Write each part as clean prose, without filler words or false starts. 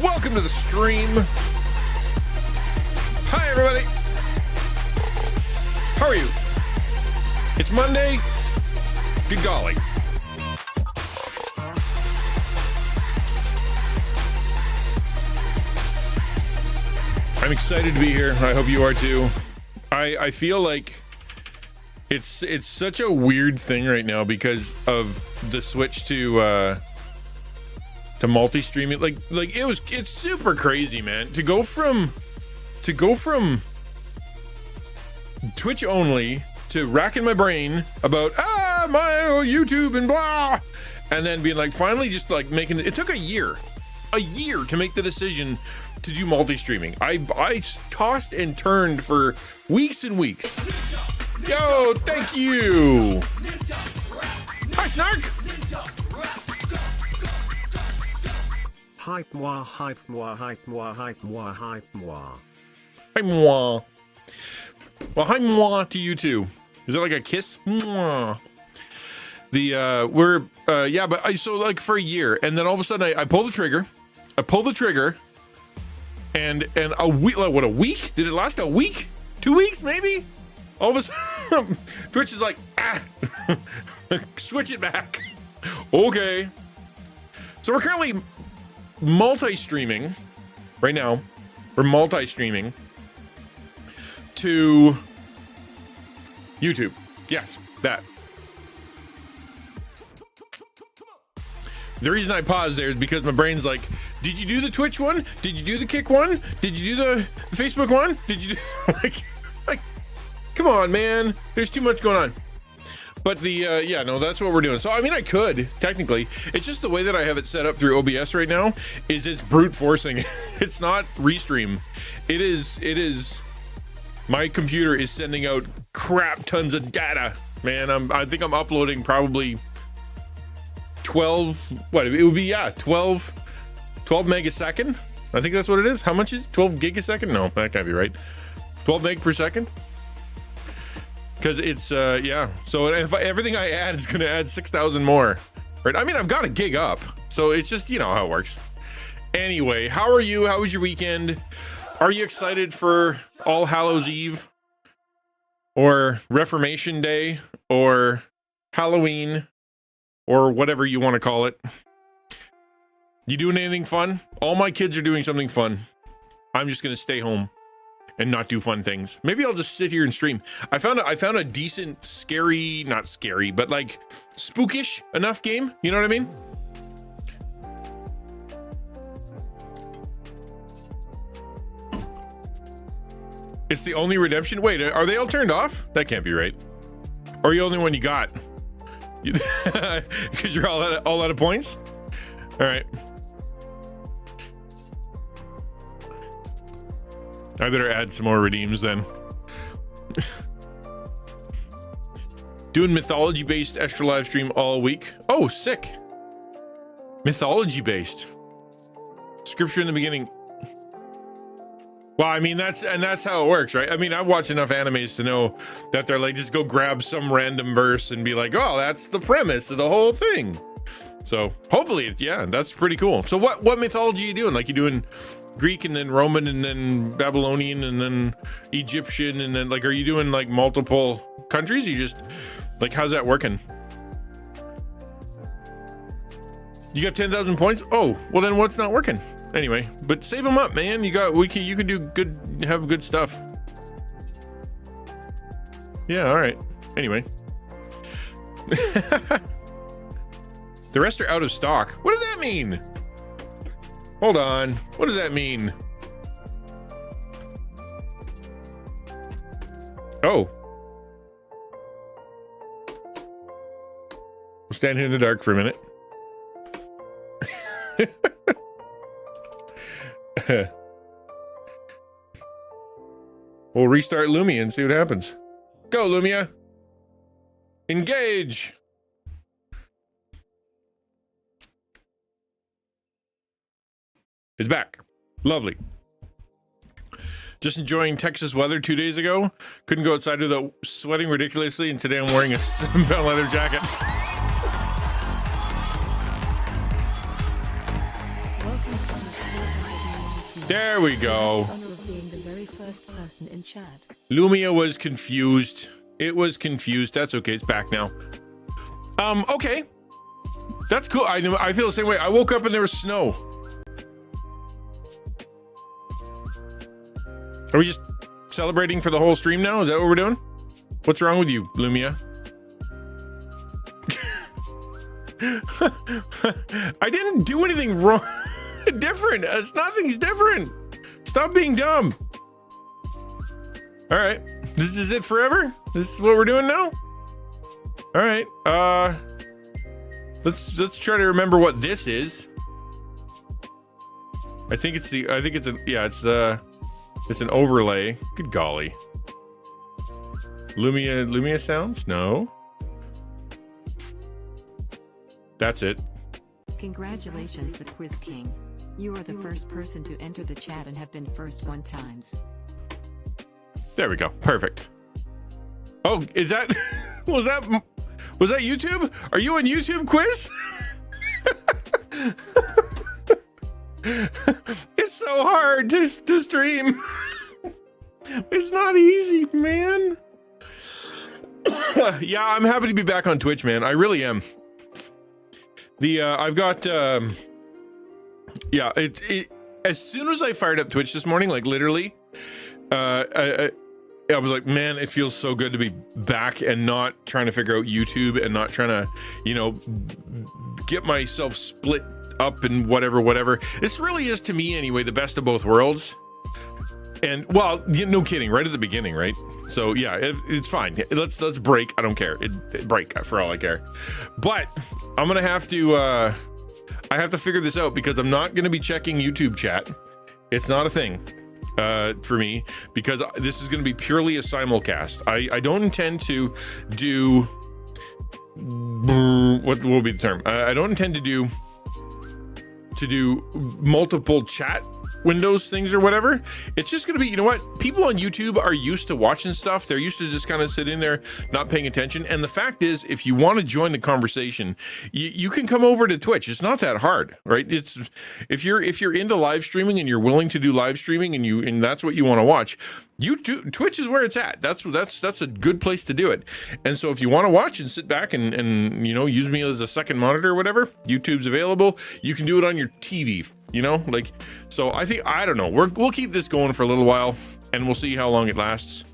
Welcome to the stream. Hi, everybody. How are you? It's Monday. Good golly. I'm excited to be here. I hope you are too. I feel like it's such a weird thing right now because of the switch to multi-streaming. Like it's super crazy, man. To go from Twitch only to racking my brain about my YouTube and blah, and then being like finally just like making it. It took a year to make the decision to do multi-streaming. I tossed and turned for weeks and weeks. Yo, thank you. Hi, Snark. Hype moi, hype moi, hype moi, hype moi, hype moi. Hi, moi. Well, hi, moi to you too. Is that like a kiss? Mwah. So like for a year, and then all of a sudden I pull the trigger. And a week, like, what, a week? Did it last a week? 2 weeks, maybe? All of a sudden, Twitch is like, switch it back. Okay. So we're currently multi-streaming right now. We're multi-streaming to YouTube. Yes, that. The reason I paused there is because my brain's like, did you do the Twitch one? Did you do the Kick one? Did you do the Facebook one? Did you do like come on, man. There's too much going on. But that's what we're doing. So I mean, I could technically. It's just the way that I have it set up through OBS right now is it's brute forcing. It's not restream. It is my computer is sending out crap tons of data, man. I think I'm uploading probably 12 megasecond. I think that's what it is. How much is it? 12 gigasecond? No, that can't be right. 12 meg per second, because it's so if everything I add is going to add 6,000 more, right? I mean, I've got a gig up, so it's just, you know how it works. Anyway, how are you? How was your weekend? Are you excited for All Hallows Eve or Reformation Day or Halloween or whatever you want to call it? You doing anything fun? All my kids are doing something fun. I'm just gonna stay home and not do fun things. Maybe I'll just sit here and stream. I found a decent, scary, not scary, but like spookish enough game. You know what I mean? It's the only redemption. Wait, are they all turned off? That can't be right. Or are you the only one you got? Because you're all out of points. All right. I better add some more redeems then. Doing mythology based extra live stream all week. Oh, sick. Mythology based. Scripture in the beginning. Well, I mean, that's how it works, right? I mean, I've watched enough animes to know that they're like, just go grab some random verse and be like, oh, that's the premise of the whole thing. So hopefully, that's pretty cool. So what mythology are you doing? Like, you doing Greek and then Roman and then Babylonian and then Egyptian and then, like, are you doing like multiple countries? You just, like, how's that working? You got 10,000 points? Oh, well then what's not working? Anyway, but save them up, man. You can do good, have good stuff. Yeah, all right. Anyway. The rest are out of stock. What does that mean? Hold on. What does that mean? Oh. We'll stand here in the dark for a minute. We'll restart Lumia and see what happens. Go, Lumia. Engage. It's back. Lovely. Just enjoying Texas weather 2 days ago. Couldn't go outside without sweating ridiculously, and today I'm wearing a 7-pound leather jacket. There we go. Honor of being the very first person in chat. Lumia was confused. It was confused. That's okay. It's back now. Okay. That's cool. I feel the same way. I woke up and there was snow. Are we just celebrating for the whole stream now? Is that what we're doing? What's wrong with you, Lumia? I didn't do anything wrong. Different. Nothing's different. Stop being dumb. All right. This is it forever? This is what we're doing now? All right. Let's try to remember what this is. I think it's an overlay. Good golly. Lumia sounds? No. That's it. Congratulations, the Quiz King. You are the first person to enter the chat and have been first 1 times. There we go. Perfect. Oh, is that was that YouTube? Are you on YouTube, Quiz? It's so hard to stream. It's not easy, man. Yeah, I'm happy to be back on Twitch, man. I really am. I've got yeah, it as soon as I fired up Twitch this morning, like literally, I was like, man, it feels so good to be back and not trying to figure out YouTube and not trying to, you know, get myself split up and whatever. This really is, to me anyway, the best of both worlds. And well, no kidding, right at the beginning, right? So yeah, it's fine. Let's break. I don't care. It break for all I care. But I'm gonna have to I have to figure this out because I'm not gonna be checking YouTube chat. It's not a thing for me because this is gonna be purely a simulcast. I don't intend to do what will be the term? I don't intend to do multiple chat windows things or whatever. It's just gonna be, you know what, people on YouTube are used to watching stuff. They're used to just kind of sitting there not paying attention. And the fact is, if you want to join the conversation, you can come over to Twitch. It's not that hard, right? It's if you're into live streaming and you're willing to do live streaming and that's what you want to watch, Twitch is where it's at. That's a good place to do it. And so if you want to watch and sit back and you know, use me as a second monitor or whatever, YouTube's available. You can do it on your TV, you know, like, so I don't know, we'll keep this going for a little while and we'll see how long it lasts.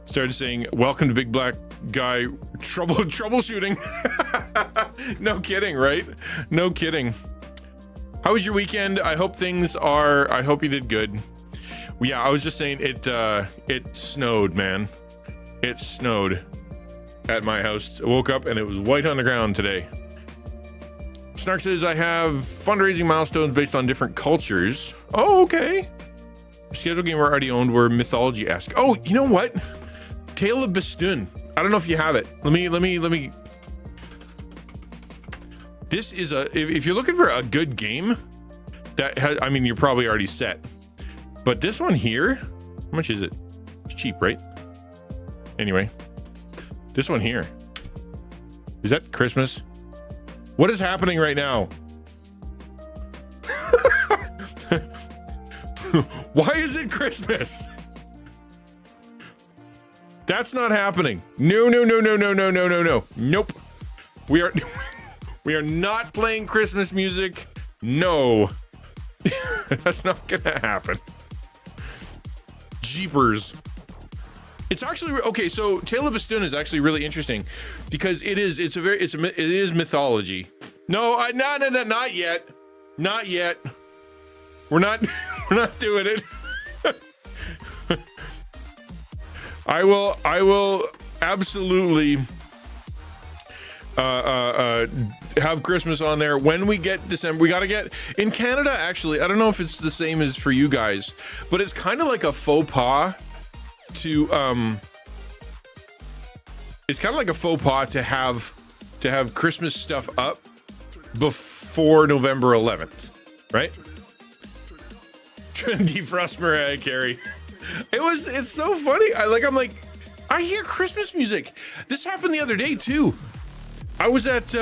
Started saying, welcome to Big Black Guy troubleshooting. No kidding, right? No kidding. How was your weekend? I hope you did good. Well, yeah, I was just saying it snowed, man. It snowed at my house. I woke up and it was white on the ground today. Snark says I have fundraising milestones based on different cultures. Oh, okay. Schedule game we already owned were mythology-esque. Oh, you know what? Tale of Bestun. I don't know if you have it. Let me. This is if you're looking for a good game that has, I mean, you're probably already set. But this one here, how much is it? It's cheap, right? Anyway, this one here. Is that Christmas? What is happening right now? Why is it Christmas? That's not happening. No. Nope. We are not playing Christmas music. No. That's not gonna happen. Jeepers. It's actually okay. So Tale of Bestun is actually really interesting because it is mythology. No, not yet. Not yet. We're not doing it. I will absolutely have Christmas on there when we get December. We got to get in Canada. Actually, I don't know if it's the same as for you guys, but it's kind of like a faux pas to it's kind of like a faux pas to have Christmas stuff up before November 11th, right? Defrost Mariah Carey. It's so funny. I'm like, I hear Christmas music. This happened the other day too. I was at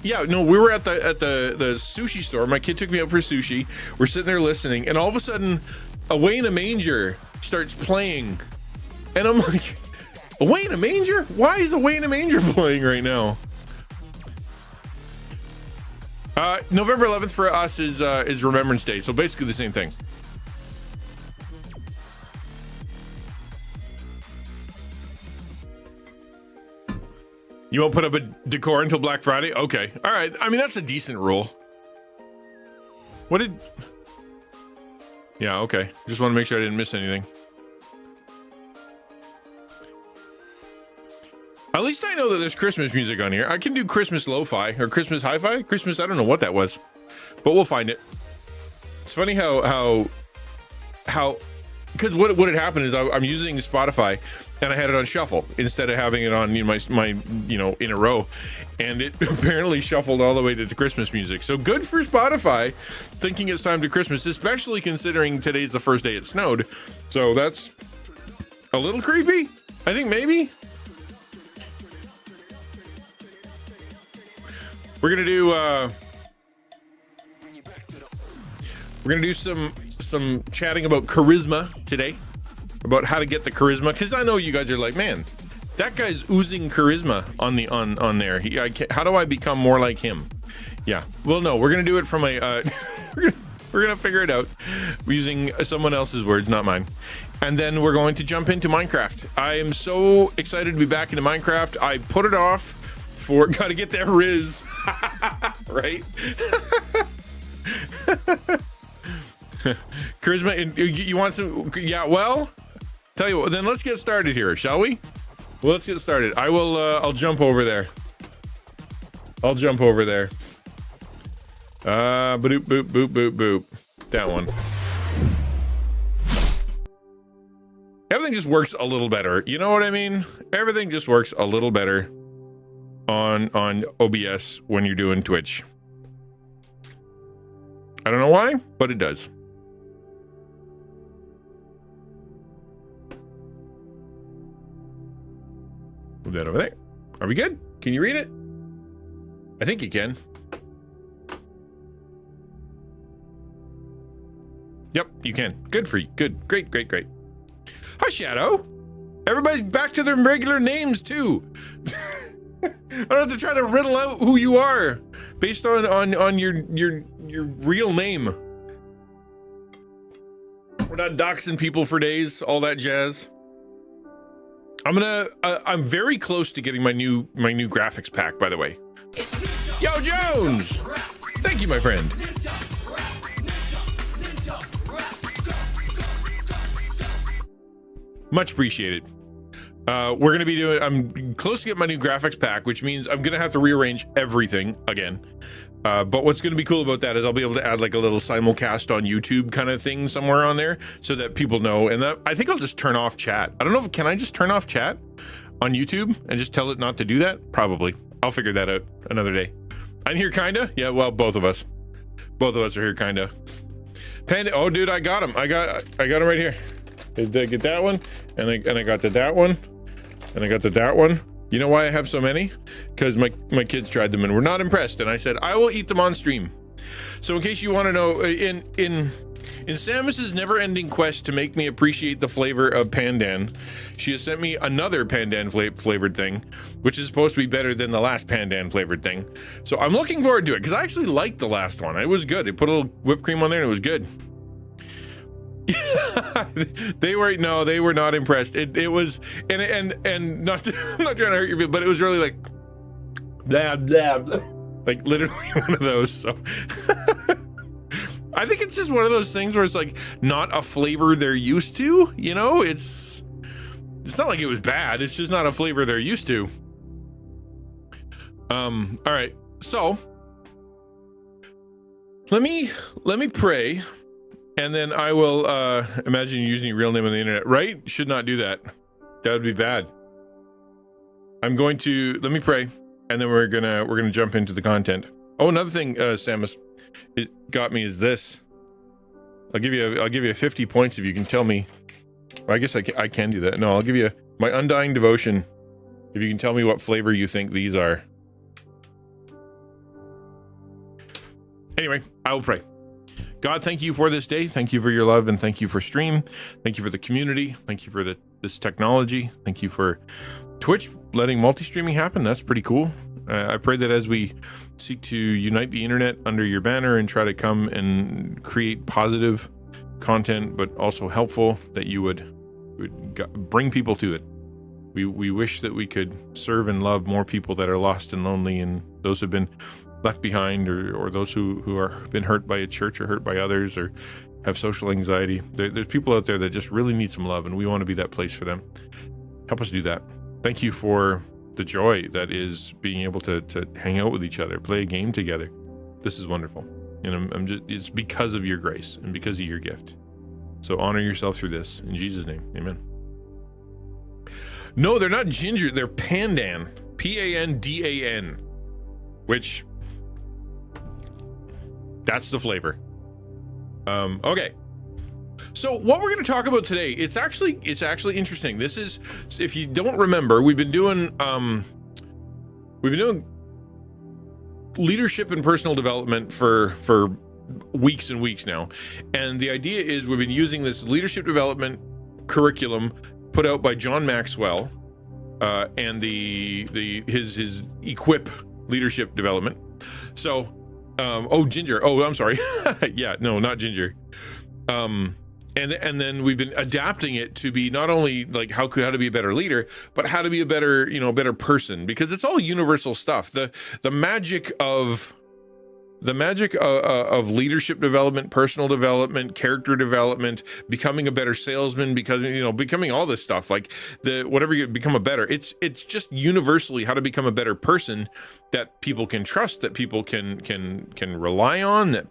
Yeah, no, we were at the sushi store. My kid took me out for sushi. We're sitting there listening, and all of a sudden, Away in a Manger starts playing, and I'm like, Away in a Manger? Why is Away in a Manger playing right now? November 11th for us is Remembrance Day, so basically the same thing. You won't put up a decor until Black Friday? Okay. All right. I mean, that's a decent rule. What did... Yeah, okay. Just want to make sure I didn't miss anything. At least I know that there's Christmas music on here. I can do Christmas lo-fi or Christmas hi-fi. Christmas, I don't know what that was, but we'll find it. It's funny how because what had happened is I'm using Spotify and I had it on shuffle instead of having it on my in a row, and it apparently shuffled all the way to the Christmas music. So good for Spotify thinking it's time to Christmas, especially considering today's the first day it snowed. So that's a little creepy, I think. Maybe we're gonna do some chatting about charisma today, about how to get the charisma, because I know you guys are like, man, that guy's oozing charisma on there. How do I become more like him? Yeah, well, no, we're gonna do it from a we're gonna figure it out using someone else's words, not mine, and then we're going to jump into Minecraft. I am so excited to be back into Minecraft. I put it off for gotta get that Riz right. Charisma, you want some? Yeah, well, tell you what, then let's get started here, shall we? Well, let's get started. I'll jump over there. I'll jump over there. Boop, boop, boop, boop, boop. That one. Everything just works a little better. You know what I mean? Everything just works a little better on OBS when you're doing Twitch. I don't know why, but it does. Move that over there. Are we good? Can you read it? I think you can. Yep, you can. Good for you. Good. Great, great, great. Hi, Shadow. Everybody's back to their regular names, too. I don't have to try to riddle out who you are based on your real name. We're not doxing people for days, all that jazz. I'm very close to getting my new graphics pack, by the way. Yo, Jones! Thank you, my friend. Much appreciated. We're gonna be doing, I'm close to getting my new graphics pack, which means I'm gonna have to rearrange everything again. But what's gonna be cool about that is I'll be able to add like a little simulcast on YouTube kind of thing somewhere on there so that people know. And that, I think I'll just turn off chat. I don't know, can I just turn off chat on YouTube and just tell it not to do that? Probably. I'll figure that out another day. I'm here kinda? Yeah, well, both of us. Both of us are here kinda. Panda, oh dude, I got him. I got him right here. Did I get that one? And I got that one. And I got that one. You know why I have so many? Because my kids tried them and were not impressed. And I said, I will eat them on stream. So in case you want to know, in Samus's never-ending quest to make me appreciate the flavor of pandan, she has sent me another pandan flavored thing, which is supposed to be better than the last pandan flavored thing. So I'm looking forward to it because I actually liked the last one. It was good. It put a little whipped cream on there and it was good. They were not impressed. It was and not I'm not trying to hurt your feelings, but it was really like blah, blah, blah. Like literally one of those. So I think it's just one of those things where it's like not a flavor they're used to, you know. It's not like it was bad, it's just not a flavor they're used to. All right, so let me pray. And then I will imagine using your real name on the internet, right? Should not do that. That would be bad. I'm going to let me pray, and then we're gonna jump into the content. Oh, another thing, Samus, it got me is this. I'll give you 50 points if you can tell me. Well, I guess I can do that. No, I'll give you my undying devotion if you can tell me what flavor you think these are. Anyway, I will pray. God, thank you for this day. Thank you for your love, and thank you for stream. Thank you for the community. Thank you for this technology. Thank you for Twitch letting multi-streaming happen. That's pretty cool. I pray that as we seek to unite the internet under your banner and try to come and create positive content, but also helpful, that you would bring people to it. We wish that we could serve and love more people that are lost and lonely, and those who've been left behind, or those who are been hurt by a church or hurt by others or have social anxiety. There's people out there that just really need some love, and we want to be that place for them. Help us do that. Thank you for the joy that is being able to hang out with each other, play a game together. This is wonderful. And it's because of your grace and because of your gift. So honor yourself through this. In Jesus' name, amen. No, they're not ginger. They're pandan. Pandan. Which, that's the flavor. Okay. So what we're going to talk about today, it's actually interesting. This is, if you don't remember, we've been doing leadership and personal development for weeks and weeks now. And the idea is we've been using this leadership development curriculum put out by John Maxwell, and his Equip leadership development. So, Ginger. Oh, I'm sorry. Yeah, no, not Ginger. And then we've been adapting it to be not only like how to be a better leader, but how to be a better person, because it's all universal stuff. The magic of leadership development, personal development, character development, becoming a better salesman, because becoming all this stuff, like whatever you become a better, it's just universally how to become a better person that people can trust, that people can rely on, that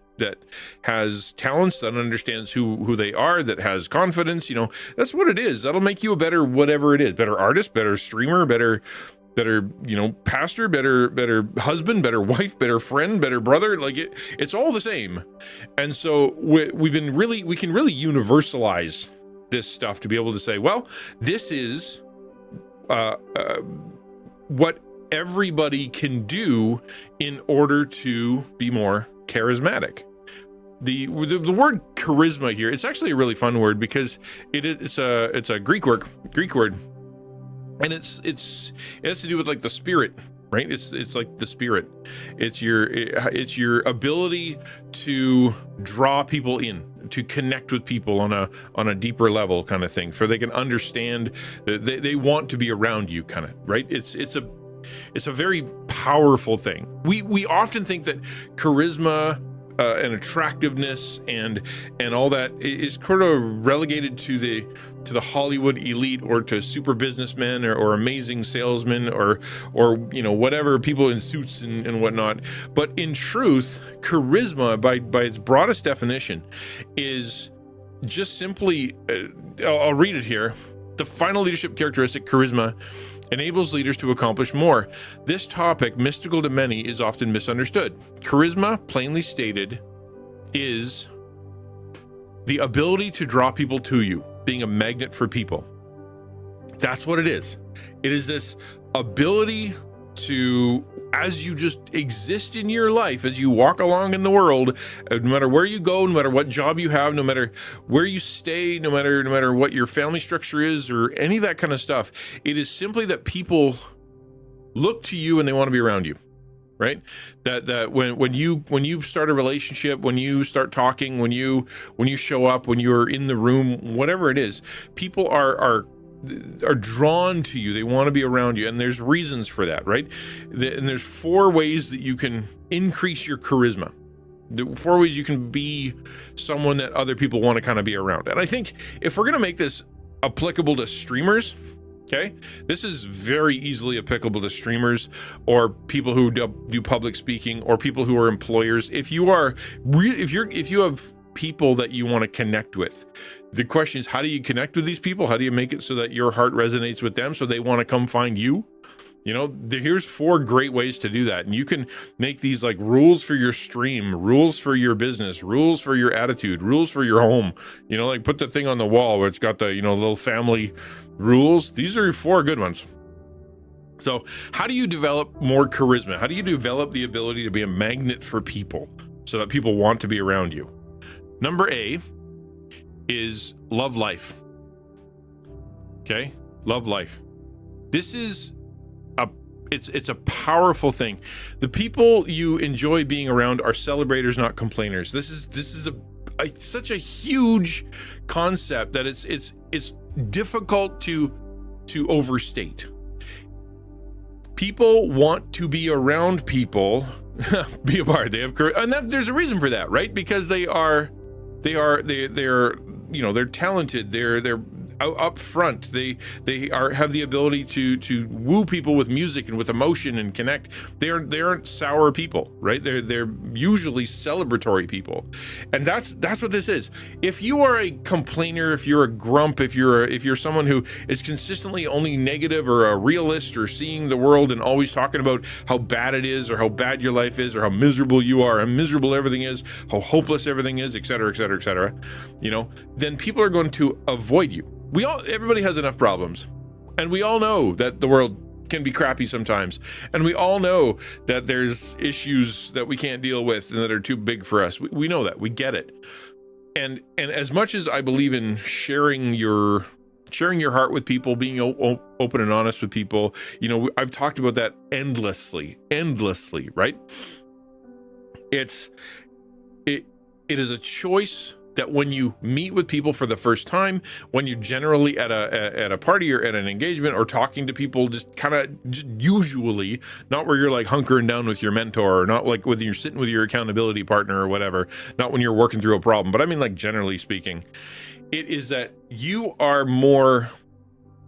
has talents, that understands who they are, that has confidence. That's what it is. That'll make you a better whatever it is, better artist, better streamer, better pastor, better husband, better wife, better friend, better brother. Like it's all the same. And so we can really universalize this stuff to be able to say, well, this is what everybody can do in order to be more charismatic. The word charisma here, it's actually a really fun word, because it's a Greek word, and it has to do with like the spirit, right? It's like the spirit. It's your ability to draw people in, to connect with people on a deeper level kind of thing, so they can understand that they want to be around you, kind of, right? It's a very powerful thing. We often think that charisma and attractiveness and all that is kind of relegated to the Hollywood elite, or to super businessmen, or amazing salesmen, or whatever, people in suits and whatnot. But in truth, charisma, by its broadest definition, is just simply, I'll read it here. The final leadership characteristic, charisma, enables leaders to accomplish more. This topic, mystical to many, is often misunderstood. Charisma, plainly stated, is the ability to draw people to you, being a magnet for people. That's what it is. It is this ability to, as you just exist in your life, as you walk along in the world, no matter where you go, no matter what job you have, no matter where you stay, no matter what your family structure is, or any of that kind of stuff, it is simply that people look to you and they want to be around you, right? That when you start a relationship, when you start talking, when you show up, when you're in the room, whatever it is, people are drawn to you. They want to be around you, and there's reasons for that, right? And there's 4 ways that you can increase your charisma. The 4 ways you can be someone that other people want to kind of be around. And I think if we're going to make this applicable to streamers, okay, this is very easily applicable to streamers, or people who do public speaking, or people who are employers. If you have people that you want to connect with, the question is, how do you connect with these people? How do you make it so that your heart resonates with them, so they want to come find you? Here's 4 great ways to do that. And you can make these like rules for your stream, rules for your business, rules for your attitude, rules for your home. Like put the thing on the wall where it's got the, little family rules. These are 4 good ones. So how do you develop more charisma? How do you develop the ability to be a magnet for people? so that people want to be around you. Number A is love life. Okay? Love life. This is it's a powerful thing. The people you enjoy being around are celebrators, not complainers. This is such a huge concept that it's difficult to overstate. People want to be around people, be a part. They have, and there's a reason for that, right? Because they're talented. They're up front. They have the ability to woo people with music and with emotion and connect. They aren't sour people, right? They're usually celebratory people, and that's what this is. If you are a complainer, if you're a grump, if you're someone who is consistently only negative or a realist or seeing the world and always talking about how bad it is or how bad your life is or how miserable you are, how miserable everything is, how hopeless everything is, et cetera, et cetera, et cetera, then people are going to avoid you. Everybody has enough problems, and we all know that the world can be crappy sometimes, and we all know that there's issues that we can't deal with and that are too big for us. We know that. We get it. And as much as I believe in sharing your heart with people, being open and honest with people, I've talked about that endlessly, right? It is a choice that when you meet with people for the first time, when you're generally at a party or at an engagement or talking to people, just usually, not where you're like hunkering down with your mentor, or not like when you're sitting with your accountability partner or whatever, not when you're working through a problem, but I mean like generally speaking, it is that you are more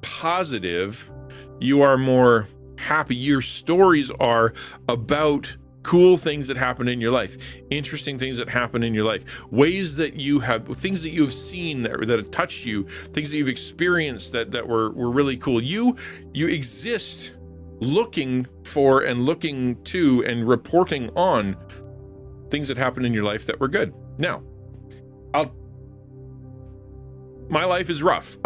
positive, you are more happy, your stories are about cool things that happen in your life, interesting things that happen in your life, things that you have seen that have touched you, things that you've experienced that were really cool. You exist looking for and looking to and reporting on things that happened in your life that were good. Now, my life is rough.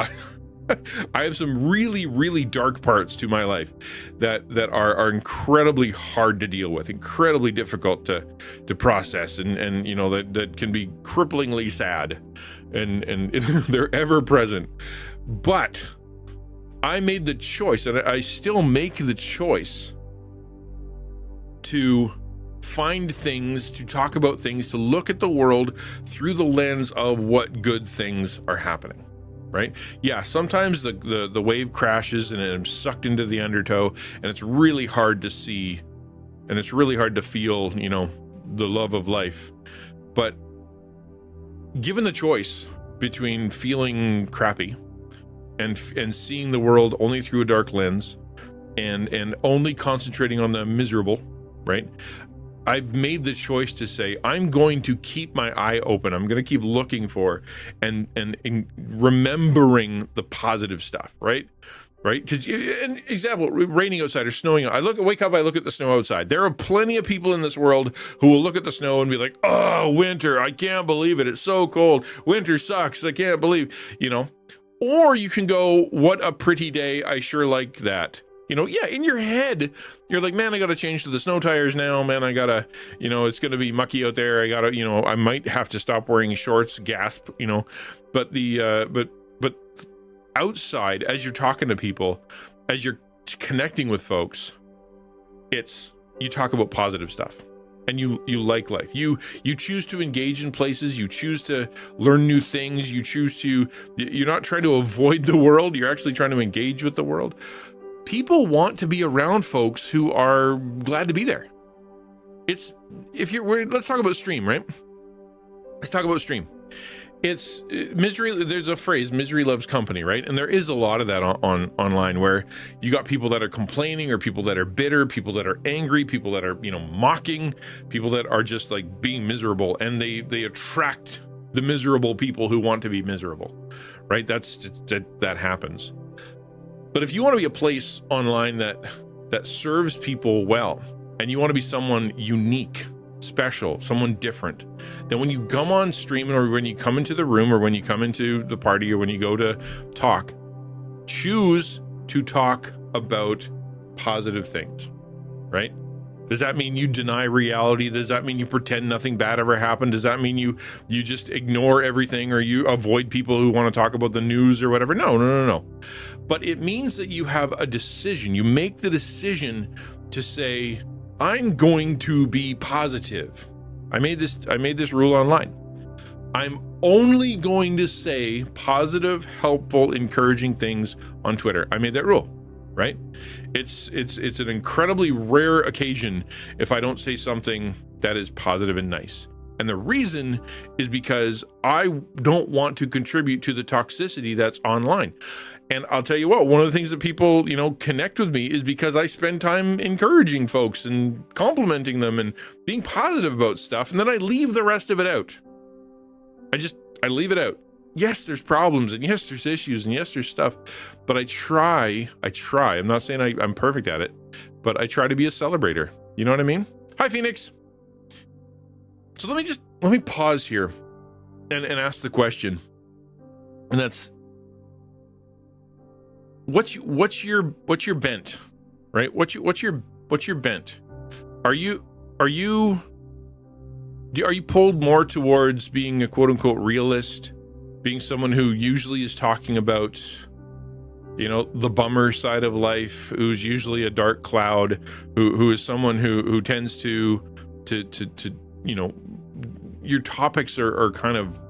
I have some really, really dark parts to my life that are incredibly hard to deal with, incredibly difficult to process, and that can be cripplingly sad, and they're ever present. But I made the choice, and I still make the choice, to find things, to talk about things, to look at the world through the lens of what good things are happening. Right? Yeah, sometimes the wave crashes and I'm sucked into the undertow, and it's really hard to see, and it's really hard to feel, the love of life. But given the choice between feeling crappy and seeing the world only through a dark lens and only concentrating on the miserable, right? I've made the choice to say, I'm going to keep my eye open. I'm going to keep looking for and remembering the positive stuff, right? Right? Because, an example, raining outside or snowing. Wake up, I look at the snow outside. There are plenty of people in this world who will look at the snow and be like, oh, winter, I can't believe it. It's so cold. Winter sucks. I can't believe, Or you can go, what a pretty day. I sure like that. In your head, you're like, man, I got to change to the snow tires now, man. I got to, it's going to be mucky out there. I got to, I might have to stop wearing shorts, gasp, but but outside, as you're talking to people, as you're connecting with folks, you talk about positive stuff, and you like life. You choose to engage in places, you choose to learn new things, you're not trying to avoid the world, you're actually trying to engage with the world. People want to be around folks who are glad to be there. Let's talk about stream, right? Let's talk about stream. It's misery. There's a phrase, misery loves company, right? And there is a lot of that online, where you got people that are complaining, or people that are bitter, people that are angry, people that are, mocking, people that are just like being miserable, and they attract the miserable people who want to be miserable, right? That happens. But if you want to be a place online that serves people well, and you want to be someone unique, special, someone different, then when you come on stream, or when you come into the room, or when you come into the party, or when you go to talk, choose to talk about positive things, right? Does that mean you deny reality? Does that mean you pretend nothing bad ever happened? Does that mean you just ignore everything, or you avoid people who want to talk about the news or whatever? No. But it means that you have a decision. You make the decision to say, I'm going to be positive. I made this rule online. I'm only going to say positive, helpful, encouraging things on Twitter. I made that rule. Right? It's an incredibly rare occasion if I don't say something that is positive and nice. And the reason is because I don't want to contribute to the toxicity that's online. And I'll tell you what, one of the things that people, connect with me is because I spend time encouraging folks and complimenting them and being positive about stuff. And then I leave the rest of it out. I leave it out. Yes, there's problems, and yes, there's issues, and yes, there's stuff, but I try. I'm not saying I'm perfect at it, but I try to be a celebrator. You know what I mean? Hi, Phoenix. So let me pause here and ask the question. And that's, what's your bent, right? What's your bent? Are you pulled more towards being a quote unquote realist? Being someone who usually is talking about, the bummer side of life, who's usually a dark cloud, who is someone who tends to your topics are kind of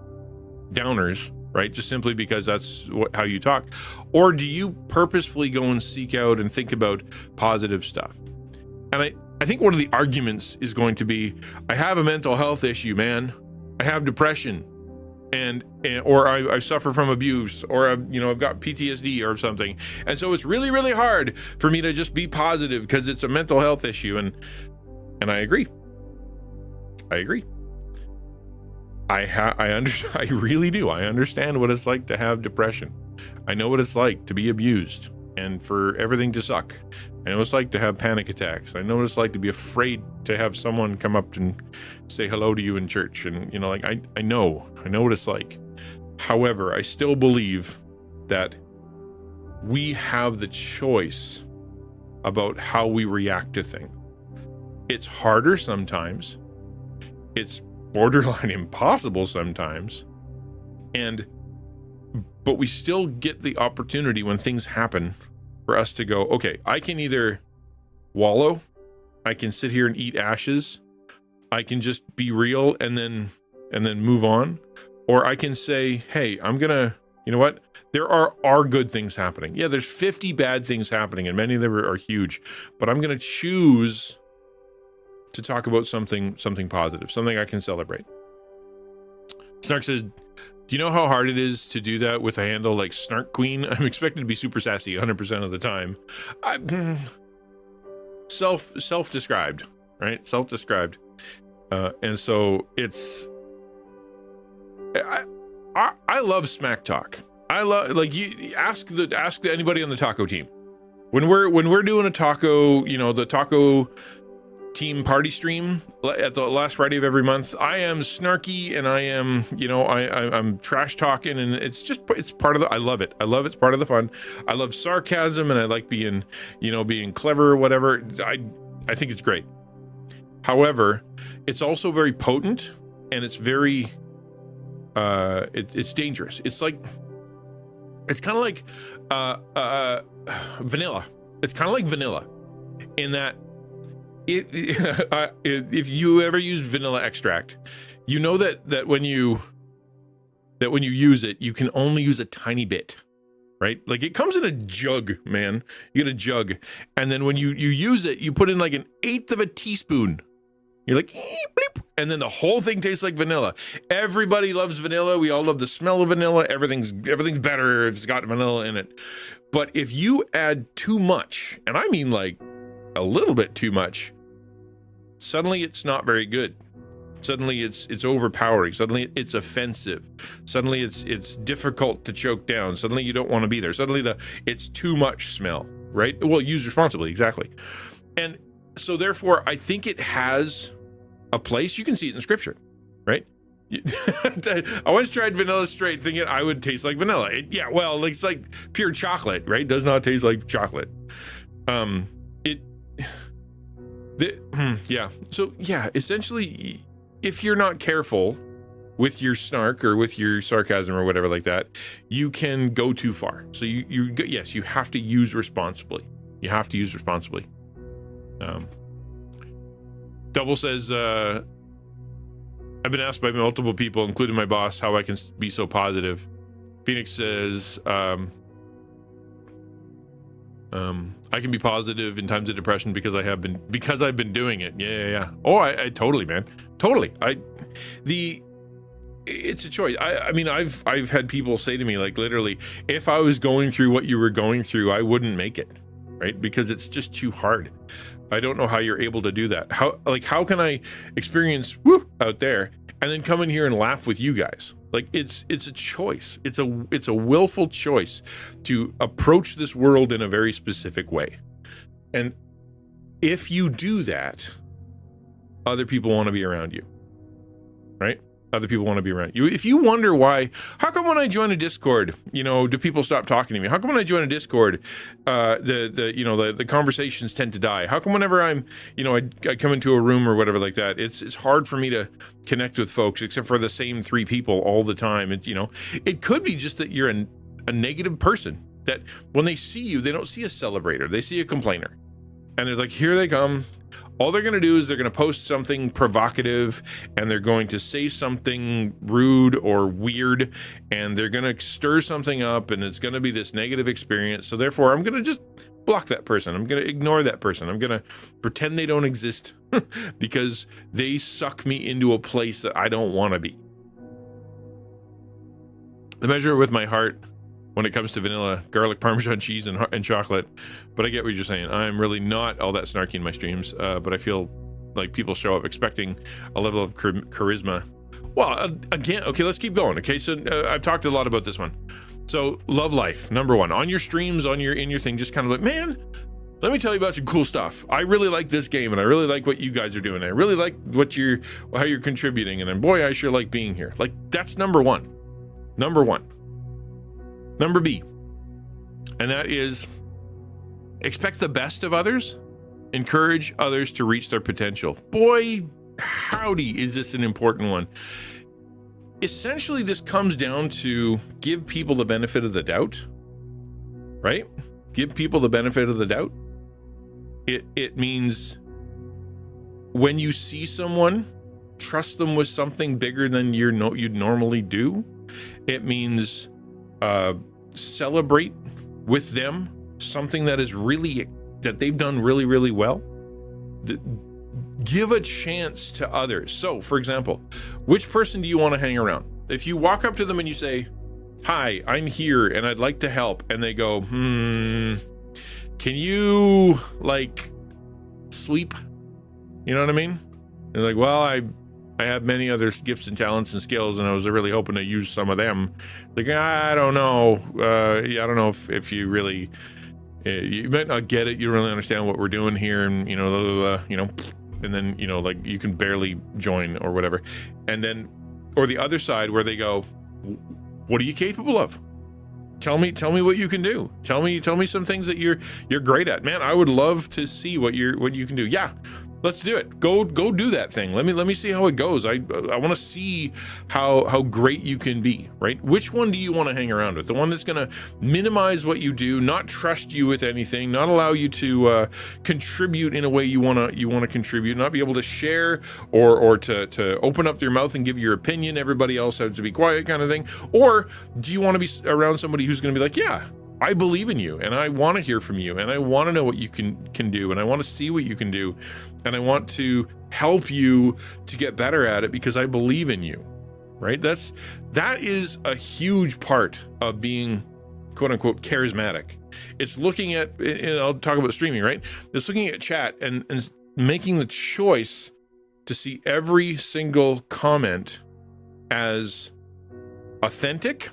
downers, right? Just simply because that's how you talk. Or do you purposefully go and seek out and think about positive stuff? And I think one of the arguments is going to be, I have a mental health issue, man. I have depression. Or I suffer from abuse, or I've got PTSD or something, and so it's really, really hard for me to just be positive because it's a mental health issue. And I agree. I really do. I understand what it's like to have depression. I know what it's like to be abused and for everything to suck. I know what it's like to have panic attacks. I know what it's like to be afraid to have someone come up and say hello to you in church. And, I know what it's like. However, I still believe that we have the choice about how we react to things. It's harder sometimes. It's borderline impossible sometimes. But we still get the opportunity when things happen for us to go, okay, I can either wallow, I can sit here and eat ashes, I can just be real and then move on, or I can say, hey, I'm gonna, you know what? There are good things happening. Yeah, there's 50 bad things happening, and many of them are huge, but I'm gonna choose to talk about something positive, something I can celebrate. Snark says, do you know how hard it is to do that with a handle like Snark Queen? I'm expected to be super sassy 100% of the time. Self-described, right? Self-described. And so it's, I love smack talk. I love, like, you ask anybody on the taco team. When we're doing a taco, the taco team party stream at the last Friday of every month, I am snarky and I am, I'm trash talking, and it's part of the, I love it. It's part of the fun. I love sarcasm, and I like being clever or whatever. I think it's great. However, it's also very potent, and it's very, it's dangerous. It's kind of like vanilla. It's kind of like vanilla in that if you ever use vanilla extract, you know that when you use it, you can only use a tiny bit, right? Like, it comes in a jug, man. You get a jug, and then when you use it, you put in like 1/8 of a teaspoon. You're like, bleep, and then the whole thing tastes like vanilla. Everybody loves vanilla. We all love the smell of vanilla. Everything's better if it's got vanilla in it. But if you add too much, and I mean like a little bit too much, suddenly it's not very good. Suddenly it's overpowering. Suddenly it's offensive. Suddenly it's difficult to choke down. Suddenly you don't want to be there. Suddenly it's too much smell, right? Well, use responsibly, exactly. And so therefore, I think it has a place. You can see it in scripture, right? I once tried vanilla straight, thinking I would taste like vanilla. It's like pure chocolate, right? Does not taste like chocolate. Yeah. So yeah, essentially, if you're not careful with your snark or with your sarcasm or whatever like that, you can go too far. So yes, you have to use responsibly. You have to use responsibly. Double says, I've been asked by multiple people, including my boss, how I can be so positive. Phoenix says, I can be positive in times of depression because I've been doing it. Yeah. Oh, I totally, man. Totally. It's a choice. I mean, I've had people say to me, like, literally, if I was going through what you were going through, I wouldn't make it, right? Because it's just too hard. I don't know how you're able to do that. How can I experience out there and then come in here and laugh with you guys? Like, it's a choice. It's a willful choice to approach this world in a very specific way. And if you do that, other people want to be around you, right? Other people want to be around you. If you wonder why, how come when I join a Discord, do people stop talking to me? How come when I join a Discord, the conversations tend to die? How come whenever I'm, I come into a room or whatever like that, it's hard for me to connect with folks except for the same three people all the time. It could be just that you're a negative person, that when they see you, they don't see a celebrator, they see a complainer, and they're like, here they come. All they're going to do is they're going to post something provocative, and they're going to say something rude or weird, and they're going to stir something up, and it's going to be this negative experience. So therefore, I'm going to just block that person. I'm going to ignore that person. I'm going to pretend they don't exist because they suck me into a place that I don't want to be. I measure it with my heart when it comes to vanilla, garlic, Parmesan cheese, and chocolate. But I get what you're saying. I'm really not all that snarky in my streams, but I feel like people show up expecting a level of charisma. Well, again, okay, let's keep going. Okay, so I've talked a lot about this one. So, love life, number one. On your streams, in your thing, just kind of like, man, let me tell you about some cool stuff. I really like this game, and I really like what you guys are doing. I really like how you're contributing, and then, boy, I sure like being here. Like, that's number one. Number B, and that is expect the best of others, encourage others to reach their potential. Boy, howdy, is this an important one. Essentially, this comes down to give people the benefit of the doubt, right? Give people the benefit of the doubt. It means when you see someone, trust them with something bigger than you'd normally do. It means celebrate with them something that they've done really, really well. Give a chance to others. So, for example, which person do you want to hang around? If you walk up to them and you say, hi, I'm here and I'd like to help, and they go, can you sweep? You know what I mean? They're like, well, I have many other gifts and talents and skills, and I was really hoping to use some of them. Like, I don't know. I don't know if you really, you might not get it. You don't really understand what we're doing here, and and then you can barely join or whatever. And then, or the other side where they go, what are you capable of? Tell me what you can do. Tell me some things that you're great at. Man, I would love to see what you can do. Yeah. Let's do it. Go do that thing. Let me see how it goes. I want to see how great you can be, right? Which one do you want to hang around with? The one that's going to minimize what you do, not trust you with anything, not allow you to contribute in a way you want to contribute, not be able to share or to open up your mouth and give your opinion. Everybody else has to be quiet, kind of thing. Or do you want to be around somebody who's going to be like, yeah, I believe in you, and I want to hear from you, and I want to know what you can do, and I want to see what you can do, and I want to help you to get better at it because I believe in you, right? That is a huge part of being quote unquote charismatic. It's looking at, and I'll talk about streaming, right? It's looking at chat and making the choice to see every single comment as authentic,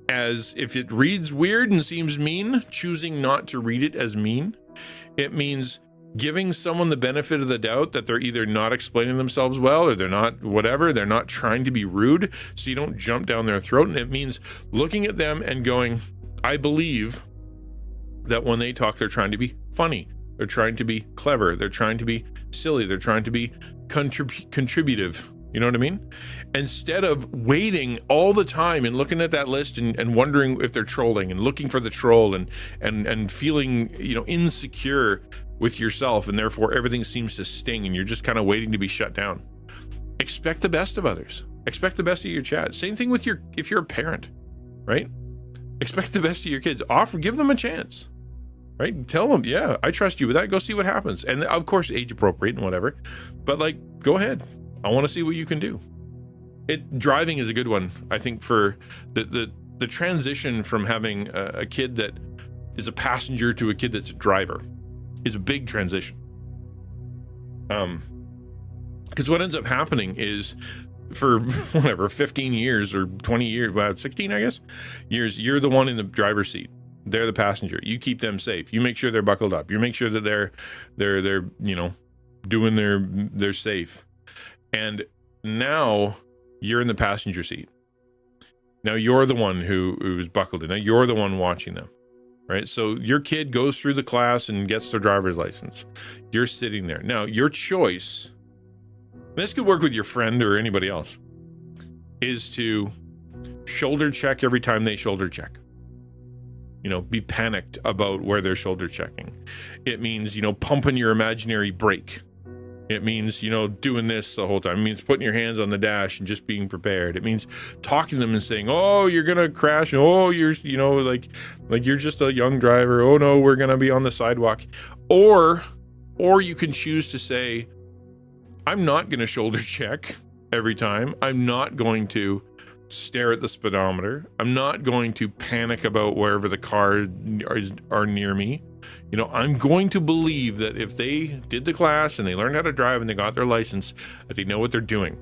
as if it reads weird and seems mean, choosing not to read it as mean. It means giving someone the benefit of the doubt that they're either not explaining themselves well or they're not whatever, they're not trying to be rude, so you don't jump down their throat. And it means looking at them and going, I believe that when they talk, they're trying to be funny. They're trying to be clever. They're trying to be silly. They're trying to be contributive. You know what I mean? Instead of waiting all the time and looking at that list and wondering if they're trolling and looking for the troll and feeling, insecure with yourself, and therefore everything seems to sting and you're just kind of waiting to be shut down. Expect the best of others. Expect the best of your chat. Same thing with if you're a parent, right? Expect the best of your kids. Give them a chance, right? Tell them, yeah, I trust you with that. Go see what happens. And of course, age appropriate and whatever, but go ahead. I want to see what you can do. Driving is a good one, I think, for the transition from having a kid that is a passenger to a kid that's a driver is a big transition. Because what ends up happening is, for 15 years or 20 years, 16, I guess, years, you're the one in the driver's seat. They're the passenger. You keep them safe. You make sure they're buckled up. You make sure that they're doing they're safe. And now you're in the passenger seat. Now you're the one who's buckled in. Now you're the one watching them, right? So your kid goes through the class and gets their driver's license. You're sitting there. Now your choice, this could work with your friend or anybody else, is to shoulder check every time they shoulder check. Be panicked about where they're shoulder checking. It means, pumping your imaginary brake. It means, doing this the whole time. It means putting your hands on the dash and just being prepared. It means talking to them and saying, oh, you're going to crash. Oh, you're, like you're just a young driver. Oh no, we're going to be on the sidewalk. Or you can choose to say, I'm not going to shoulder check every time. I'm not going to stare at the speedometer. I'm not going to panic about wherever the cars are near me. I'm going to believe that if they did the class and they learned how to drive and they got their license, that they know what they're doing,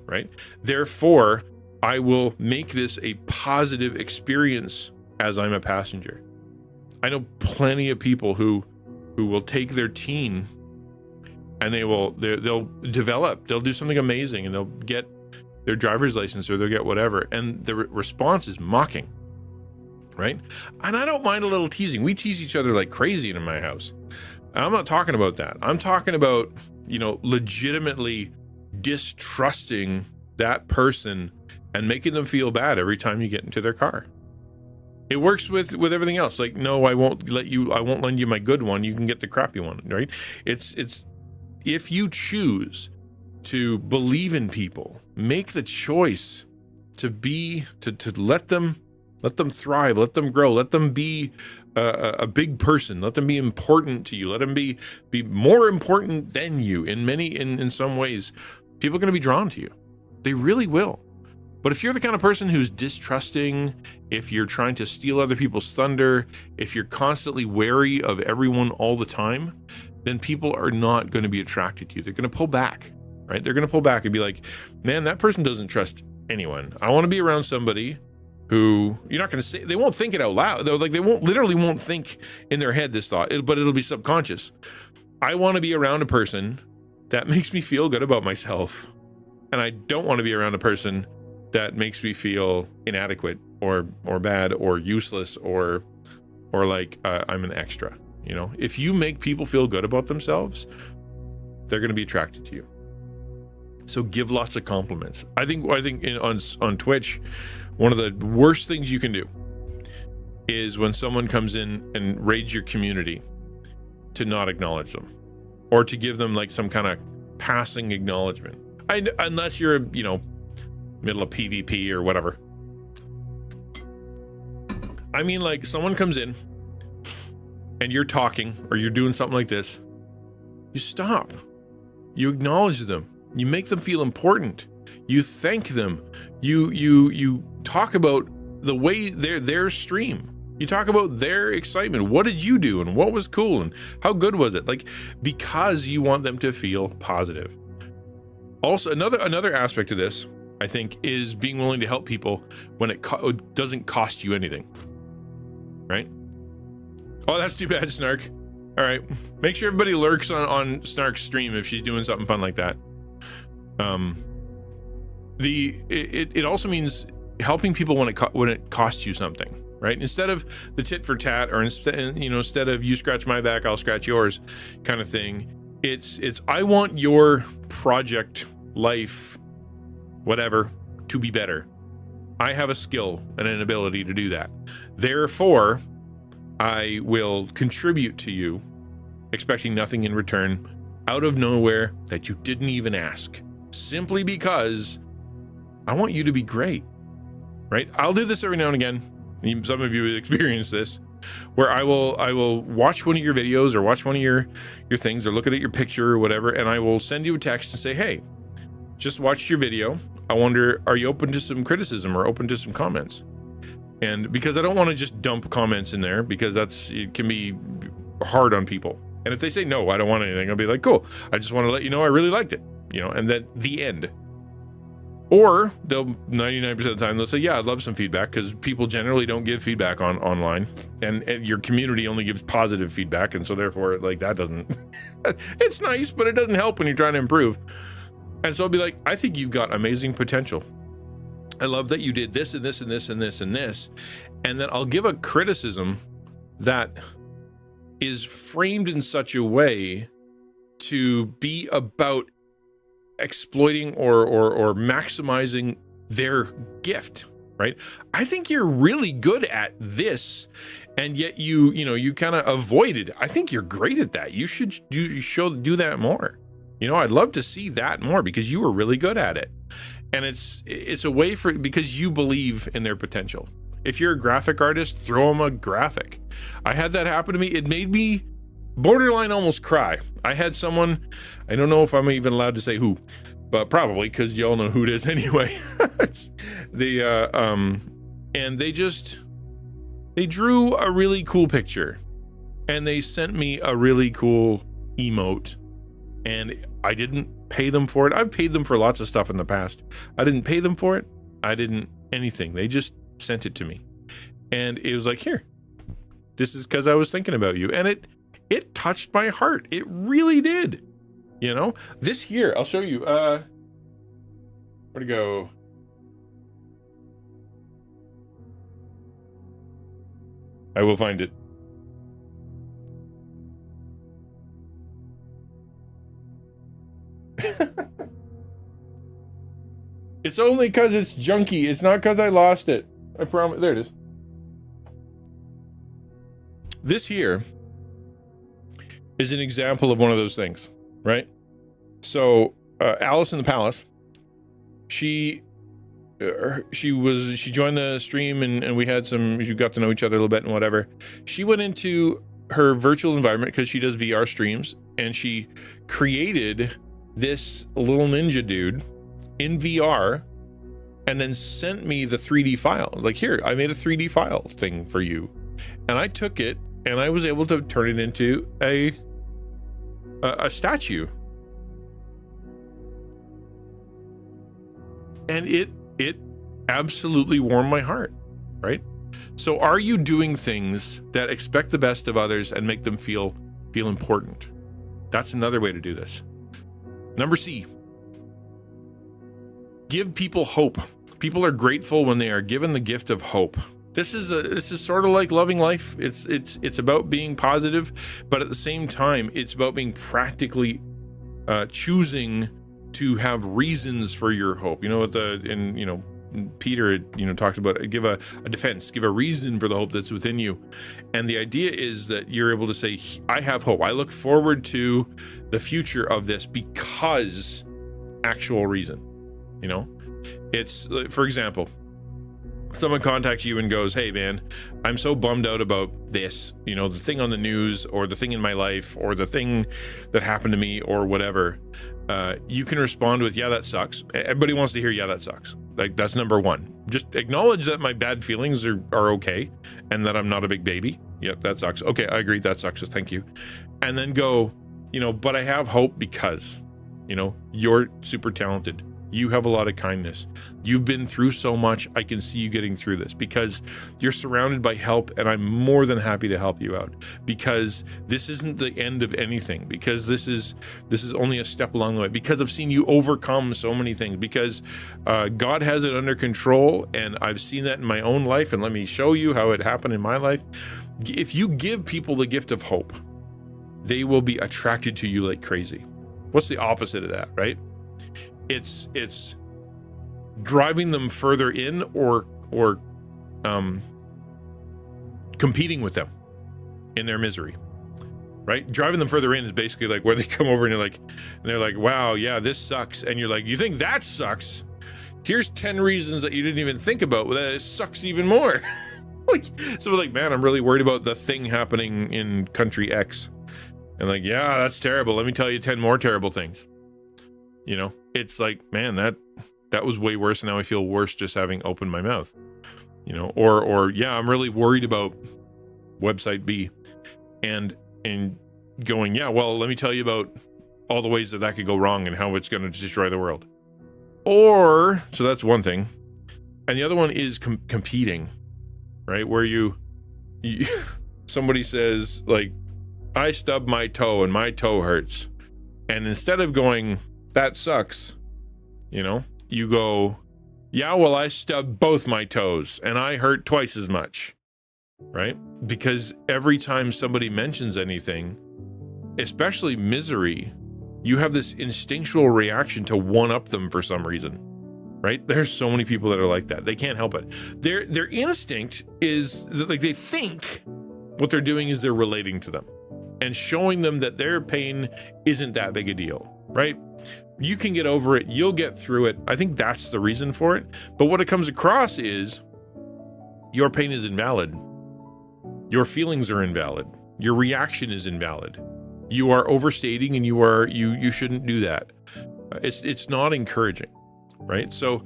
right? Therefore, I will make this a positive experience as I'm a passenger. I know plenty of people who will take their teen and they'll do something amazing and they'll get their driver's license or they'll get whatever, and the response is mocking, right? And I don't mind a little teasing. We tease each other like crazy in my house. And I'm not talking about that. I'm talking about, legitimately distrusting that person and making them feel bad every time you get into their car. It works with everything else. Like, no, I won't lend you my good one. You can get the crappy one, right? It's if you choose to believe in people, make the choice to let them thrive, let them grow, let them be a big person, let them be important to you, let them be more important than you in some ways. People are going to be drawn to you. They really will. But if you're the kind of person who's distrusting, if you're trying to steal other people's thunder, if you're constantly wary of everyone all the time, then people are not going to be attracted to you. They're going to pull back, right? They're going to pull back and be like, man, that person doesn't trust anyone. I want to be around somebody who, you're not going to say, they won't think it out loud. They're like, they won't think in their head this thought, but it'll be subconscious. I want to be around a person that makes me feel good about myself. And I don't want to be around a person that makes me feel inadequate or bad or useless or like I'm an extra. If you make people feel good about themselves, they're going to be attracted to you. So give lots of compliments. I think on Twitch, one of the worst things you can do is when someone comes in and raids your community, to not acknowledge them or to give them like some kind of passing acknowledgement. Unless you're, middle of PvP or whatever. I mean, like, someone comes in and you're talking or you're doing something like this, you stop, you acknowledge them, you make them feel important, you thank them, you talk about the way their stream, you talk about their excitement. What did you do and what was cool and how good was it? Like, because you want them to feel positive. Also, another aspect of this, I think, is being willing to help people when it doesn't cost you anything, right? Oh, that's too bad, Snark. All right, make sure everybody lurks on Snark's stream if she's doing something fun like that. It also means helping people when it costs you something, right? Instead of the tit for tat, or instead of you scratch my back, I'll scratch yours kind of thing. It's I want your project, life, whatever, to be better. I have a skill and an ability to do that. Therefore, I will contribute to you, expecting nothing in return, out of nowhere that you didn't even ask, simply because I want you to be great, right? I'll do this every now and again. Some of you have experienced this, where I will watch one of your videos or watch one of your things or look at your picture or whatever, and I will send you a text and say, hey, just watched your video. I wonder, are you open to some criticism or open to some comments? And because I don't want to just dump comments in there, because it can be hard on people. And if they say, no, I don't want anything, I'll be like, cool. I just want to let you know I really liked it, and then the end. Or they'll 99% of the time, they'll say, yeah, I'd love some feedback, because people generally don't give feedback online, and your community only gives positive feedback. And so therefore, like, that doesn't, it's nice, but it doesn't help when you're trying to improve. And so I'll be like, I think you've got amazing potential. I love that you did this and this and this and this and this. And then I'll give a criticism that is framed in such a way to be about exploiting or maximizing their gift, right? I think you're really good at this, and yet you kind of avoided. I think you're great at that. You should do that more. I'd love to see that more, because you were really good at it. And it's a way because you believe in their potential. If you're a graphic artist, throw them a graphic. I had that happen to me. It made me borderline almost cry. I had someone, I don't know if I'm even allowed to say who, but probably, because you all know who it is anyway. And they drew a really cool picture, and they sent me a really cool emote, and I didn't pay them for it. I've paid them for lots of stuff in the past. I didn't pay them for it. I didn't anything. They just sent it to me, and it was like, here, this is because I was thinking about you. And it touched my heart. It really did. This here, I'll show you. Where'd it go? I will find it. It's only because it's junky. It's not because I lost it. I promise. There it is. This here is an example of one of those things, right? So Alice in the Palace, she joined the stream, and we got to know each other a little bit and whatever. She went into her virtual environment because she does VR streams, and she created this little ninja dude in VR, and then sent me the 3D file. Like, here, I made a 3D file thing for you. And I took it, and I was able to turn it into a statue. And it absolutely warmed my heart, right? So are you doing things that expect the best of others and make them feel important? That's another way to do this. Number C, give people hope. People are grateful when they are given the gift of hope. This is sort of like loving life. It's about being positive, but at the same time, it's about being practically choosing to have reasons for your hope. Peter talks about give a defense, give a reason for the hope that's within you. And the idea is that you're able to say, I have hope. I look forward to the future of this because actual reason. It's, for example, someone contacts you and goes, hey man, I'm so bummed out about this, the thing on the news, or the thing in my life, or the thing that happened to me, or whatever. You can respond with, yeah, that sucks. Everybody wants to hear, yeah, that sucks. Like, that's number one. Just acknowledge that my bad feelings are okay, and that I'm not a big baby. Yep, that sucks. Okay, I agree, that sucks, so thank you. And then go, but I have hope because, you're super talented. You have a lot of kindness. You've been through so much. I can see you getting through this because you're surrounded by help, and I'm more than happy to help you out, because this isn't the end of anything, because this is only a step along the way, because I've seen you overcome so many things, because God has it under control, and I've seen that in my own life, and let me show you how it happened in my life. If you give people the gift of hope, they will be attracted to you like crazy. What's the opposite of that, right? It's driving them further in or competing with them in their misery, right? Driving them further in is basically like where they come over and they're like, wow, yeah, this sucks. And you're like, you think that sucks? Here's 10 reasons that you didn't even think about that it sucks even more. So we're like, man, I'm really worried about the thing happening in country X. And like, yeah, that's terrible. Let me tell you 10 more terrible things. You know, it's like, man, that was way worse. And now I feel worse just having opened my mouth, you know, or yeah, I'm really worried about website B and going, yeah, well, let me tell you about all the ways that could go wrong and how it's going to destroy the world. Or, so that's one thing. And the other one is competing, right? Where you somebody says like, I stubbed my toe and my toe hurts. And instead of going, that sucks, you know, you go, yeah, well, I stubbed both my toes and I hurt twice as much, right? Because every time somebody mentions anything, especially misery, you have this instinctual reaction to one up them for some reason, right? There's so many people that are like that. They can't help it. Their instinct is that, like, they think what they're doing is they're relating to them and showing them that their pain isn't that big a deal, right? You can get over it. You'll get through it. I think that's the reason for it. But what it comes across is your pain is invalid. Your feelings are invalid. Your reaction is invalid. You are overstating, and you shouldn't do that. It's not encouraging, right? So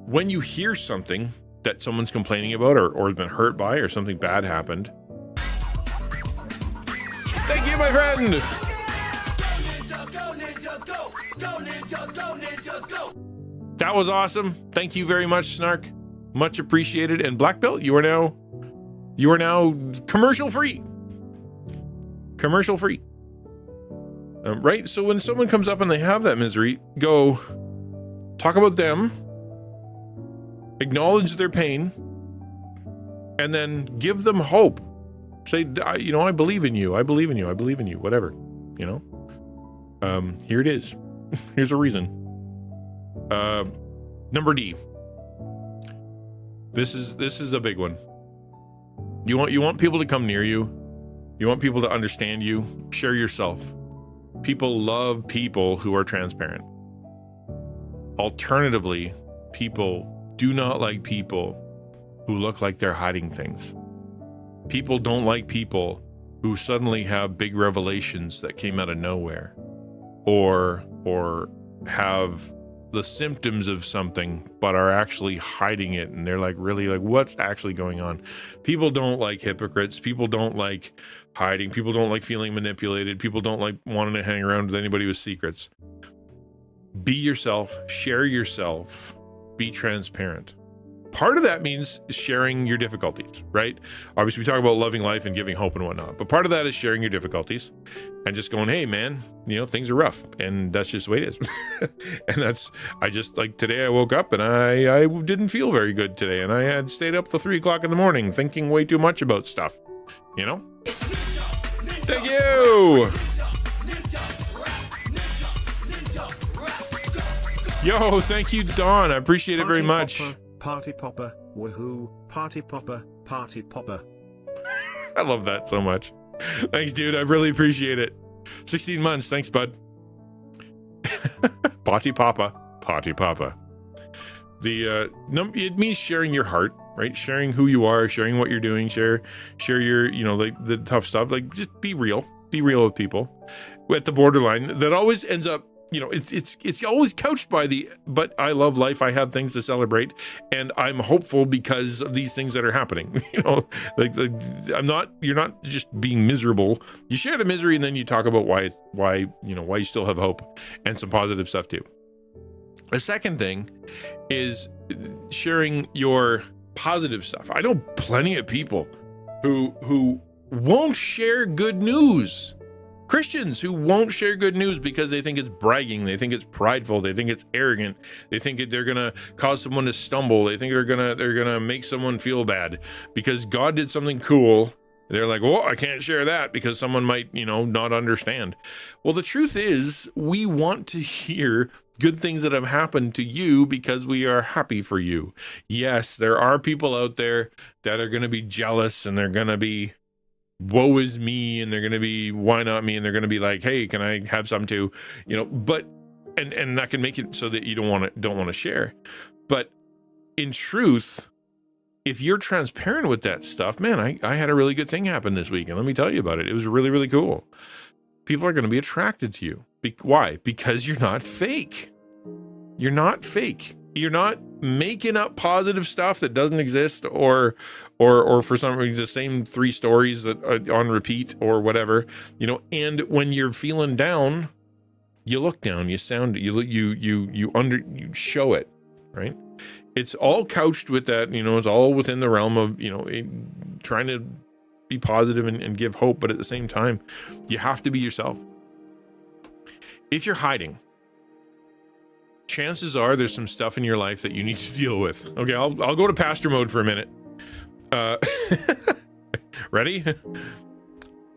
when you hear something that someone's complaining about or has been hurt by, or something bad happened, thank you, my friend. That was awesome. Thank you very much, Snark. Much appreciated. And Black Belt, you are now commercial free. Commercial free. Right? So when someone comes up and they have that misery, go talk about them, acknowledge their pain, and then give them hope. Say, you know, I believe in you. I believe in you. I believe in you. Whatever, you know. Here it is. Here's a reason. Number D. This is a big one. You want people to come near you. You want people to understand you. Share yourself. People love people who are transparent. Alternatively, people do not like people who look like they're hiding things. People don't like people who suddenly have big revelations that came out of nowhere, or have the symptoms of something but are actually hiding it, and they're like, really, like, what's actually going on? People don't like hypocrites. People don't like hiding. People don't like feeling manipulated. People don't like wanting to hang around with anybody with secrets. Be yourself, share yourself, be transparent. Part of that means sharing your difficulties, right? Obviously, we talk about loving life and giving hope and whatnot, but part of that is sharing your difficulties and just going, hey, man, you know, things are rough, and that's just the way it is. And I just, like, today I woke up and I didn't feel very good today, and I had stayed up till 3 o'clock in the morning thinking way too much about stuff, you know? Thank you! Yo, thank you, Dawn. I appreciate it very much. Party popper, woohoo, party popper, party popper. I love that so much. Thanks, dude. I really appreciate it. 16 months. Thanks, bud. Party papa, party papa. It means sharing your heart, right? Sharing who you are, sharing what you're doing, share your, you know, like the tough stuff. Like, just be real with people. At the borderline, that always ends up, you know, it's always couched by but I love life. I have things to celebrate, and I'm hopeful because of these things that are happening. You know, like you're not just being miserable. You share the misery, and then you talk about why you still have hope and some positive stuff too. The second thing is sharing your positive stuff. I know plenty of people who won't share good news. Christians who won't share good news because they think it's bragging, they think it's prideful, they think it's arrogant, they think they're gonna cause someone to stumble, they think they're gonna make someone feel bad because God did something cool. They're like, well, I can't share that because someone might, not understand. Well, the truth is, we want to hear good things that have happened to you because we are happy for you. Yes, there are people out there that are going to be jealous and they're going to be woe is me and they're going to be why not me and they're going to be like, hey, can I have some too? But and that can make it so that you don't want to share. But in truth, if you're transparent with that stuff, man, I had a really good thing happen this week, and let me tell you about it. It was really, really cool. People are going to be attracted to you. Why? Because you're not fake. You're not fake. You're not making up positive stuff that doesn't exist, or for some reason the same 3 stories that are on repeat or whatever. And when you're feeling down, you look down, you sound, you show it, right? It's all couched with that, it's all within the realm of, trying to be positive and give hope. But at the same time, you have to be yourself. If you're hiding, chances are there's some stuff in your life that you need to deal with. Okay, I'll go to pastor mode for a minute. Ready?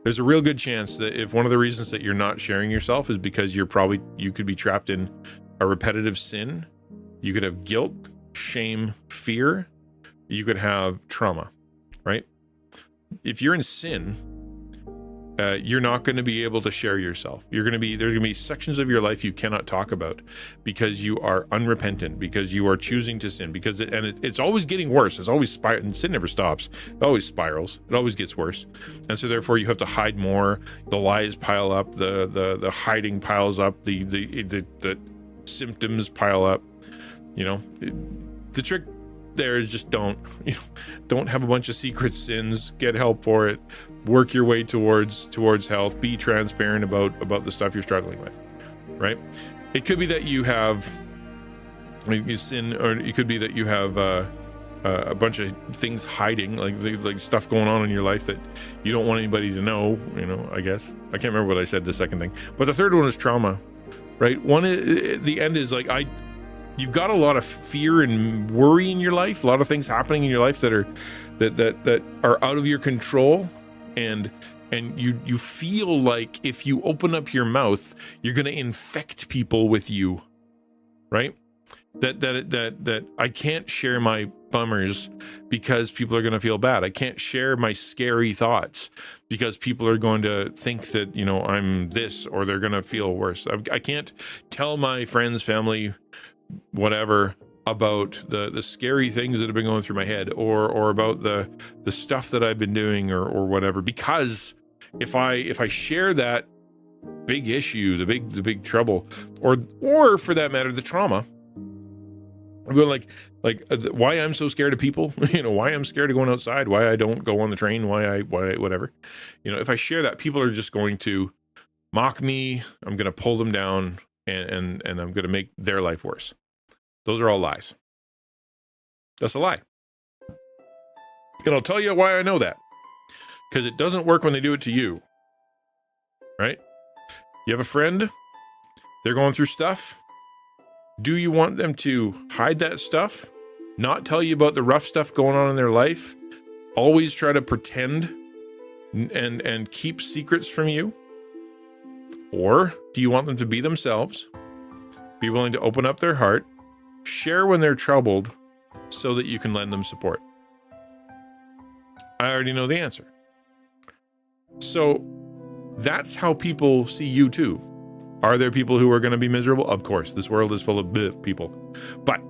There's a real good chance that if one of the reasons that you're not sharing yourself is because you could be trapped in a repetitive sin, you could have guilt, shame, fear, you could have trauma, right? If you're in sin, you're not going to be able to share yourself. There's going to be sections of your life you cannot talk about because you are unrepentant, because you are choosing to sin, it's always getting worse. It's always and sin never stops. It always spirals. It always gets worse. And so therefore you have to hide more. The lies pile up, the hiding piles up, the symptoms pile up. The trick there is just don't have a bunch of secret sins. Get help for it. Work your way towards health. Be transparent about the stuff you're struggling with, right? It could be that you have you sin, or it could be that you have a bunch of things hiding, like stuff going on in your life that you don't want anybody to know. I guess I can't remember what I said the second thing, but the third one is trauma, right? The end is like you've got a lot of fear and worry in your life, a lot of things happening in your life that are out of your control, and you feel like if you open up your mouth, you're going to infect people with you, right? That I can't share my bummers because people are going to feel bad. I can't share my scary thoughts because people are going to think that, I'm this, or they're going to feel worse. I can't tell my friends, family, whatever, about the scary things that have been going through my head, or about the stuff that I've been doing, or whatever, because if I share that big issue, the big trouble, or for that matter, the trauma, I'm going like why I'm so scared of people, why I'm scared of going outside, why I don't go on the train, why whatever, if I share that, people are just going to mock me. I'm going to pull them down, and I'm going to make their life worse. Those are all lies. That's a lie. And I'll tell you why I know that. Because it doesn't work when they do it to you. Right? You have a friend, they're going through stuff. Do you want them to hide that stuff? Not tell you about the rough stuff going on in their life? Always try to pretend and keep secrets from you? Or do you want them to be themselves, be willing to open up their heart, share when they're troubled, so that you can lend them support? I already know the answer. So that's how people see you too. Are there people who are going to be miserable? Of course, this world is full of people. But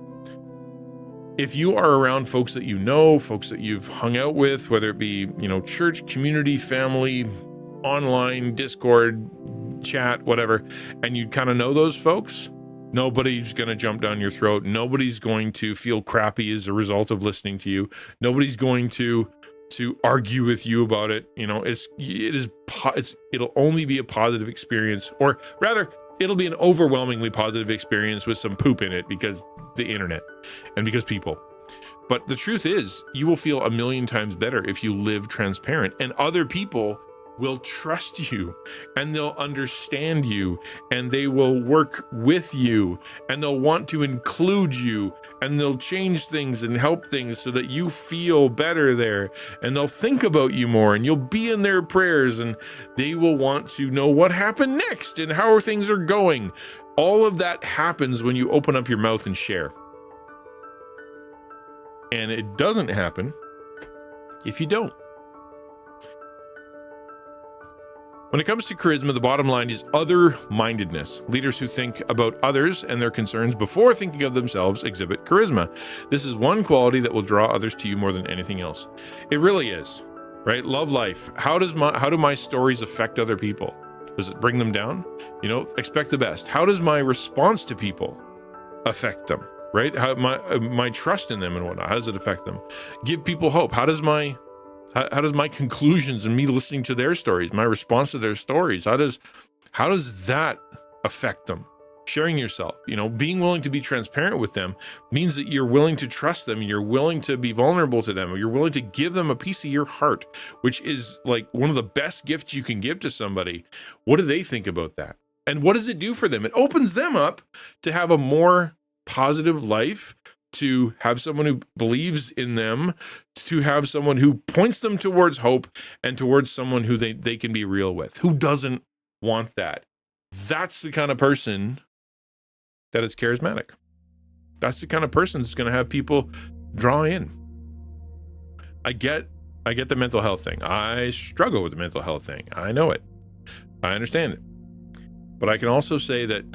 if you are around folks that folks that you've hung out with, whether it be, church, community, family, online, Discord, chat, whatever, and you kind of know those folks, nobody's going to jump down your throat. Nobody's going to feel crappy as a result of listening to you. Nobody's going to argue with you about it. It'll only be a positive experience, or rather, it'll be an overwhelmingly positive experience with some poop in it because the internet and because people. But the truth is, you will feel a million times better if you live transparent, and other people will trust you and they'll understand you and they will work with you and they'll want to include you and they'll change things and help things so that you feel better there, and they'll think about you more and you'll be in their prayers and they will want to know what happened next and how things are going. All of that happens when you open up your mouth and share. And it doesn't happen if you don't. When it comes to charisma, the bottom line is other-mindedness. Leaders who think about others and their concerns before thinking of themselves exhibit charisma. This is one quality that will draw others to you more than anything else. It really is, right? Love life. How do my stories affect other people? Does it bring them down? You know, expect the best. How does my response to people affect them, right? How my trust in them and whatnot, how does it affect them? Give people hope. How does my conclusions and me listening to their stories, my response to their stories, how does that affect them? Sharing yourself, you know, being willing to be transparent with them means that you're willing to trust them, and you're willing to be vulnerable to them, or you're willing to give them a piece of your heart, which is like one of the best gifts you can give to somebody. What do they think about that? And what does it do for them? It opens them up to have a more positive life, to have someone who believes in them, to have someone who points them towards hope, and towards someone who they can be real with. Who doesn't want that? That's the kind of person that is charismatic. That's the kind of person that's going to have people draw in. I get the mental health thing. I struggle with the mental health thing. I know it. I understand it. But I can also say that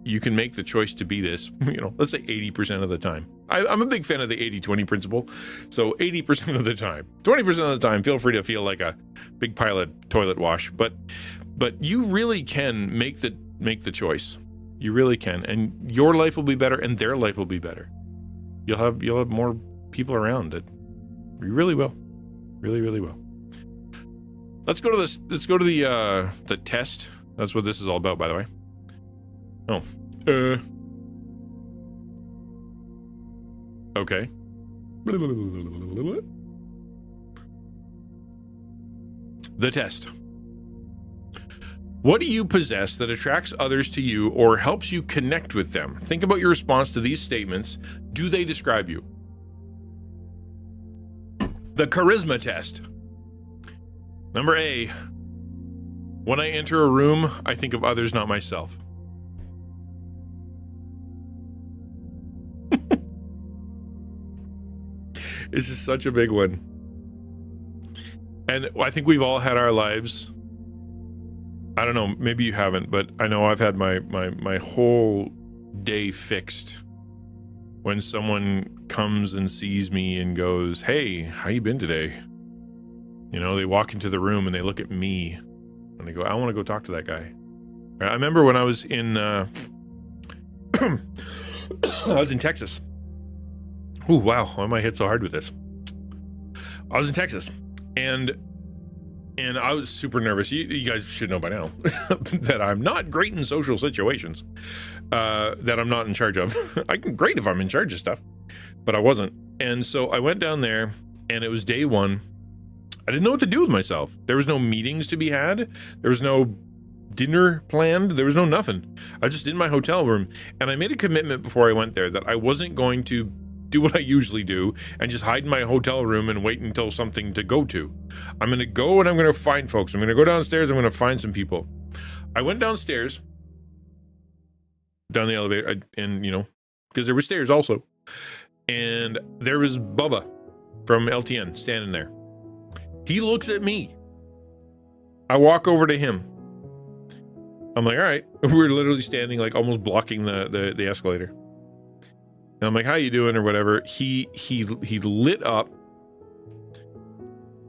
you can make the choice to be this, you know, let's say 80% of the time. I'm a big fan of the 80-20 principle. So 80% of the time, 20% of the time, feel free to feel like a big pile of toilet wash. But you really can make the choice. You really can. And your life will be better and their life will be better. You'll have more people around that you really will. Really, really will. Let's go to this. Let's go to the test. That's what this is all about, by the way. Oh, okay. The test. What do you possess that attracts others to you or helps you connect with them? Think about your response to these statements. Do they describe you? The charisma test. Number A. When I enter a room, I think of others, not myself. This is such a big one. And I think we've all had our lives. I don't know, maybe you haven't, but I know I've had my whole day fixed when someone comes and sees me and goes, "Hey, how you been today?" You know, they walk into the room and they look at me and they go, "I want to go talk to that guy." I remember when I was in I was in Texas. Ooh, wow, why am I hit so hard with this? I was in Texas, and I was super nervous. You guys should know by now that I'm not great in social situations, that I'm not in charge of. I'm great if I'm in charge of stuff, but I wasn't. And so I went down there, and it was day one. I didn't know what to do with myself. There was no meetings to be had. There was no dinner planned. There was no nothing. I was just in my hotel room, and I made a commitment before I went there that I wasn't going to do what I usually do and just hide in my hotel room and wait until something to go to. I'm going to go and I'm going to find folks. I'm going to go downstairs. I'm going to find some people. I went downstairs, down the elevator, and, you know, because there were stairs also. And there was Bubba from LTN standing there. He looks at me. I walk over to him. I'm like, all right. We're literally standing like almost blocking the escalator. And I'm like, how you doing or whatever. He lit up.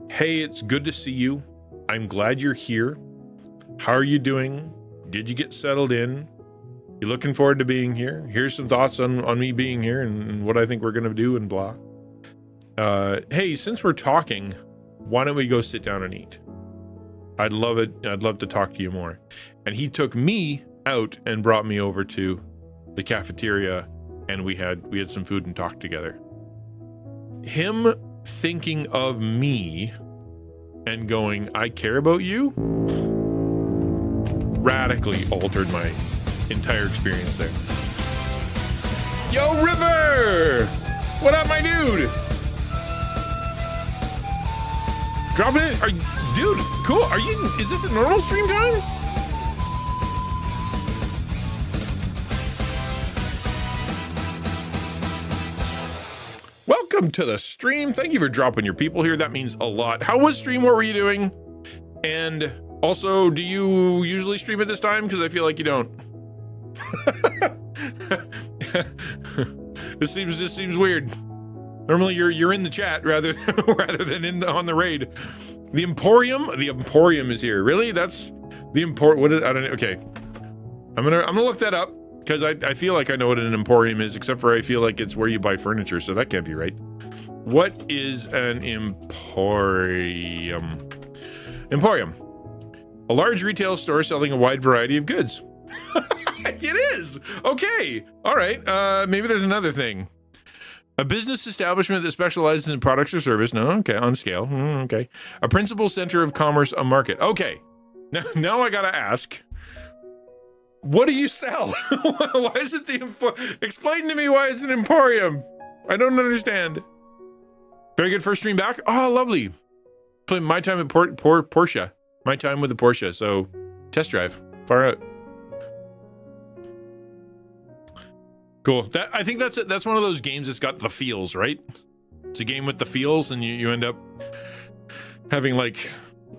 Hey, it's good to see you. I'm glad you're here. How are you doing? Did you get settled in? You looking forward to being here? Here's some thoughts on me being here and what I think we're going to do and blah. Hey, since we're talking, why don't we go sit down and eat? I'd love it. I'd love to talk to you more. And he took me out and brought me over to the cafeteria, and we had some food and talked together. Him thinking of me and going, I care about you, radically altered my entire experience there. Yo, River! What up, my dude? Drop it in. Dude, cool. Is this a normal stream time? Welcome to the stream. Thank you for dropping your people here. That means a lot. How was stream? What were you doing? And also, do you usually stream at this time? Because I feel like you don't. This seems weird. Normally you're in the chat rather than on the raid. The Emporium is here. Really? That's the what is, I don't know. Okay. I'm gonna look that up because I feel like I know what an Emporium is, except for I feel like it's where you buy furniture, so that can't be right. What is an Emporium? Emporium. A large retail store selling a wide variety of goods. It is. Okay. All right. Maybe there's another thing. A business establishment that specializes in products or service. No, okay, on scale. Okay. A principal center of commerce, a market. Okay. Now I gotta ask, what do you sell? Why is it explain to me why it's an Emporium. I don't understand. Very good first stream back. Oh, lovely. Play my time at Porsche. My time with the Porsche. So, test drive. Far out. Cool. I think that's one of those games that's got the feels, right? It's a game with the feels, and you end up having like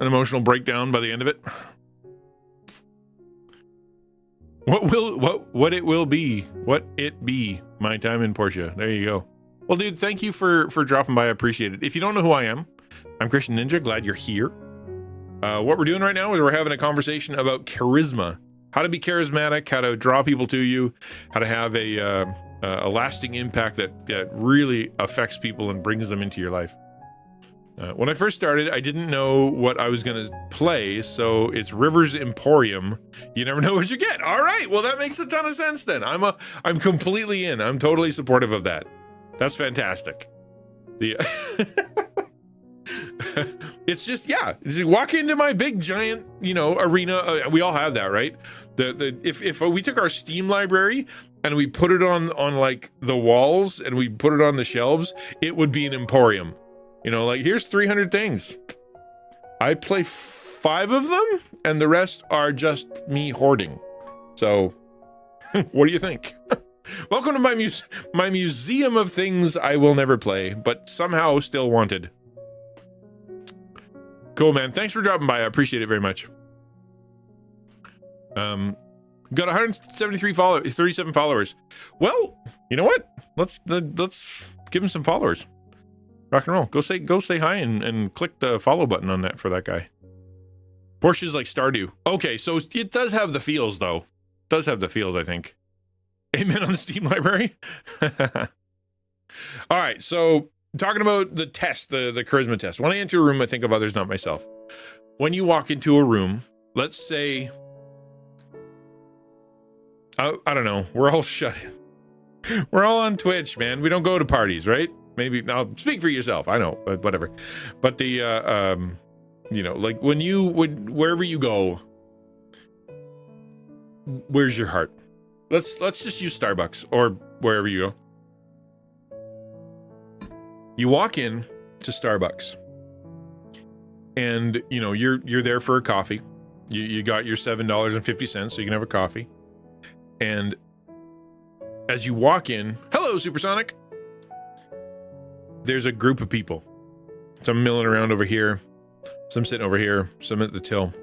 an emotional breakdown by the end of it. What it be? My time in Porsche. There you go. Well, dude, thank you for dropping by. I appreciate it. If you don't know who I am, I'm XtianNinja. Glad you're here. What we're doing right now is we're having a conversation about charisma. How to be charismatic, how to draw people to you, how to have a lasting impact that really affects people and brings them into your life. When I first started, I didn't know what I was going to play, so it's River's Emporium. You never know what you get. All right, well, that makes a ton of sense then. I'm completely in. I'm totally supportive of that. That's fantastic. It's just, yeah, just walk into my big giant, arena. We all have that, right? If we took our Steam library and we put it on like the walls and we put it on the shelves, it would be an Emporium. Like here's 300 things. I play 5 of them and the rest are just me hoarding. So what do you think? Welcome to my museum of things I will never play, but somehow still wanted. Cool, man. Thanks for dropping by. I appreciate it very much. Got 37 followers. Well, you know what? Let's give him some followers. Rock and roll. Go say hi and click the follow button on that for that guy. Porsche's like Stardew. Okay, so it does have the feels though. It does have the feels, I think. Amen on the Steam library. All right, so talking about the test, the charisma test. When I enter a room, I think of others, not myself. When you walk into a room, let's say, I don't know, we're all shut in. We're all on Twitch, man. We don't go to parties, right? Maybe, I'll speak for yourself. I know, but whatever. But the, like when wherever you go, where's your heart? Let's just use Starbucks or wherever you go. You walk in to Starbucks and you're there for a coffee. You got your $7.50 so you can have a coffee. And as you walk in, hello Supersonic. There's a group of people. Some milling around over here, some sitting over here, some at the till.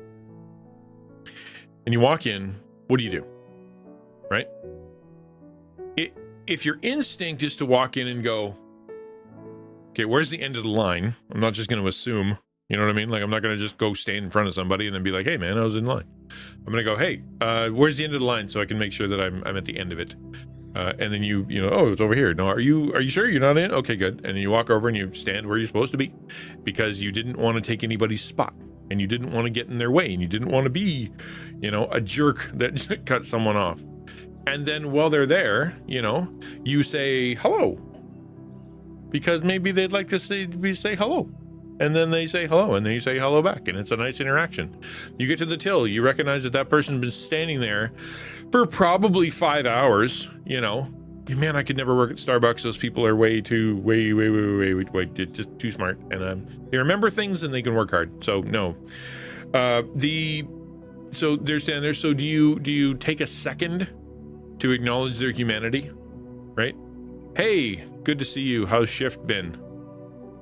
And you walk in, what do? Right? If your instinct is to walk in and go, okay, where's the end of the line? I'm not just going to assume, you know what I mean? Like, I'm not going to just go stand in front of somebody and then be like, hey, man, I was in line. I'm going to go, hey, where's the end of the line so I can make sure that I'm at the end of it. And then oh, it's over here. No, are you sure you're not in? Okay, good. And then you walk over and you stand where you're supposed to be because you didn't want to take anybody's spot. and you didn't want to get in their way, and you didn't want to be, you know, a jerk that cut someone off. And then while they're there, you know, you say hello, because maybe they'd like to say hello. And then they say hello, and then you say hello back, and it's a nice interaction. You get to the till, you recognize that person's been standing there for probably 5 hours, you know. Man, I could never work at Starbucks. Those people are way just too smart. And they remember things and they can work hard. So no. So they're standing there. So do you take a second to acknowledge their humanity? Right? Hey, good to see you. How's shift been?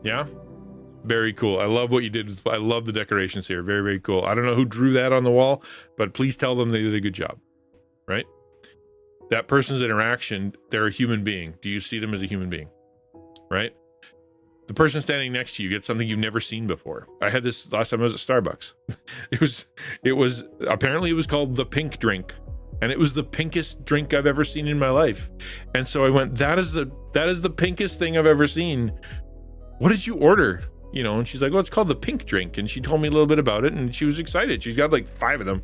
Yeah? Very cool. I love what you did. I love the decorations here. Very, very cool. I don't know who drew that on the wall, but please tell them they did a good job. Right? That person's interaction, they're a human being. Do you see them as a human being? Right? The person standing next to you gets something you've never seen before. I had this last time I was at Starbucks. It was apparently it was called the pink drink, and it was the pinkest drink I've ever seen in my life. And so I went, that is the pinkest thing I've ever seen. What did you order? You know, and she's like, well, it's called the pink drink. And she told me a little bit about it, and she was excited. She's got like 5 of them,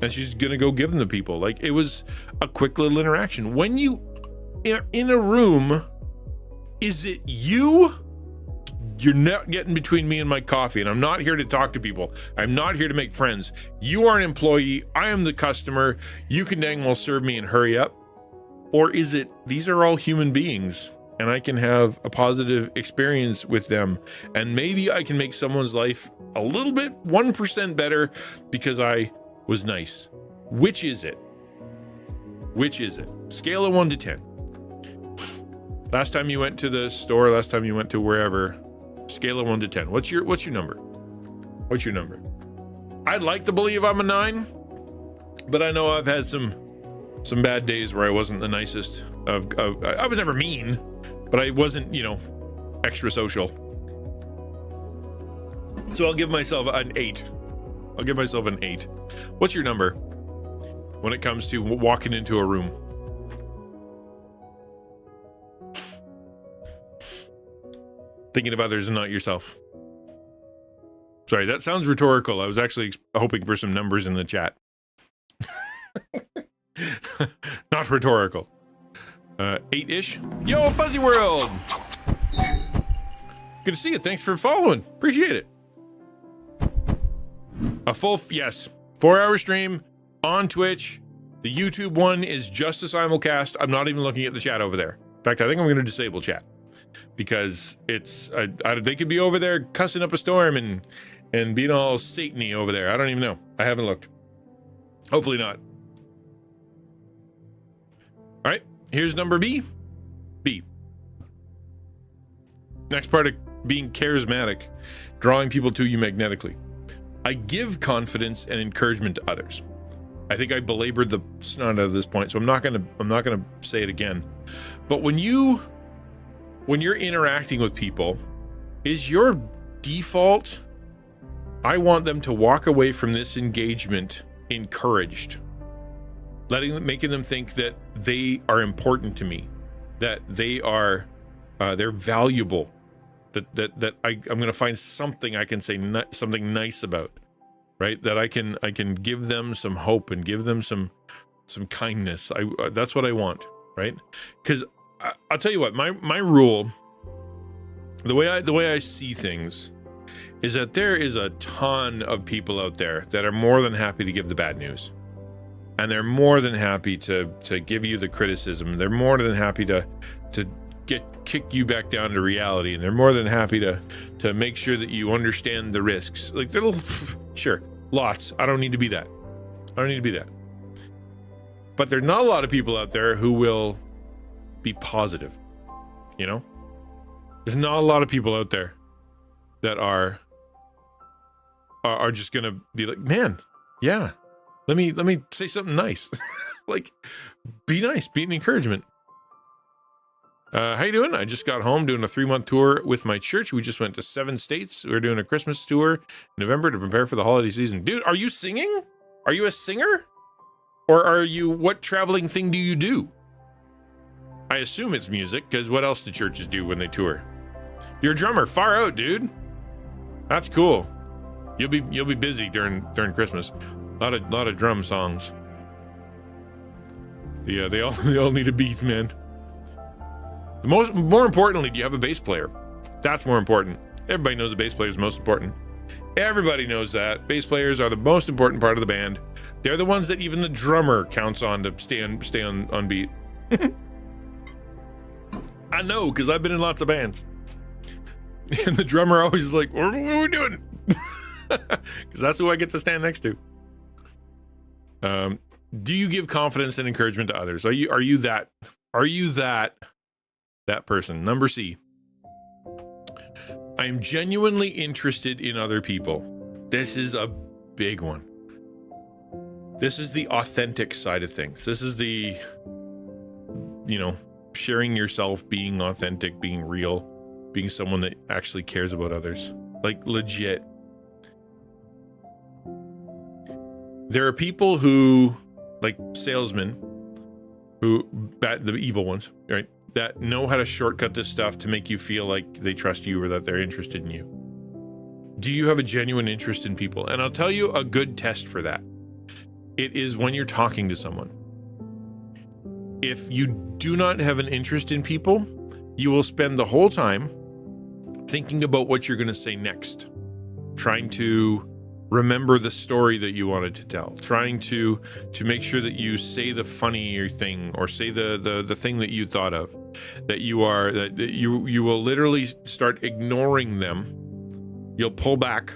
and she's going to go give them to people. Like, it was a quick little interaction. When you are in a room, is it you? You're not getting between me and my coffee, and I'm not here to talk to people. I'm not here to make friends. You are an employee. I am the customer. You can dang well serve me and hurry up. Or is it, these are all human beings, and I can have a positive experience with them, and maybe I can make someone's life a little bit 1% better because I was nice. Which is it? Which is it? Scale of 1 to 10. Last time you went to the store, last time you went to wherever, scale of 1 to 10. What's your number? What's your number? I'd like to believe I'm a 9, but I know I've had some bad days where I wasn't the nicest I was never mean, but I wasn't, you know, extra social. So I'll give myself an 8. I'll give myself an 8. What's your number when it comes to walking into a room? Thinking of others and not yourself. Sorry, that sounds rhetorical. I was actually hoping for some numbers in the chat. Not rhetorical. 8-ish. Yo, Fuzzy World! Good to see you. Thanks for following. Appreciate it. A full, yes, 4-hour stream on Twitch. The YouTube one is just a simulcast. I'm not even looking at the chat over there. In fact, I think I'm going to disable chat because it's, they could be over there cussing up a storm and being all Satan-y over there. I don't even know. I haven't looked. Hopefully not. All right, here's number B. B. Next part of being charismatic, drawing people to you magnetically. I give confidence and encouragement to others. I think I belabored the snot out of this point, so I'm not gonna say it again. But when you're interacting with people, is your default, I want them to walk away from this engagement encouraged, making them think that they are important to me, that they are they're valuable, that I'm going to find something I can say something nice about, right? That I can give them some hope and give them some kindness. That's what I want, right? Because I'll tell you what, my rule, the way I see things, is that there is a ton of people out there that are more than happy to give the bad news, and they're more than happy to give you the criticism. They're more than happy to kick you back down to reality, and they're more than happy to make sure that you understand the risks. Like, they're sure, lots. I don't need to be that. But there's not a lot of people out there who will be positive. You know, there's not a lot of people out there that are just gonna be like, man, yeah, let me say something nice. Like, be nice, be an encouragement. How you doing? I just got home doing a 3-month tour with my church. We just went to 7 states. We're doing a Christmas tour in November to prepare for the holiday season. Dude, are you singing? Are you a singer? Or are you, what traveling thing do you do? I assume it's music, because what else do churches do when they tour? You're a drummer. Far out, dude. That's cool. You'll be busy during Christmas. A lot of drum songs. Yeah, they all need a beat, man. More importantly, do you have a bass player? That's more important. Everybody knows the bass player is most important. Everybody knows that. Bass players are the most important part of the band. They're the ones that even the drummer counts on to stay on beat. I know, because I've been in lots of bands. And the drummer always is like, what are we doing? Because that's who I get to stand next to. Do you give confidence and encouragement to others? Are you that person? Number C. I am genuinely interested in other people. This is a big one. This is the authentic side of things. This is the, sharing yourself, being authentic, being real, being someone that actually cares about others. Like, legit. There are people who, like salesmen, the evil ones, right? That know how to shortcut this stuff to make you feel like they trust you or that they're interested in you. Do you have a genuine interest in people? And I'll tell you a good test for that. It is when you're talking to someone. If you do not have an interest in people, you will spend the whole time thinking about what you're going to say next, trying to remember the story that you wanted to tell, trying to make sure that you say the funnier thing or say the thing that you thought of, that you will literally start ignoring them. You'll pull back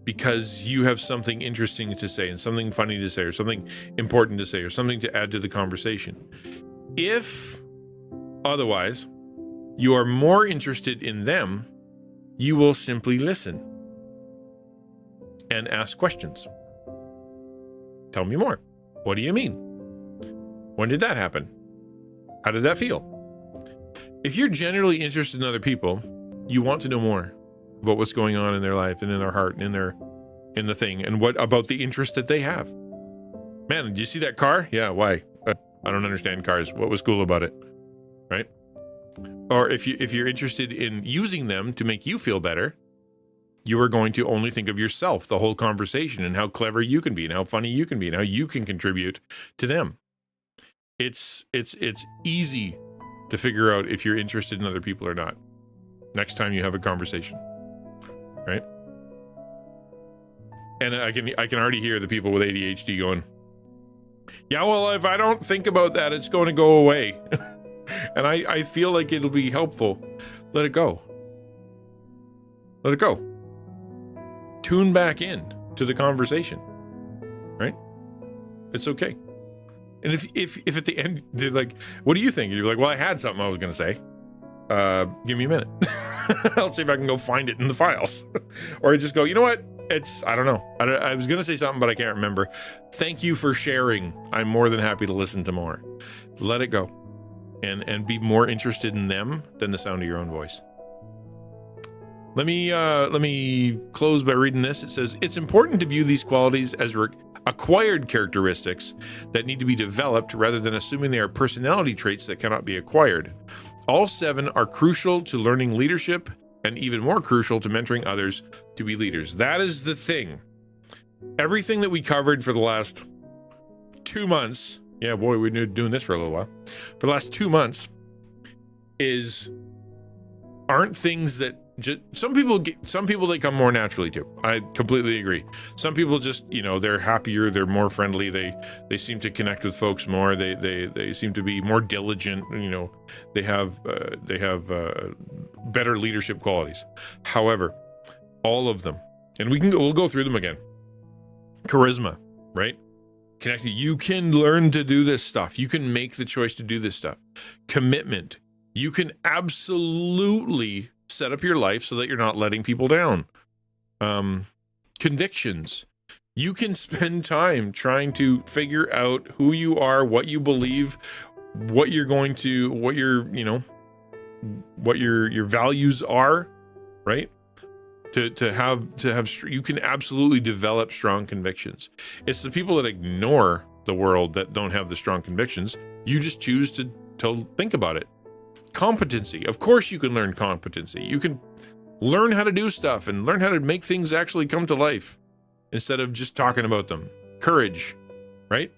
because you have something interesting to say and something funny to say or something important to say or something to add to the conversation. If otherwise you are more interested in them, you will simply listen and ask questions. Tell me more. What do you mean? When did that happen? How did that feel? If you're generally interested in other people, you want to know more about what's going on in their life and in their heart and in the thing and what about the interest that they have. Man, did you see that car? Yeah, why? I don't understand cars. What was cool about it? Right? Or if you're interested in using them to make you feel better, you are going to only think of yourself the whole conversation and how clever you can be and how funny you can be and how you can contribute to them. It's easy to figure out if you're interested in other people or not next time you have a conversation, right? And I can already hear the people with ADHD going, yeah, well, if I don't think about that, it's going to go away. And I feel like it'll be helpful. Let it go. Let it go. Tune back in to the conversation, right? It's okay. And if at the end they're like, what do you think? And you're like, well, I had something I was going to say. Give me a minute. I'll see if I can go find it in the files. Or just go, you know what? I don't know. I was going to say something, but I can't remember. Thank you for sharing. I'm more than happy to listen to more. Let it go. And be more interested in them than the sound of your own voice. Let me close by reading this. It says, it's important to view these qualities as acquired characteristics that need to be developed rather than assuming they are personality traits that cannot be acquired. All 7 are crucial to learning leadership and even more crucial to mentoring others to be leaders. That is the thing. Everything that we covered for the last 2 months, yeah, boy, we've been doing this for a little while, for the last 2 months, aren't things that some people they come more naturally to. I completely agree. Some people just, they're happier, they're more friendly, they seem to connect with folks more, they seem to be more diligent, they have better leadership qualities. However, all of them, and we'll go through them again. Charisma, right? Connected. You can learn to do this stuff. You can make the choice to do this stuff. Commitment. You can absolutely set up your life so that you're not letting people down. Convictions. You can spend time trying to figure out who you are, what you believe, what your values are, right? To have you can absolutely develop strong convictions. It's the people that ignore the world that don't have the strong convictions. You just choose to think about it. Competency. Of course you can learn competency. You can Learn how to do stuff and learn how to make things actually come to life instead of just talking about them. Courage, right?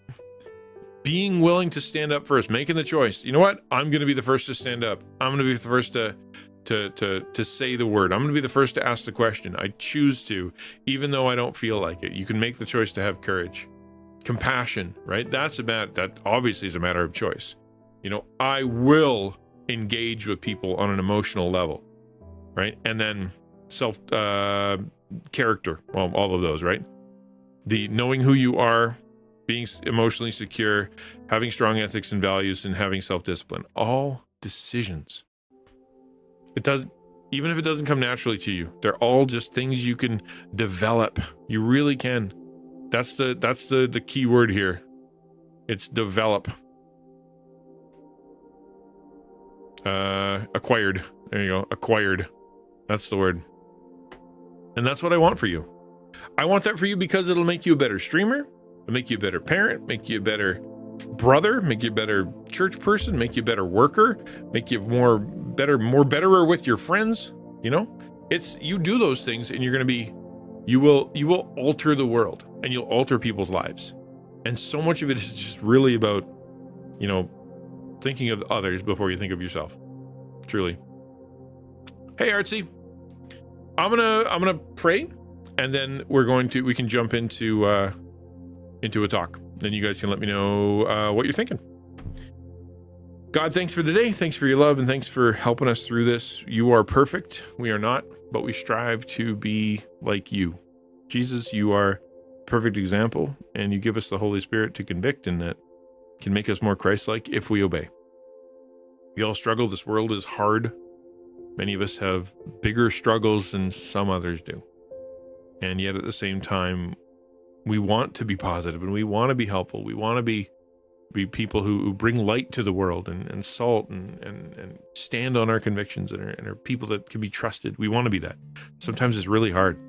Being willing to stand up first, making the choice. You know what? I'm going to be the first to stand up. I'm going to be the first to say the word. I'm going to be the first to ask the question. I choose to, even though I don't feel like it. You can make the choice to have courage. Compassion, right? That obviously is a matter of choice. You know, I will engage with people on an emotional level, right? And then character, well, all of those, right? The knowing who you are, being emotionally secure, having strong ethics and values, and having self-discipline. All decisions. It doesn't, even if it doesn't come naturally to you, they're all just things you can develop. You really can. That's the key word here. It's develop. Acquired. There you go. Acquired. That's the word. And that's what I want for you. I want that for you because it'll make you a better streamer, it'll make you a better parent, make you a better brother, make you a better church person, make you a better worker, make you more betterer with your friends. You know, it's, you do those things and you're going to be, you will alter the world and you'll alter people's lives. And so much of it is just really about, you know, thinking of others before you think of yourself. Truly. Hey, Artsy. I'm gonna pray, and then we can jump into a talk. Then you guys can let me know what you're thinking. God, thanks for today. Thanks for your love, and thanks for helping us through this. You are perfect. We are not, but we strive to be like you. Jesus, you are a perfect example, and you give us the Holy Spirit to convict, and that can make us more Christ-like if we obey. We all struggle. This world is hard. Many of us have bigger struggles than some others do. And yet at the same time, we want to be positive and we want to be helpful. We want to be people who bring light to the world and salt and stand on our convictions and are people that can be trusted. We want to be that. Sometimes it's really hard.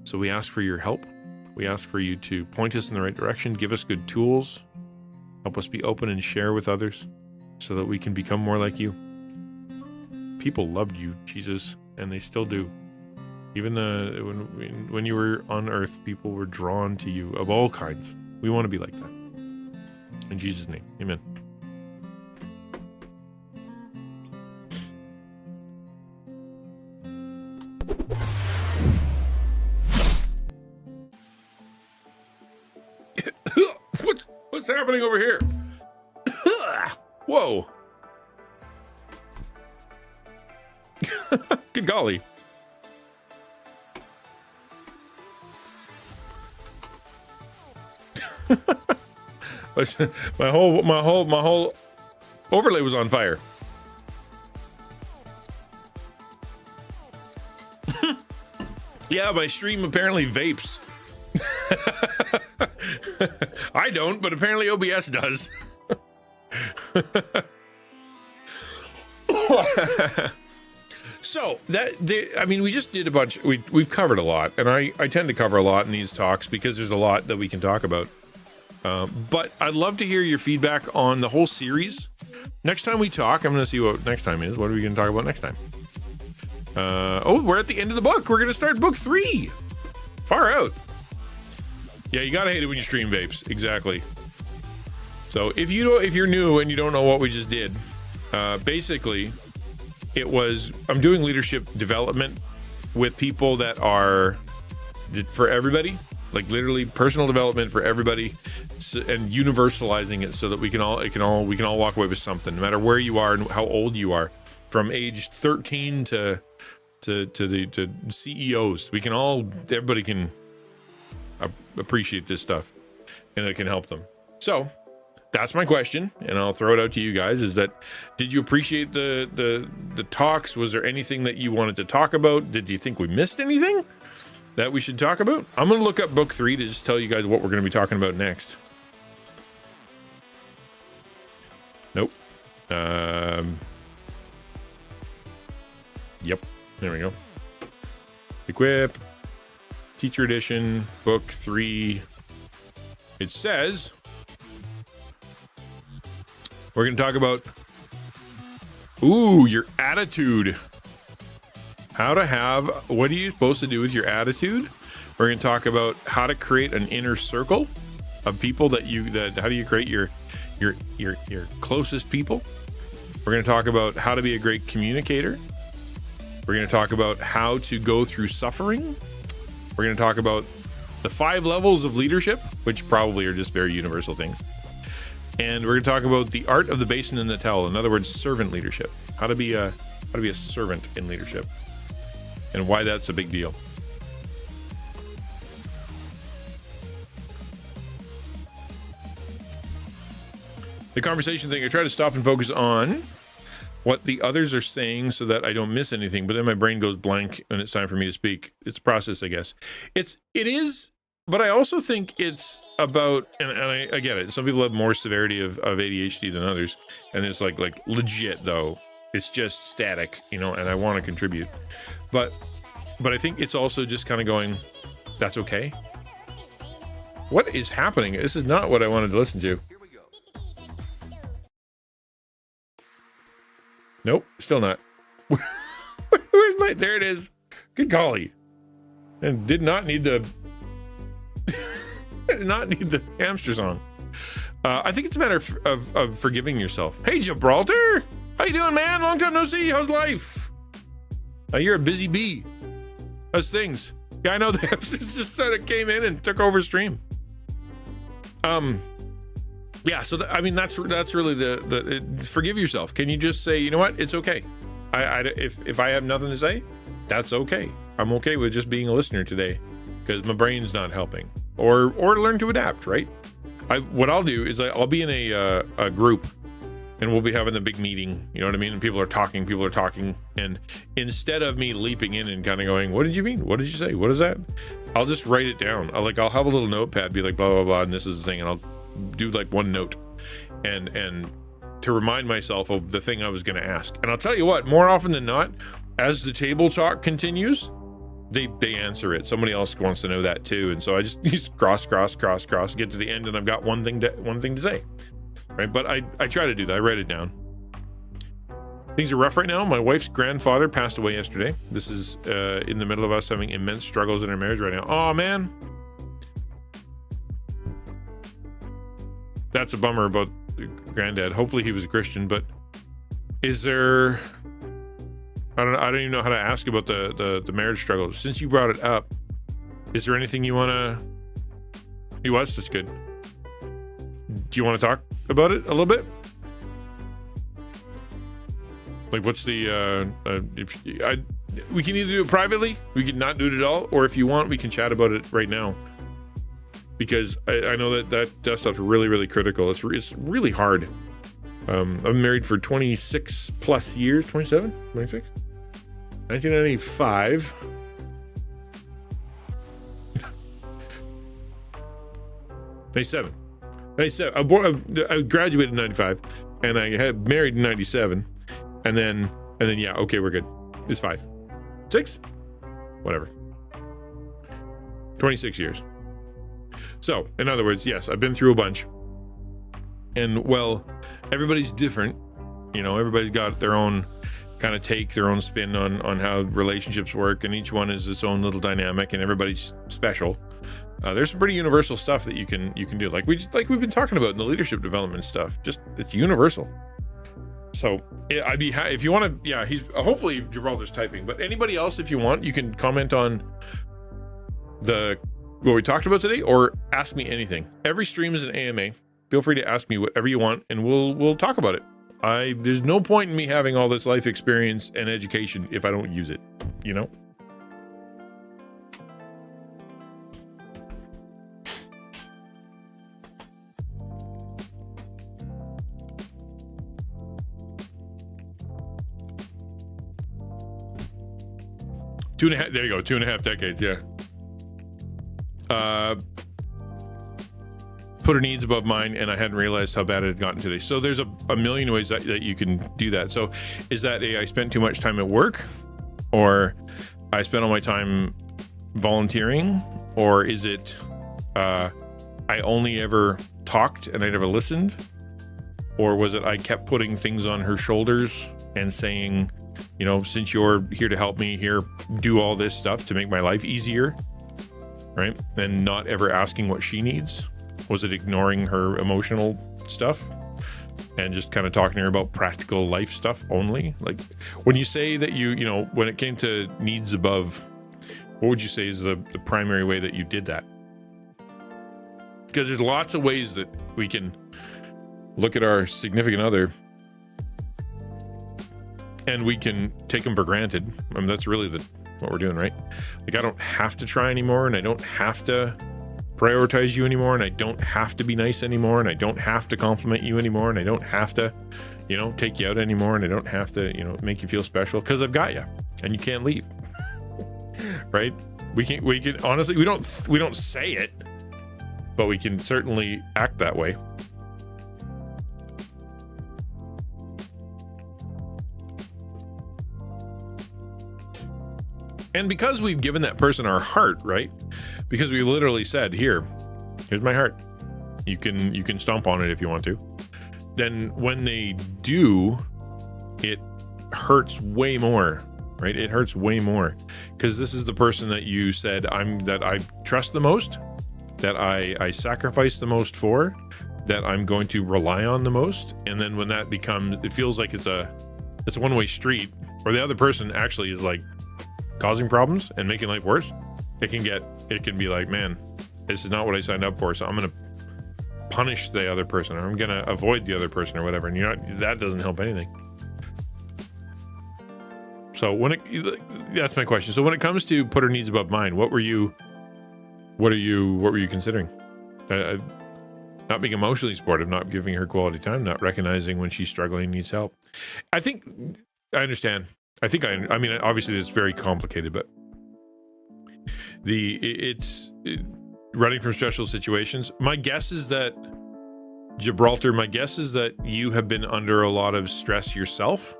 So we ask for your help. We ask for you to point us in the right direction, give us good tools, help us be open and share with others so that we can become more like you. People loved you, Jesus, and they still do. Even when you were on earth, people were drawn to you of all kinds. We want to be like that. In Jesus' name, amen. What's happening over here? Whoa. Good golly. my whole overlay was on fire. Yeah, my stream apparently vapes. I don't, but apparently OBS does. So we just did a bunch. We've covered a lot, and I tend to cover a lot in these talks because there's a lot that we can talk about. But I'd love to hear your feedback on the whole series. Next time we talk, I'm going to see what next time is. What are we going to talk about next time? We're at the end of the book. We're going to start book 3. Far out. Yeah, you gotta hate it when you stream vapes. Exactly. So if you're new and you don't know what we just did, basically. I'm doing leadership development with people that are for everybody, like literally personal development for everybody, and universalizing it so that we can all walk away with something, no matter where you are and how old you are, from age 13 to CEOs. Everybody can appreciate this stuff, and it can help them. So that's my question, and I'll throw it out to you guys, is that, did you appreciate the talks? Was there anything that you wanted to talk about? Did you think we missed anything that we should talk about? I'm going to look up book 3 to just tell you guys what we're going to be talking about next. Nope. Yep. There we go. Equip. Teacher edition. Book 3. It says we're going to talk about, your attitude. what are you supposed to do with your attitude? We're going to talk about how to create an inner circle of people how do you create your closest people? We're going to talk about how to be a great communicator. We're going to talk about how to go through suffering. We're going to talk about the 5 levels of leadership, which probably are just very universal things. And we're going to talk about the art of the basin and the towel. In other words, servant leadership. How to be a servant in leadership, and why that's a big deal. The conversation thing, I try to stop and focus on what the others are saying so that I don't miss anything, but then my brain goes blank when it's time for me to speak. It's a process, I guess. It is, but I also think it's about, and I get it. Some people have more severity of ADHD than others, and it's like legit though. It's just static, and I want to contribute. But I think it's also just kind of going, that's okay. What is happening? This is not what I wanted to listen to. Nope, still not. Where's my? There it is. Good golly. And did not need the hamster song. I think it's a matter of forgiving yourself. Hey, Gibraltar, how you doing, man? Long time no see. How's life? You're a busy bee. How's things? Yeah, I know the hamsters just sort of came in and took over stream. Yeah, so that's really the forgive yourself. Can you just say, you know what, it's okay. If I have nothing to say, that's okay. I'm okay with just being a listener today because my brain's not helping. Or learn to adapt, right? What I'll do is I'll be in a group, and we'll be having a big meeting. You know what I mean? And people are talking, and instead of me leaping in and kind of going, "What did you mean? What did you say? What is that?" I'll just write it down. I'll have a little notepad, be like blah blah blah, and this is the thing, and I'll do like one note and to remind myself of the thing I was going to ask. And I'll tell you what, more often than not, as the table talk continues, they answer it. Somebody else wants to know that too, and so I just use cross, get to the end, and I've got one thing to say, right? But I try to do that. I write it down. Things are rough right now. My wife's grandfather passed away yesterday. This is in the middle of us having immense struggles in our marriage right now. Oh man, that's a bummer about granddad. Hopefully he was a Christian, but is there, I don't even know how to ask about the marriage struggle. Since you brought it up, is there anything you want to, he was, that's good. Do you want to talk about it a little bit? Like what's the, we can either do it privately, we can not do it at all, or if you want, we can chat about it right now. Because I know that stuff's really, really critical. It's really hard. I've been married for 26 plus years, 27, 26, 1995. I graduated in 95, and I had married in 97, and then yeah, okay, we're good. It's 5, 6, whatever. 26 years. So, in other words, yes, I've been through a bunch. And, well, everybody's different. Everybody's got their own kind of take, their own spin on how relationships work, and each one is its own little dynamic, and everybody's special. There's some pretty universal stuff that you can do, like we've been talking about in the leadership development stuff. Just, it's universal. So, I'd be if you want to, yeah, he's hopefully Gibraltar's typing, but anybody else, if you want, you can comment on what we talked about today, or ask me anything. Every stream is an AMA. Feel free to ask me whatever you want, and we'll talk about it. There's no point in me having all this life experience and education if I don't use it, 2.5, there you go, 2.5 decades, yeah. Put her needs above mine, and I hadn't realized how bad it had gotten today. So there's a million ways that you can do that. So is that I spent too much time at work, or I spent all my time volunteering, or is it I only ever talked and I never listened, or was it I kept putting things on her shoulders and saying, since you're here to help me here, do all this stuff to make my life easier, right? And not ever asking what she needs. Was it ignoring her emotional stuff and just kind of talking to her about practical life stuff only? Like, when you say that when it came to needs above, what would you say is the primary way that you did that? Because there's lots of ways that we can look at our significant other and we can take them for granted. I mean, that's really what we're doing, right? Like, I don't have to try anymore, and I don't have to prioritize you anymore, and I don't have to be nice anymore, and I don't have to compliment you anymore, and I don't have to, take you out anymore, and I don't have to, make you feel special, because I've got you, and you can't leave. Right? We can honestly, we don't say it, but we can certainly act that way. And because we've given that person our heart, right? Because we literally said, here's my heart. You can stomp on it if you want to. Then when they do, it hurts way more, right? It hurts way more because this is the person that you said that I trust the most, that I sacrifice the most for, that I'm going to rely on the most. And then when that becomes, it feels like it's a one-way street, or the other person actually is like causing problems and making life worse. It can be like, man, this is not what I signed up for, so I'm gonna punish the other person, or I'm gonna avoid the other person, or whatever. And that doesn't help anything. So that's my question. So when it comes to put her needs above mine, what were you considering? Not being emotionally supportive, not giving her quality time, not recognizing when she's struggling and needs help. I think I understand. I mean, obviously it's very complicated, but it's running from stressful situations. My guess is that Gibraltar, you have been under a lot of stress yourself,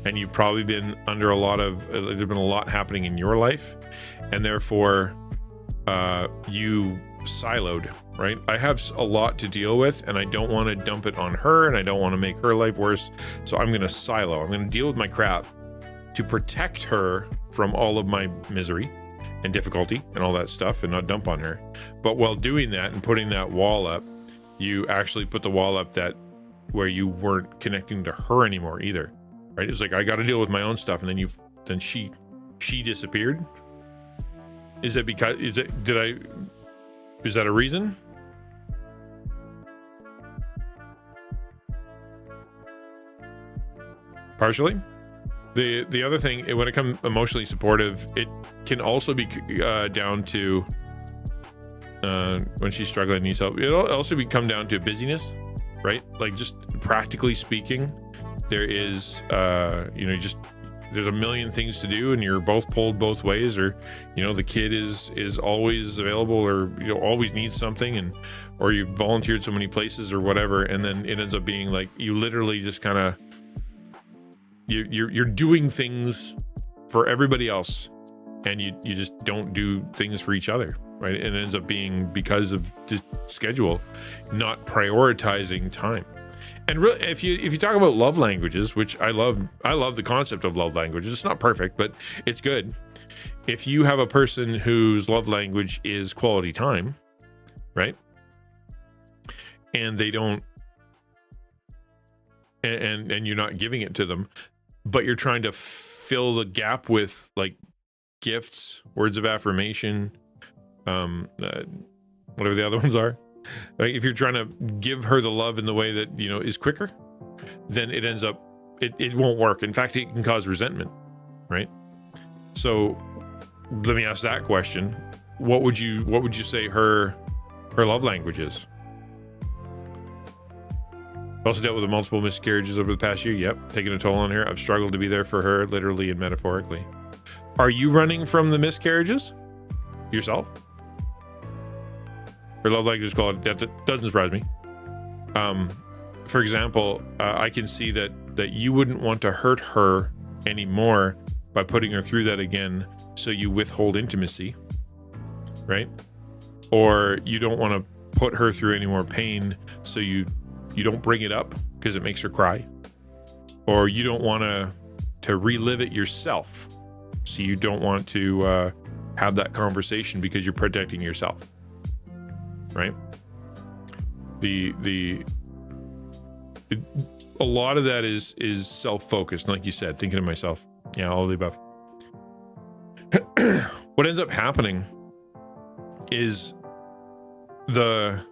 and you've probably been under there's been a lot happening in your life, and therefore you siloed, right? I have a lot to deal with, and I don't want to dump it on her, and I don't want to make her life worse, so I'm going to silo. I'm going to deal with my crap to protect her from all of my misery and difficulty and all that stuff, and not dump on her. But while doing that and putting that wall up, you actually put the wall up where you weren't connecting to her anymore either, right? It was like, I got to deal with my own stuff, and then she disappeared. Is that a reason? Partially. The other thing, when it comes emotionally supportive, it can also be down to when she's struggling and needs help. It'll also come down to busyness, right? Like, just practically speaking, there is there's a million things to do, and you're both pulled both ways, or the kid is always available, or always needs something, or you volunteered so many places or whatever, and then it ends up being like you literally just kind of you're doing things for everybody else, and you just don't do things for each other, right? And it ends up being because of just schedule, not prioritizing time. And really, if you talk about love languages, which I love the concept of love languages. It's not perfect, but it's good. If you have a person whose love language is quality time, right? And they don't, and you're not giving it to them, but you're trying to fill the gap with like gifts, words of affirmation, whatever the other ones are. Like, if you're trying to give her the love in the way that is quicker, then it ends up it won't work. In fact, it can cause resentment, right? So let me ask that question. What would you say her love language is? Also dealt with multiple miscarriages over the past year. Yep, taking a toll on her. I've struggled to be there for her, literally and metaphorically. Are you running from the miscarriages yourself? Her love language is called, that doesn't surprise me. For example, I can see that you wouldn't want to hurt her anymore by putting her through that again, so you withhold intimacy, right? Or you don't want to put her through any more pain, so you don't bring it up because it makes her cry. Or you don't want to relive it yourself. So you don't want to have that conversation because you're protecting yourself, right? A lot of that is self-focused, like you said, thinking of myself. Yeah, all of the above. What ends up happening is the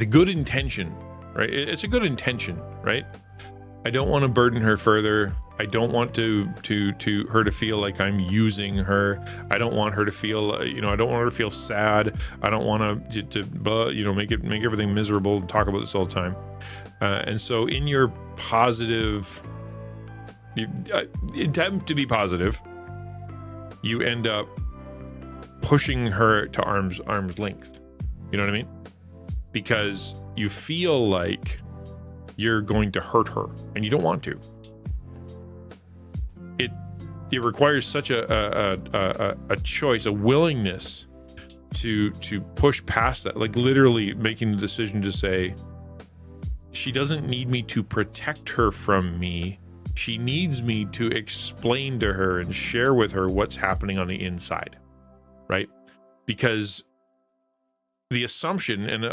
good intention, right? It's a good intention, right? I don't want to burden her further. I don't want to her to feel like I'm using her. I don't want her to feel, I don't want her to feel sad. I don't want to make everything miserable and talk about this all the time. And so in your positive, attempt to be positive, you end up pushing her to arm's length. You know what I mean? Because you feel like you're going to hurt her and you don't want to. It requires such a choice, a willingness to push past that, like literally making the decision to say, she doesn't need me to protect her from me. She needs me to explain to her and share with her what's happening on the inside, right? Because the assumption, and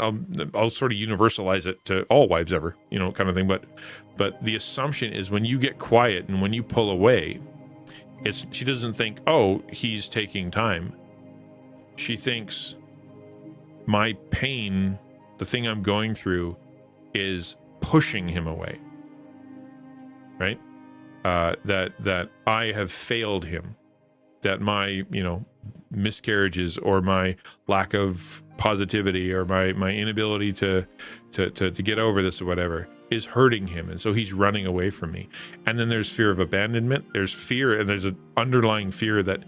I'll sort of universalize it to all wives ever, kind of thing, but the assumption is when you get quiet and when you pull away, she doesn't think, oh, he's taking time. She thinks my pain, the thing I'm going through, is pushing him away, right? That I have failed him, that my miscarriages or my lack of positivity or my inability to get over this or whatever is hurting him, and so he's running away from me. And then there's fear of abandonment, there's fear, and there's an underlying fear that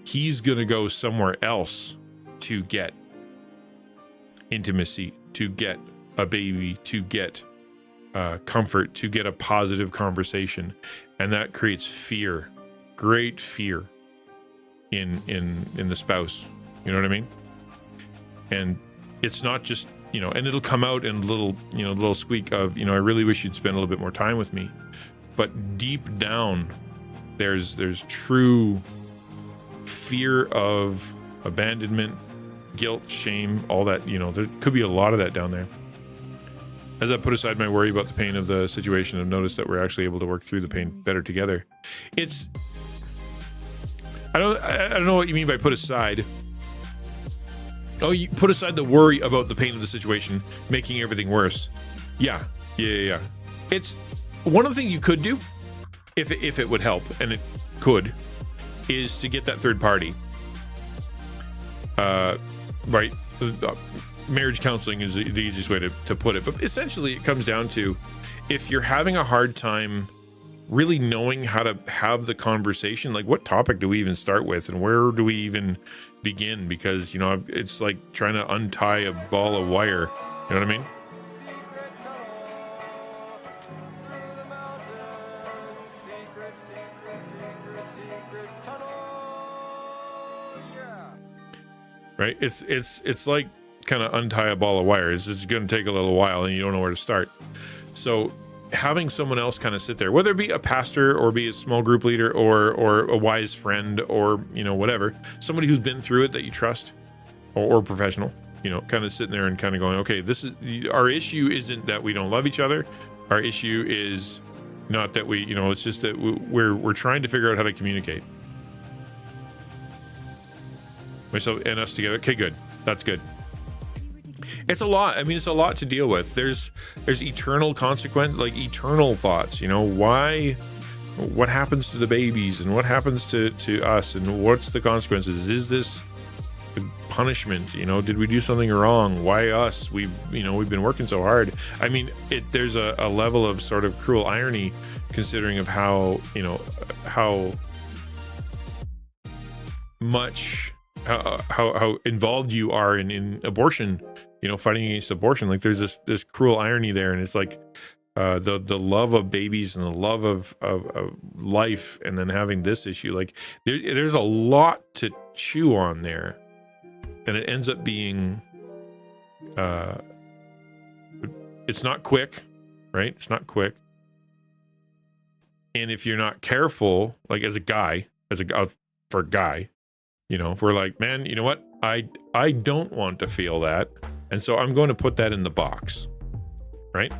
he's gonna go somewhere else to get intimacy, to get a baby, to get comfort, to get a positive conversation, and that creates fear, great fear in the spouse. You know what I mean? And it's not just, and it'll come out in little squeak of, I really wish you'd spend a little bit more time with me. But deep down, there's true fear of abandonment, guilt, shame, all that. There could be a lot of that down there. As I put aside my worry about the pain of the situation, I've noticed that we're actually able to work through the pain better together. I don't know what you mean by put aside. Oh, you put aside the worry about the pain of the situation, making everything worse. Yeah. It's one of the things you could do, if it would help, and it could, is to get that third party. Right. Marriage counseling is the easiest way to put it. But essentially, it comes down to, if you're having a hard time really knowing how to have the conversation, like what topic do we even start with and where do we even begin? Because, it's like trying to untie a ball of wire. You know what I mean? Right? It's like kind of untie a ball of wire. It's just going to take a little while and you don't know where to start. So having someone else kind of sit there, whether it be a pastor or be a small group leader or a wise friend or, whatever, somebody who's been through it that you trust, or professional, kind of sitting there and kind of going, okay, this is, our issue isn't that we don't love each other. Our issue is not that we, it's just that we're trying to figure out how to communicate. Myself and us together. Okay, good. That's good. It's a lot. I mean, it's a lot to deal with. There's eternal consequence, like eternal thoughts, what happens to the babies and what happens to us and what's the consequences? Is this punishment? Did we do something wrong? Why us? We've been working so hard. I mean, there's a level of sort of cruel irony considering of how much, how involved you are in abortion, fighting against abortion. Like there's this cruel irony there, and it's like the love of babies and the love of life, and then having this issue. Like there's a lot to chew on there, and it ends up being it's not quick, right? It's not quick. And if you're not careful, like as a guy, for a guy, you know, if we're like, man, you know what? I don't want to feel that. And so I'm going to put that in the box, right?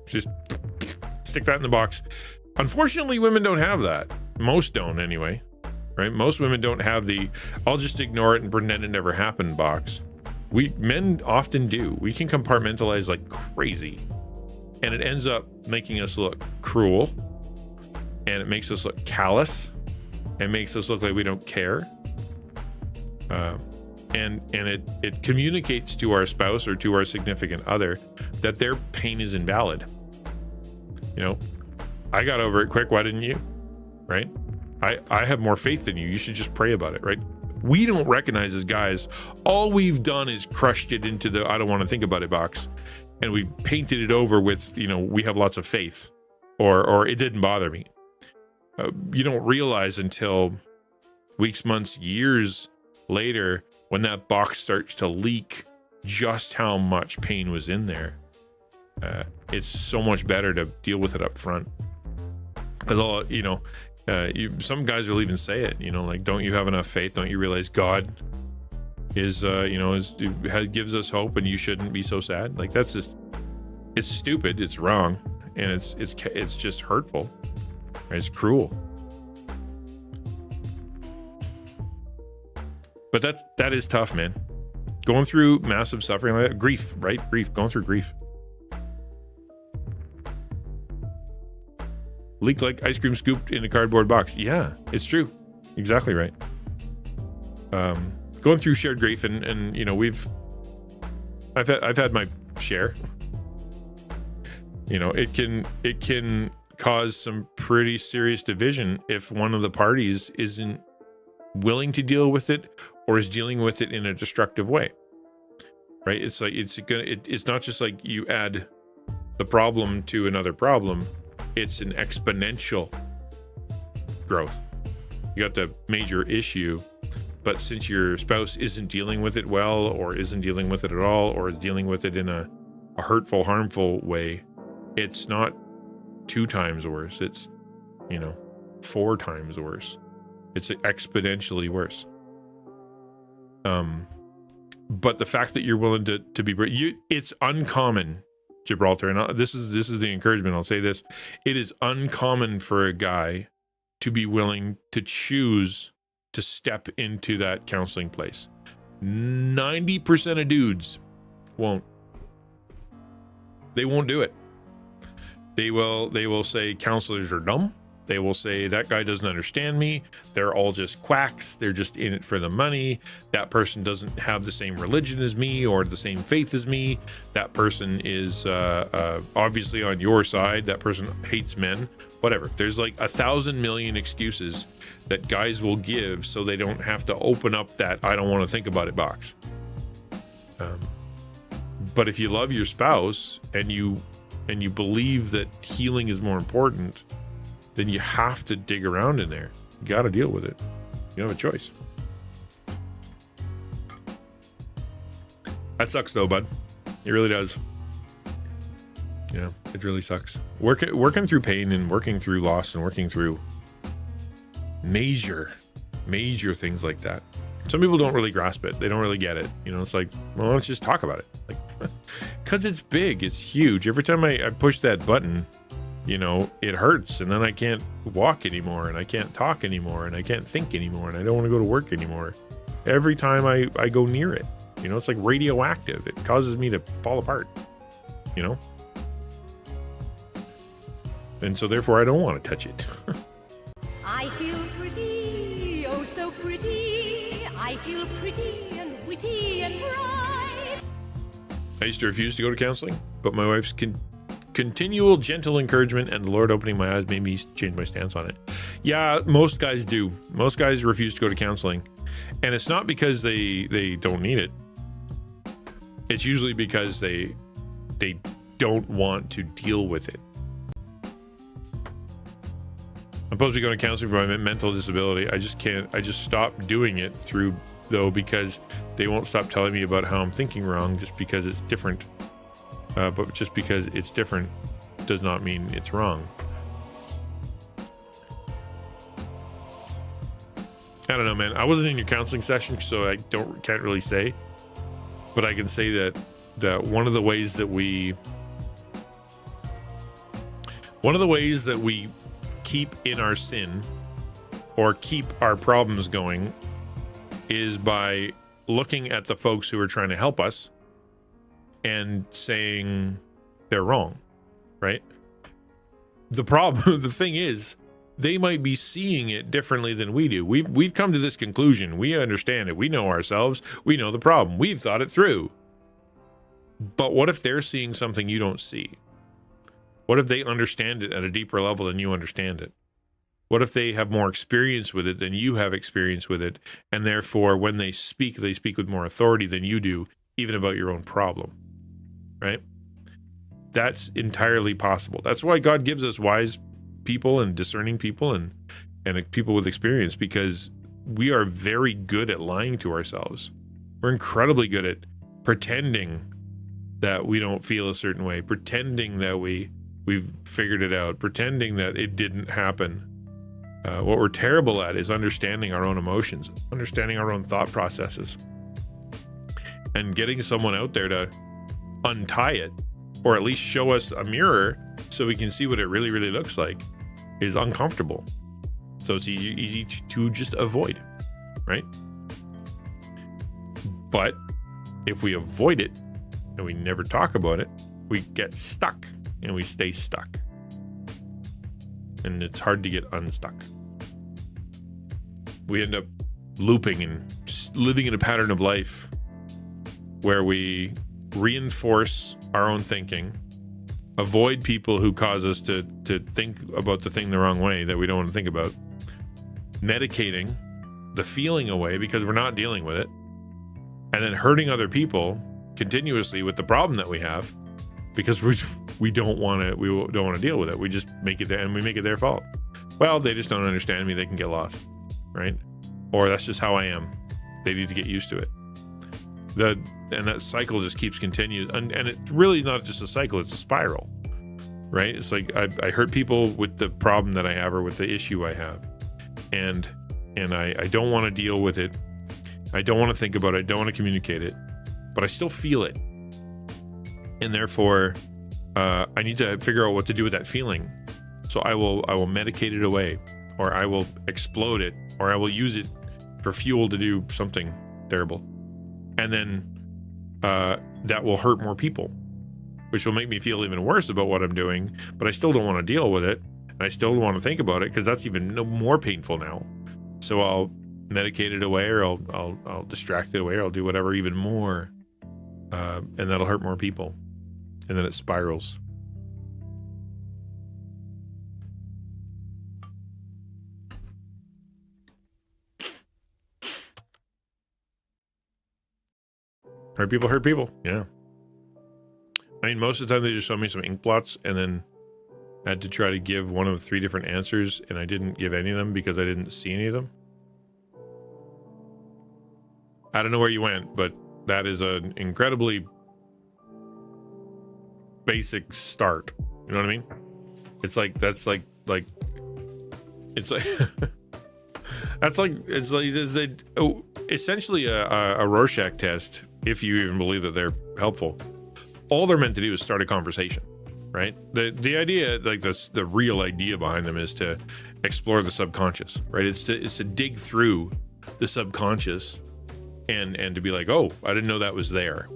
Just stick that in the box. Unfortunately, women don't have that. Most don't anyway, right? Most women don't have the, I'll just ignore it and pretend it never happened box. Men often do. We can compartmentalize like crazy. And it ends up making us look cruel. And it makes us look callous. It makes us look like we don't care. And it communicates to our spouse or to our significant other that their pain is invalid. You know, I got over it quick. Why didn't you? Right? I have more faith than you. You should just pray about it, right? We don't recognize as guys, all we've done is crushed it into the I don't want to think about it box. And we painted it over with, you know, we have lots of faith or it didn't bother me. You don't realize until weeks, months, years later when that box starts to leak just how much pain was in there. It's so much better to deal with it up front. Because, you know, some guys will even say it, you know, like, don't you have enough faith? Don't you realize God is, gives us hope and you shouldn't be so sad? Like, that's just, it's stupid. It's wrong. And it's just hurtful. It's cruel. But that is tough, man. Going through massive suffering like that, grief, right? Going through grief. Leak like ice cream scooped in a cardboard box. Yeah, it's true. Exactly right. Going through shared grief and you know, I've had my share. You know, it can cause some pretty serious division if one of the parties isn't willing to deal with it or is dealing with it in a destructive way, right? It's like it's not just like you add the problem to another problem. It's an exponential growth. You got the major issue, but since your spouse isn't dealing with it well or isn't dealing with it at all or is dealing with it in a hurtful, harmful way, it's not 2 times worse. It's, you know, 4 times worse. It's exponentially worse. But the fact that you're willing to be, it's uncommon, Gibraltar, and this is the encouragement. I'll say this: it is uncommon for a guy to be willing to choose to step into that counseling place. 90% of dudes won't. They won't do it. They will say counselors are dumb. They will say that guy doesn't understand me. They're all just quacks. They're just in it for the money. That person doesn't have the same religion as me or the same faith as me. That person is obviously on your side. That person hates men. Whatever. There's like 1,000 million excuses that guys will give so they don't have to open up that I don't want to think about it box. But if you love your spouse and you believe that healing is more important, then you have to dig around in there. You got to deal with it. You don't have a choice. That sucks though, bud. It really does. Yeah, it really sucks. Working through pain and working through loss and working through major things like that. Some people don't really grasp it. They don't really get it. You know, it's like, well, let's just talk about it. Like, because it's big, it's huge. Every time I push that button, you know, it hurts, and then I can't walk anymore, and I can't talk anymore, and I can't think anymore, and I don't want to go to work anymore. Every time I go near it, you know, it's like radioactive. It causes me to fall apart, you know? And so therefore I don't want to touch it. I feel pretty, oh so pretty. I feel pretty and witty and bright. I used to refuse to go to counseling, but my wife's continual gentle encouragement and the Lord opening my eyes made me change my stance on it. Yeah, most guys do. Most guys refuse to go to counseling. And it's not because they don't need it. It's usually because they don't want to deal with it. I'm supposed to be going to counseling for my mental disability. I just can't. I just stopped doing it because they won't stop telling me about how I'm thinking wrong just because it's different. But just because it's different does not mean it's wrong. I don't know, man. I wasn't in your counseling session, so I can't really say. But I can say that one of the ways that we keep in our sin or keep our problems going is by looking at the folks who are trying to help us and saying they're wrong, right? The problem, the thing is, they might be seeing it differently than we do. We've come to this conclusion. We understand it. We know ourselves. We know the problem. We've thought it through. But what if they're seeing something you don't see? What if they understand it at a deeper level than you understand it? What if they have more experience with it than you have experience with it, and therefore when they speak with more authority than you do, even about your own problem, right? That's entirely possible. That's why God gives us wise people and discerning people and people with experience, because we are very good at lying to ourselves. We're incredibly good at pretending that we don't feel a certain way, pretending that we've figured it out, pretending that it didn't happen. What we're terrible at is understanding our own emotions, understanding our own thought processes, and getting someone out there to untie it, or at least show us a mirror so we can see what it really, really looks like, is uncomfortable. So it's easy to just avoid, right? But if we avoid it and we never talk about it, we get stuck and we stay stuck. And it's hard to get unstuck. We end up looping and living in a pattern of life where we reinforce our own thinking, avoid people who cause us to think about the thing the wrong way that we don't want to think about, medicating the feeling away because we're not dealing with it, and then hurting other people continuously with the problem that we have because we don't want to deal with it. We just make it there, and we make it their fault. Well, they just don't understand me. They can get lost, right? Or that's just how I am. They need to get used to it. And that cycle just keeps continuing, and it's really not just a cycle; it's a spiral, right? It's like I hurt people with the problem that I have or with the issue I have, and I don't want to deal with it. I don't want to think about it. I don't want to communicate it, but I still feel it, and therefore I need to figure out what to do with that feeling. So I will medicate it away, or I will explode it, or I will use it for fuel to do something terrible. And then that will hurt more people, which will make me feel even worse about what I'm doing, but I still don't want to deal with it, and I still want to think about it because that's even more painful now. So I'll medicate it away, or I'll distract it away, or I'll do whatever even more, and that'll hurt more people, and then it spirals. Hurt people. Yeah. I mean, most of the time they just show me some ink blots, and then I had to try to give one of 3 different answers, and I didn't give any of them because I didn't see any of them. I don't know where you went, but that is an incredibly basic start. You know what I mean? It's like it's like essentially a Rorschach test, if you even believe that they're helpful. All they're meant to do is start a conversation, right? The idea, like the real idea behind them, is to explore the subconscious, right? It's to dig through the subconscious and to be like, oh, I didn't know that was there,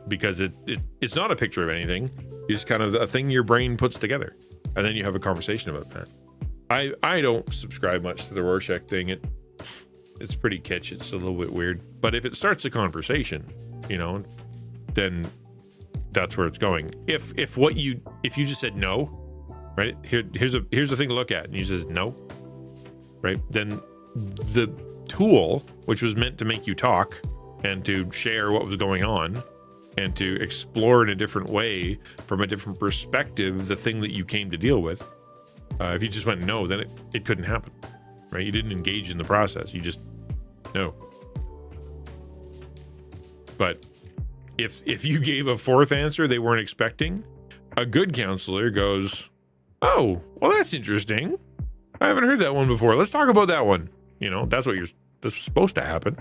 because it's not a picture of anything. It's kind of a thing your brain puts together, and then you have a conversation about that. I don't subscribe much to the Rorschach thing. It's pretty kitsch. It's a little bit weird. But if it starts a conversation, then that's where it's going. If you just said no, right? Here's the thing to look at, and you said no, right? Then the tool, which was meant to make you talk and to share what was going on and to explore in a different way, from a different perspective, the thing that you came to deal with. If you just went no, then it couldn't happen, right? You didn't engage in the process. You just no. But if you gave a 4th answer they weren't expecting, a good counselor goes, oh, well, that's interesting. I haven't heard that one before. Let's talk about that one. That's what This was supposed to happen.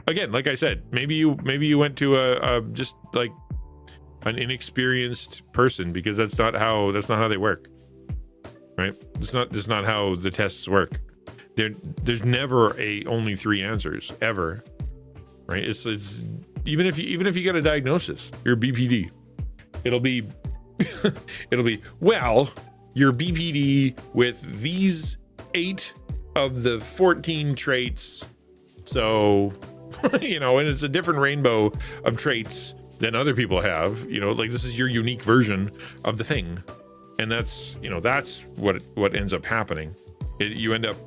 Again, like I said, maybe you went to a just like an inexperienced person, because that's not how they work, right? It's not how the tests work. There's never only 3 answers ever, right? It's even if you get a diagnosis, you're BPD, it'll be well, you're BPD with these 8 of the 14 traits, so you know, and it's a different rainbow of traits than other people have, you know, like this is your unique version of the thing, and that's, you know, that's what ends up happening. You end up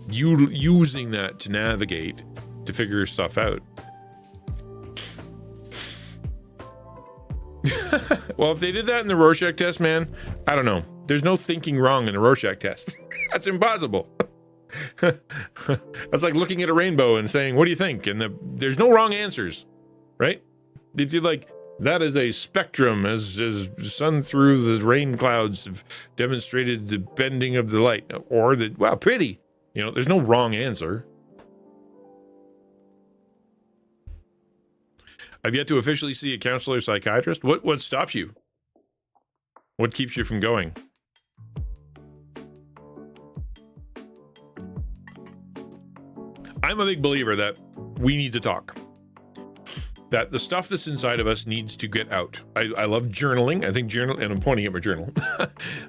using that to navigate, to figure stuff out. Well, if they did that in the Rorschach test, man, I don't know. There's no thinking wrong in the Rorschach test. That's impossible. That's like looking at a rainbow and saying, what do you think? And there's no wrong answers, right? It's like, that is a spectrum, as the sun through the rain clouds have demonstrated the bending of the light, or wow, pretty. You know, there's no wrong answer. I've yet to officially see a counselor or psychiatrist. What stops you? What keeps you from going? I'm a big believer that we need to talk. That the stuff that's inside of us needs to get out. I love journaling. I think and I'm pointing at my journal.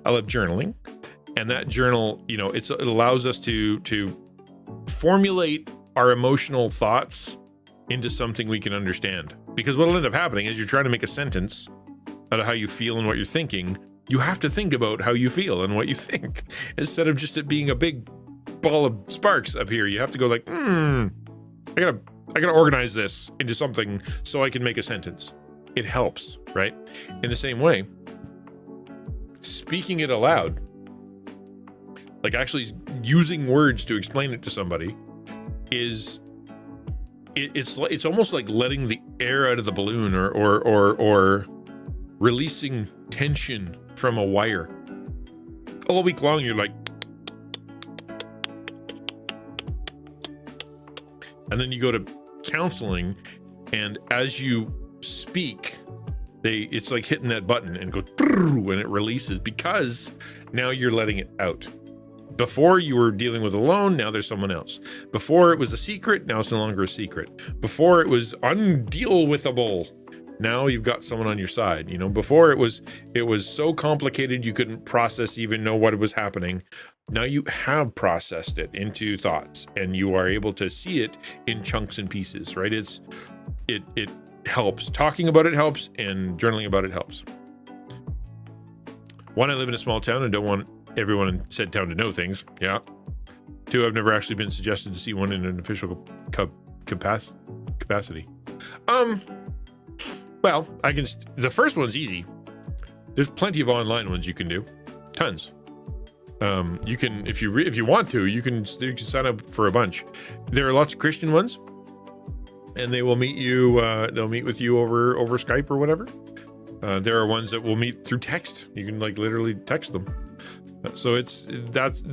I love journaling. And that journal, you know, it allows us to formulate our emotional thoughts into something we can understand. Because what'll end up happening is you're trying to make a sentence out of how you feel and what you're thinking. You have to think about how you feel and what you think, instead of just it being a big ball of sparks up here. You have to go like, I gotta organize this into something so I can make a sentence. It helps, right? In the same way, speaking it aloud, like actually using words to explain it to somebody, it's almost like letting the air out of the balloon, or releasing tension from a wire. All week long, you're like, and then you go to counseling, and as you speak, it's like hitting that button and go when it releases, because now you're letting it out. Before you were dealing with alone, now there's someone else. Before it was a secret, now it's no longer a secret. Before it was undeal-withable, now you've got someone on your side. You know, before it was so complicated you couldn't process, even know what was happening. Now you have processed it into thoughts, and you are able to see it in chunks and pieces, right? It helps. Talking about it helps, and journaling about it helps. 1, I live in a small town and don't want everyone in said town to know things. Yeah. 2, I've never actually been suggested to see one in an official capacity. Well, the first one's easy. There's plenty of online ones you can do. Tons. You can, if you want to, you can sign up for a bunch. There are lots of Christian ones, and they will meet you. They'll meet with you over Skype or whatever. There are ones that will meet through text. You can like literally text them. So that's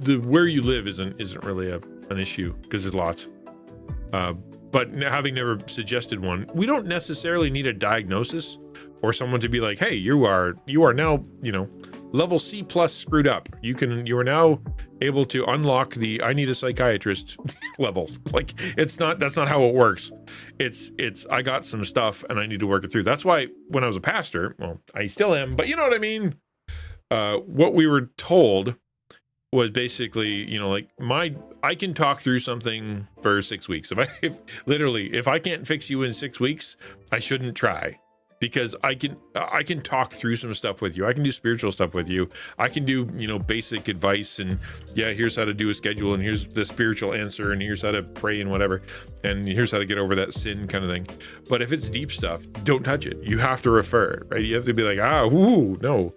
where you live isn't really an issue, because there's lots. But having never suggested one, we don't necessarily need a diagnosis or someone to be like, hey, you are now, you know, level C+ screwed up. You are now able to unlock the I need a psychiatrist level. Like, that's not how it works. It's I got some stuff and I need to work it through. That's why when I was a pastor, well, I still am, but you know what I mean? What we were told was basically, you know, like I can talk through something for 6 weeks. If I can't fix you in 6 weeks, I shouldn't try, because I can talk through some stuff with you. I can do spiritual stuff with you. I can do, you know, basic advice, and yeah, here's how to do a schedule, and here's the spiritual answer, and here's how to pray and whatever, and here's how to get over that sin kind of thing. But if it's deep stuff, don't touch it. You have to refer, right? You have to be like, no,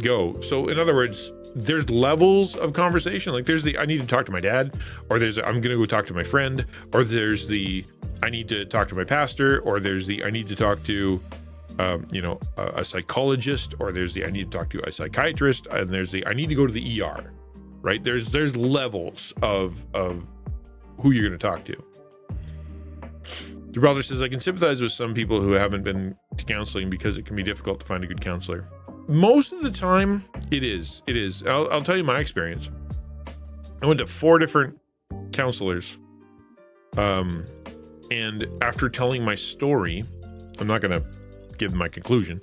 go. So in other words, there's levels of conversation. Like there's the I need to talk to my dad, or there's I'm gonna go talk to my friend, or there's the I need to talk to my pastor, or there's the I need to talk to a psychologist, or there's the I need to talk to a psychiatrist, and there's the I need to go to the ER. right? There's levels of who you're going to talk to. The brother says, I can sympathize with some people who haven't been to counseling because it can be difficult to find a good counselor. Most of the time, it is. I'll tell you my experience. I went to 4 different counselors. And after telling my story, I'm not going to give my conclusion,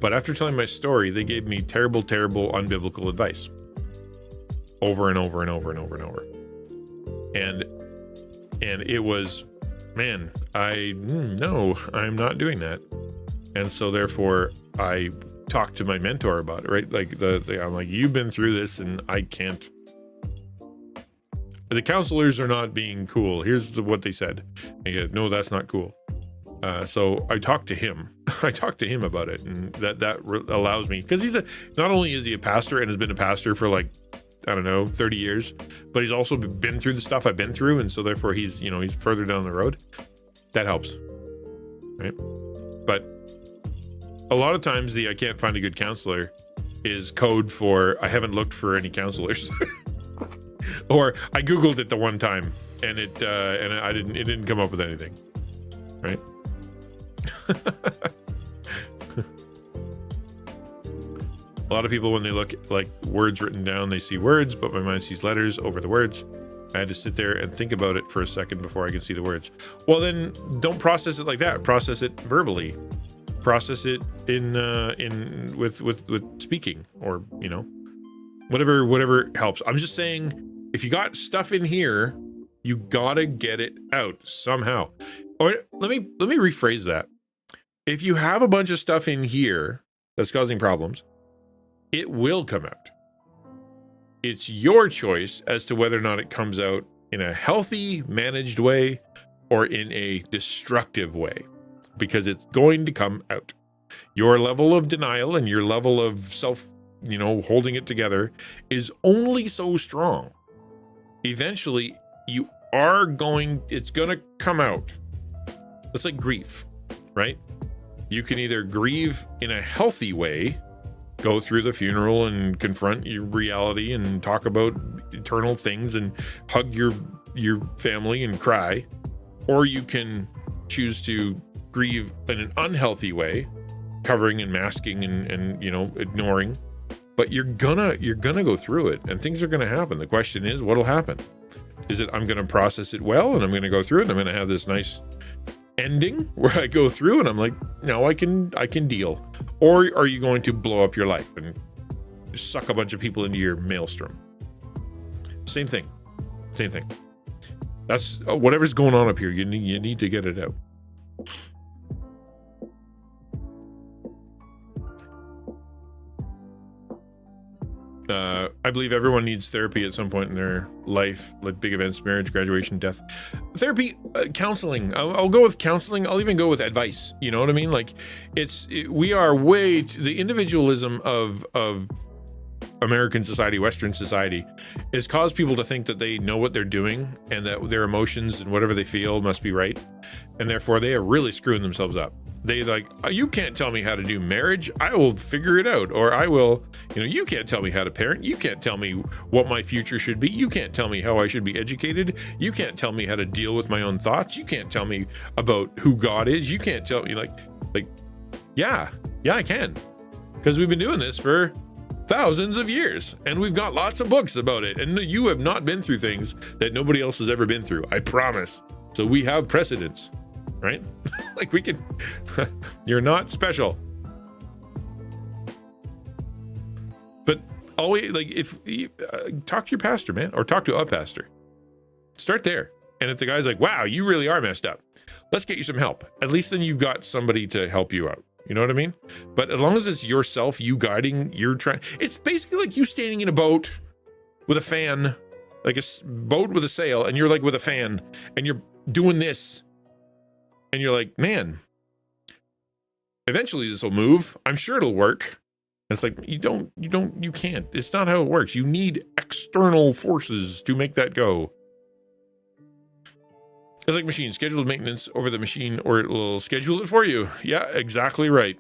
but after telling my story, they gave me terrible, terrible, unbiblical advice. Over and over and over and over and over. And it was, man, no, I'm not doing that. And so therefore I talked to my mentor about it, right? Like I'm like, you've been through this and I can't. The counselors are not being cool. Here's what they said. They go, no, that's not cool. So I talked to him. I talked to him about it, and that allows me, because not only is he a pastor and has been a pastor for like, I don't know, 30 years, but he's also been through the stuff I've been through, and so therefore he's further down the road. That helps, right? But a lot of times the I can't find a good counselor is code for I haven't looked for any counselors. Or I Googled it the one time and it didn't come up with anything, right? A lot of people, when they look at like words written down, they see words, but my mind sees letters over the words. I had to sit there and think about it for a second before I can see the words. Well, then don't process it like that. Process it verbally. Process it with speaking, or whatever helps. I'm just saying, if you got stuff in here, you gotta get it out somehow. Or let me rephrase that. If you have a bunch of stuff in here that's causing problems, it will come out. It's your choice as to whether or not it comes out in a healthy, managed way or in a destructive way, because it's going to come out. Your level of denial and your level of self, holding it together is only so strong. Eventually, it's going to come out. It's like grief, right? You can either grieve in a healthy way, go through the funeral and confront your reality and talk about eternal things and hug your family and cry, or you can choose to grieve in an unhealthy way, covering and masking and ignoring. But you're gonna go through it, and things are gonna happen. The question is, what'll happen? Is it I'm gonna process it well, and I'm gonna go through it, and I'm gonna have this nice ending where I go through and I'm like, no, I can deal? Or are you going to blow up your life and suck a bunch of people into your maelstrom? Same thing. That's whatever's going on up here. You need to get it out. I believe everyone needs therapy at some point in their life, like big events, marriage, graduation, death. Therapy, counseling. I'll go with counseling. I'll even go with advice. You know what I mean? Like, we are the individualism of American society, Western society, has caused people to think that they know what they're doing and that their emotions and whatever they feel must be right, and therefore they are really screwing themselves up. They like, you can't tell me how to do marriage. I will figure it out. Or I will, you can't tell me how to parent. You can't tell me what my future should be. You can't tell me how I should be educated. You can't tell me how to deal with my own thoughts. You can't tell me about who God is. You can't tell me yeah, I can. Because we've been doing this for thousands of years, and we've got lots of books about it. And you have not been through things that nobody else has ever been through. I promise. So we have precedents. Right? Like we can, you're not special. But always, like, if you talk to your pastor, man, or talk to a pastor, start there. And if the guy's like, wow, you really are messed up, let's get you some help. At least then you've got somebody to help you out. You know what I mean? But as long as it's yourself, you guiding, it's basically like you standing in a boat with a fan, like a boat with a sail, and you're like with a fan, and you're doing this. And you're like, man, eventually this will move. I'm sure it'll work. It's like, you can't. It's not how it works. You need external forces to make that go. It's like machine. Schedule maintenance over the machine, or it will schedule it for you. Yeah, exactly right.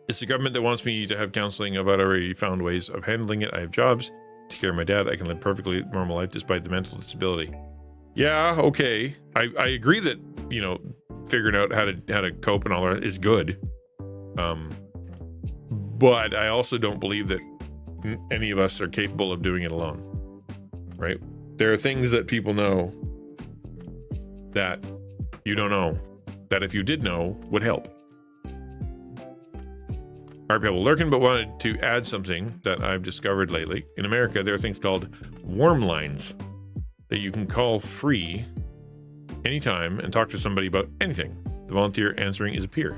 It's the government that wants me to have counseling. I've already found ways of handling it. I have jobs take care of my dad. I can live perfectly normal life despite the mental disability. Yeah, okay. I agree that, you know, figuring out how to cope and all that is good. But I also don't believe that any of us are capable of doing it alone. Right? There are things that people know that you don't know, that if you did know would help. All right, people, lurking, but wanted to add something that I've discovered lately. In America, there are things called warm lines that you can call free anytime and talk to somebody about anything. The volunteer answering is a peer.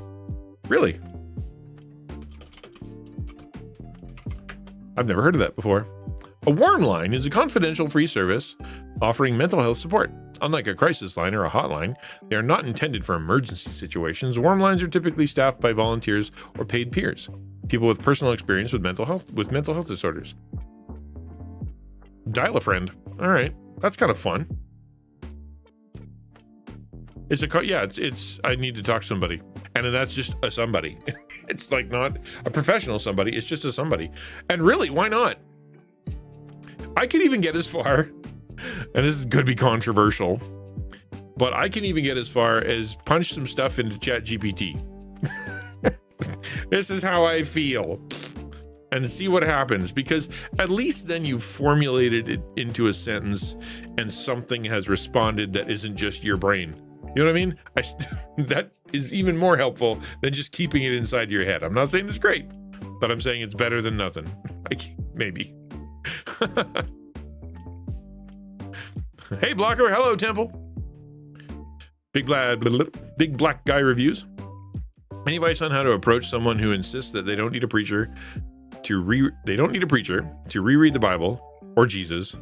Really? I've never heard of that before. A warm line is a confidential free service offering mental health support. Unlike a crisis line or a hotline, they are not intended for emergency situations. Warm lines are typically staffed by volunteers or paid peers, people with personal experience with mental health disorders. Dial a friend. All right, that's kind of fun. It's I need to talk to somebody, and then that's just a somebody. It's like not a professional somebody. It's just a somebody. And really, why not? I could even get as far, and this is going to be controversial, but I can even get as far as punch some stuff into ChatGPT. This is how I feel, and see what happens, because at least then you've formulated it into a sentence and something has responded that isn't just your brain. You know what I mean? That is even more helpful than just keeping it inside your head. I'm not saying it's great, but I'm saying it's better than nothing. Maybe. Hey, Blocker. Hello, Temple. Big black guy reviews. Any advice on how to approach someone who insists that they don't need a preacher to reread the Bible or Jesus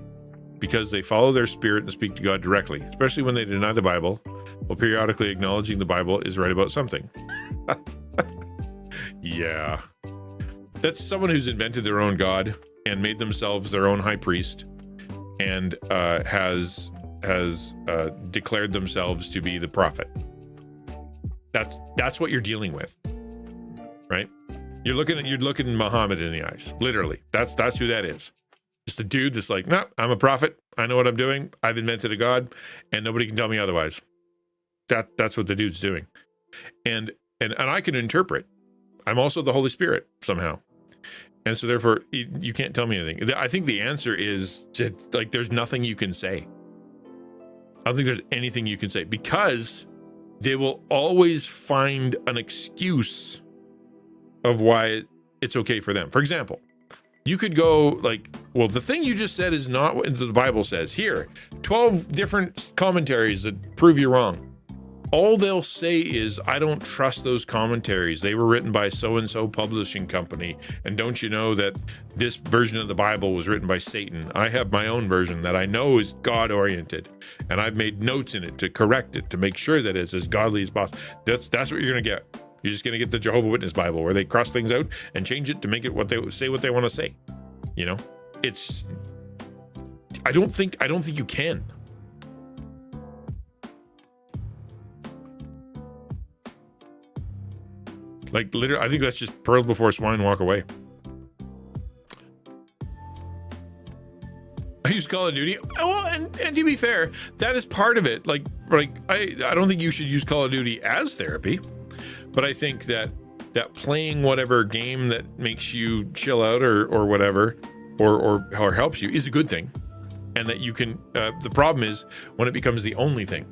because they follow their spirit and speak to God directly, especially when they deny the Bible while periodically acknowledging the Bible is right about something? Yeah. That's someone who's invented their own God and made themselves their own high priest and has declared themselves to be the prophet. That's what you're dealing with, right? You're looking Muhammad in the eyes, literally. That's who that is. Just a dude that's like, no, I'm a prophet. I know what I'm doing. I've invented a God, and nobody can tell me otherwise. That's what the dude's doing, and I can interpret. I'm also the Holy Spirit somehow. And so therefore, you can't tell me anything. I think the answer is just like, there's nothing you can say. I don't think there's anything you can say, because they will always find an excuse of why it's okay for them. For example, you could go like, well, the thing you just said is not what the Bible says. Here, 12 different commentaries that prove you wrong. All they'll say is, I don't trust those commentaries. They were written by so-and-so publishing company. And don't you know that this version of the Bible was written by Satan? I have my own version that I know is God-oriented. And I've made notes in it to correct it, to make sure that it's as godly as possible. That's what you're going to get. You're just going to get the Jehovah's Witness Bible, where they cross things out and change it to make it what they want to say. You know? I don't think you can. Like, literally, I think that's just pearls before swine walk away. I use Call of Duty. Well, and to be fair, that is part of it. Like I don't think you should use Call of Duty as therapy, but I think that playing whatever game that makes you chill out or whatever, or helps you, is a good thing, and that you can. The problem is when it becomes the only thing.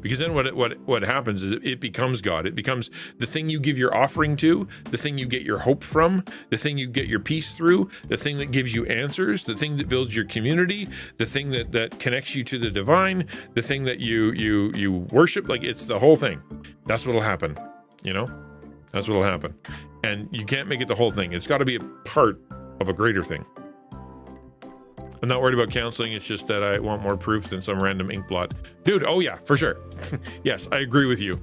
Because then what happens is it becomes God. It becomes the thing you give your offering to, the thing you get your hope from, the thing you get your peace through, the thing that gives you answers, the thing that builds your community, the thing that connects you to the divine, the thing that you worship. Like, it's the whole thing. That's what'll happen. You know? That's what'll happen. And you can't make it the whole thing. It's got to be a part of a greater thing. I'm not worried about counseling. It's just that I want more proof than some random ink blot. Dude, oh yeah, for sure. Yes, I agree with you.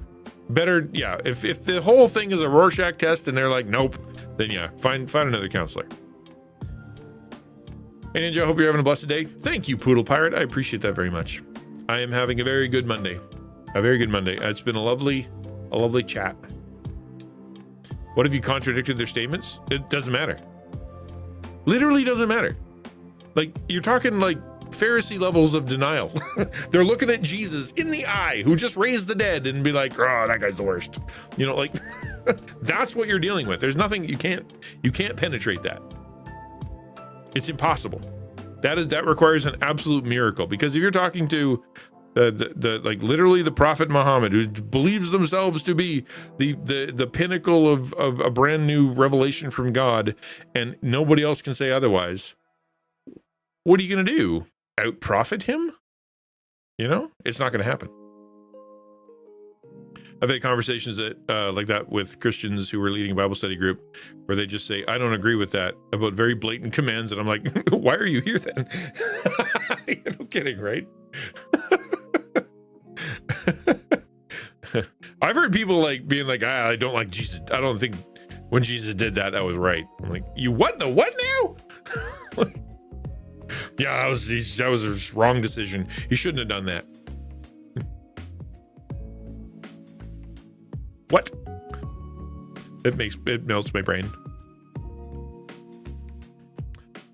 Better, yeah, if the whole thing is a Rorschach test and they're like, nope, then yeah, find another counselor. Hey Ninja, I hope you're having a blessed day. Thank you, Poodle Pirate. I appreciate that very much. I am having a very good Monday. A very good Monday. It's been a lovely chat. What have you contradicted their statements? It doesn't matter. Literally doesn't matter. Like, you're talking like Pharisee levels of denial. They're looking at Jesus in the eye, who just raised the dead, and be like, oh, that guy's the worst. You know, like, that's what you're dealing with. There's nothing, you can't penetrate that. It's impossible. That requires an absolute miracle, because if you're talking to like literally the Prophet Muhammad, who believes themselves to be the pinnacle of a brand new revelation from God, and nobody else can say otherwise, what are you going to do? Out prophet him? You know, it's not going to happen. I've had conversations that like that with Christians who were leading a Bible study group, where they just say, I don't agree with that, about very blatant commands. And I'm like, why are you here then? No kidding, right? I've heard people like being like, I don't like Jesus. I don't think when Jesus did that, that was right. I'm like, you what? The what now? Yeah, that was a wrong decision. He shouldn't have done that. What? It melts my brain.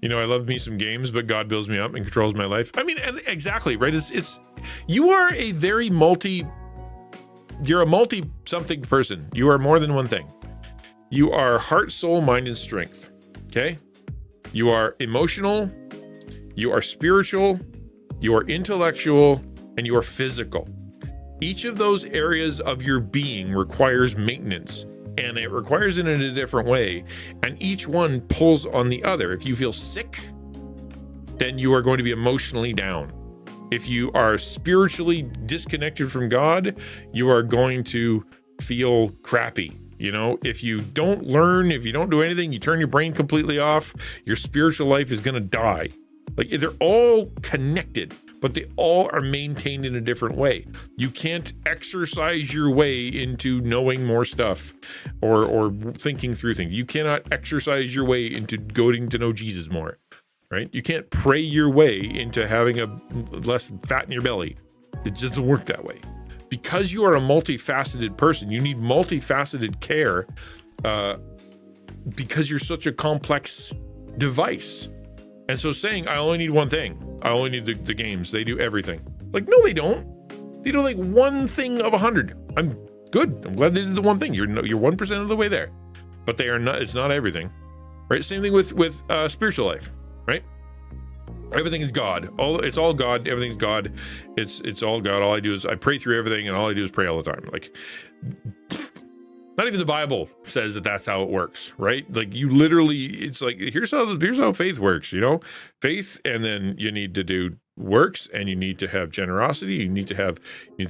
You know, I love me some games, but God builds me up and controls my life. I mean, and exactly, right? It's you are a very you're a multi-something person. You are more than one thing. You are heart, soul, mind, and strength. Okay? You are emotional, you are spiritual, you are intellectual, and you are physical. Each of those areas of your being requires maintenance, and it requires it in a different way, and each one pulls on the other. If you feel sick, then you are going to be emotionally down. If you are spiritually disconnected from God, you are going to feel crappy. You know, if you don't learn, if you don't do anything, you turn your brain completely off, your spiritual life is going to die. Like, they're all connected, but they all are maintained in a different way. You can't exercise your way into knowing more stuff or thinking through things. You cannot exercise your way into getting to know Jesus more, right? You can't pray your way into having a less fat in your belly. It just doesn't work that way. Because you are a multifaceted person, you need multifaceted care because you're such a complex device. And so saying, I only need one thing, I only need the games, they do everything. Like, no, they don't. They do like one thing of 100. I'm good. I'm glad they did the one thing. You're 1% of the way there. But they are not, it's not everything. Right? Same thing with spiritual life, right? Everything is God. It's all God. Everything's God. It's all God. All I do is I pray through everything, and all I do is pray all the time. Like, not even the Bible says that that's how it works, right? Like, you literally, it's like, here's how faith works, you know? Faith, and then you need to do works, and you need to have generosity.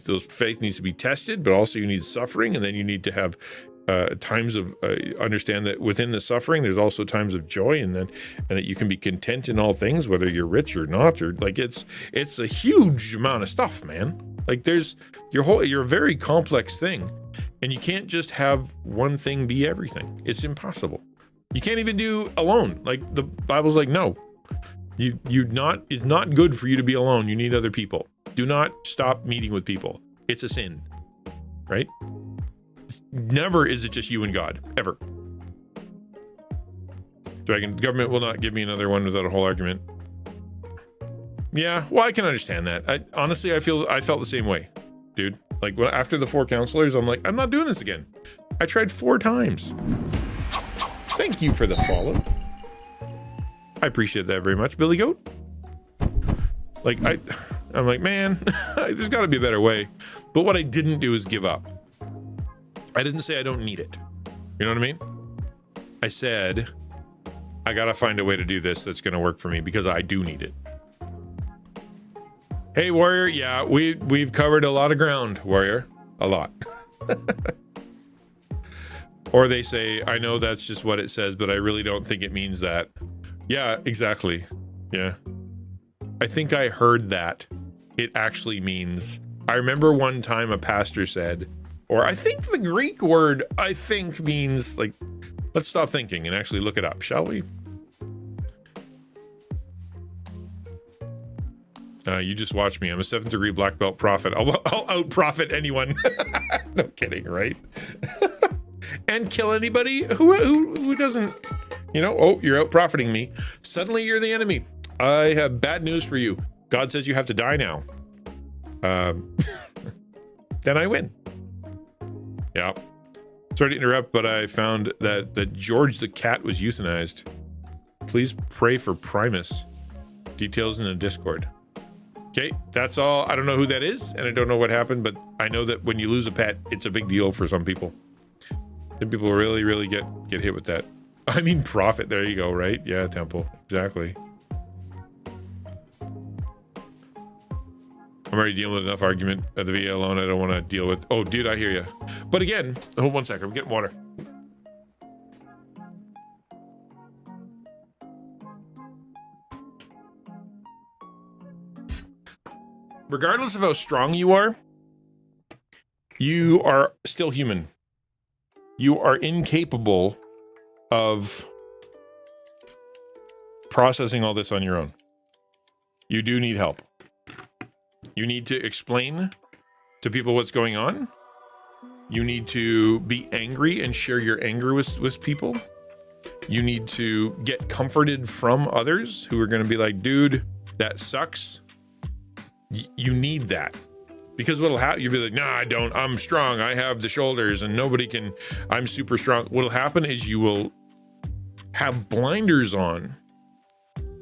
Those faith needs to be tested, but also you need suffering, and then you need to have times of understand that within the suffering, there's also times of joy, and that you can be content in all things, whether you're rich or not, or like it's a huge amount of stuff, man. Like, you're a very complex thing. And you can't just have one thing be everything. It's impossible. You can't even do alone. Like, the Bible's like, no, it's not good for you to be alone. You need other people. Do not stop meeting with people. It's a sin, right? Never is it just you and God, ever. Government will not give me another one without a whole argument. Yeah, well, I can understand that. Honestly, I felt the same way, dude. Like, after the 4 counselors, I'm like, I'm not doing this again. I tried 4 times. Thank you for the follow. I appreciate that very much, Billy Goat. Like, I'm like, man, there's got to be a better way. But what I didn't do is give up. I didn't say I don't need it. You know what I mean? I said, I got to find a way to do this that's going to work for me, because I do need it. Hey, Warrior, yeah, we've covered a lot of ground, Warrior. A lot. Or they say, I know that's just what it says, but I really don't think it means that. Yeah, exactly. Yeah. I think I heard that. It actually means, I remember one time a pastor said, or I think the Greek word, I think, means, like, let's stop thinking and actually look it up, shall we? You just watch me. I'm a 7th degree black belt prophet. I'll out profit anyone. No kidding, right? And kill anybody who doesn't, you know, oh, you're out profiting me. Suddenly you're the enemy. I have bad news for you. God says you have to die now. Then I win. Yeah. Sorry to interrupt, but I found that George the cat was euthanized. Please pray for Primus. Details in the Discord. Okay, that's all. I don't know who that is, and I don't know what happened, but I know that when you lose a pet, it's a big deal for some people. Some people really, really get hit with that. I mean, profit. There you go, right? Yeah, Temple. Exactly. I'm already dealing with enough argument at the VA alone. I don't want to deal with... Oh, dude, I hear you. But again, hold 1 second. I'm getting water. Regardless of how strong you are still human. You are incapable of processing all this on your own. You do need help. You need to explain to people what's going on. You need to be angry and share your anger with people. You need to get comforted from others who are going to be like, dude, that sucks. You need that. Because what'll happen, you'll be like, nah, I don't. I'm strong. I have the shoulders and nobody can. I'm super strong. What'll happen is you will have blinders on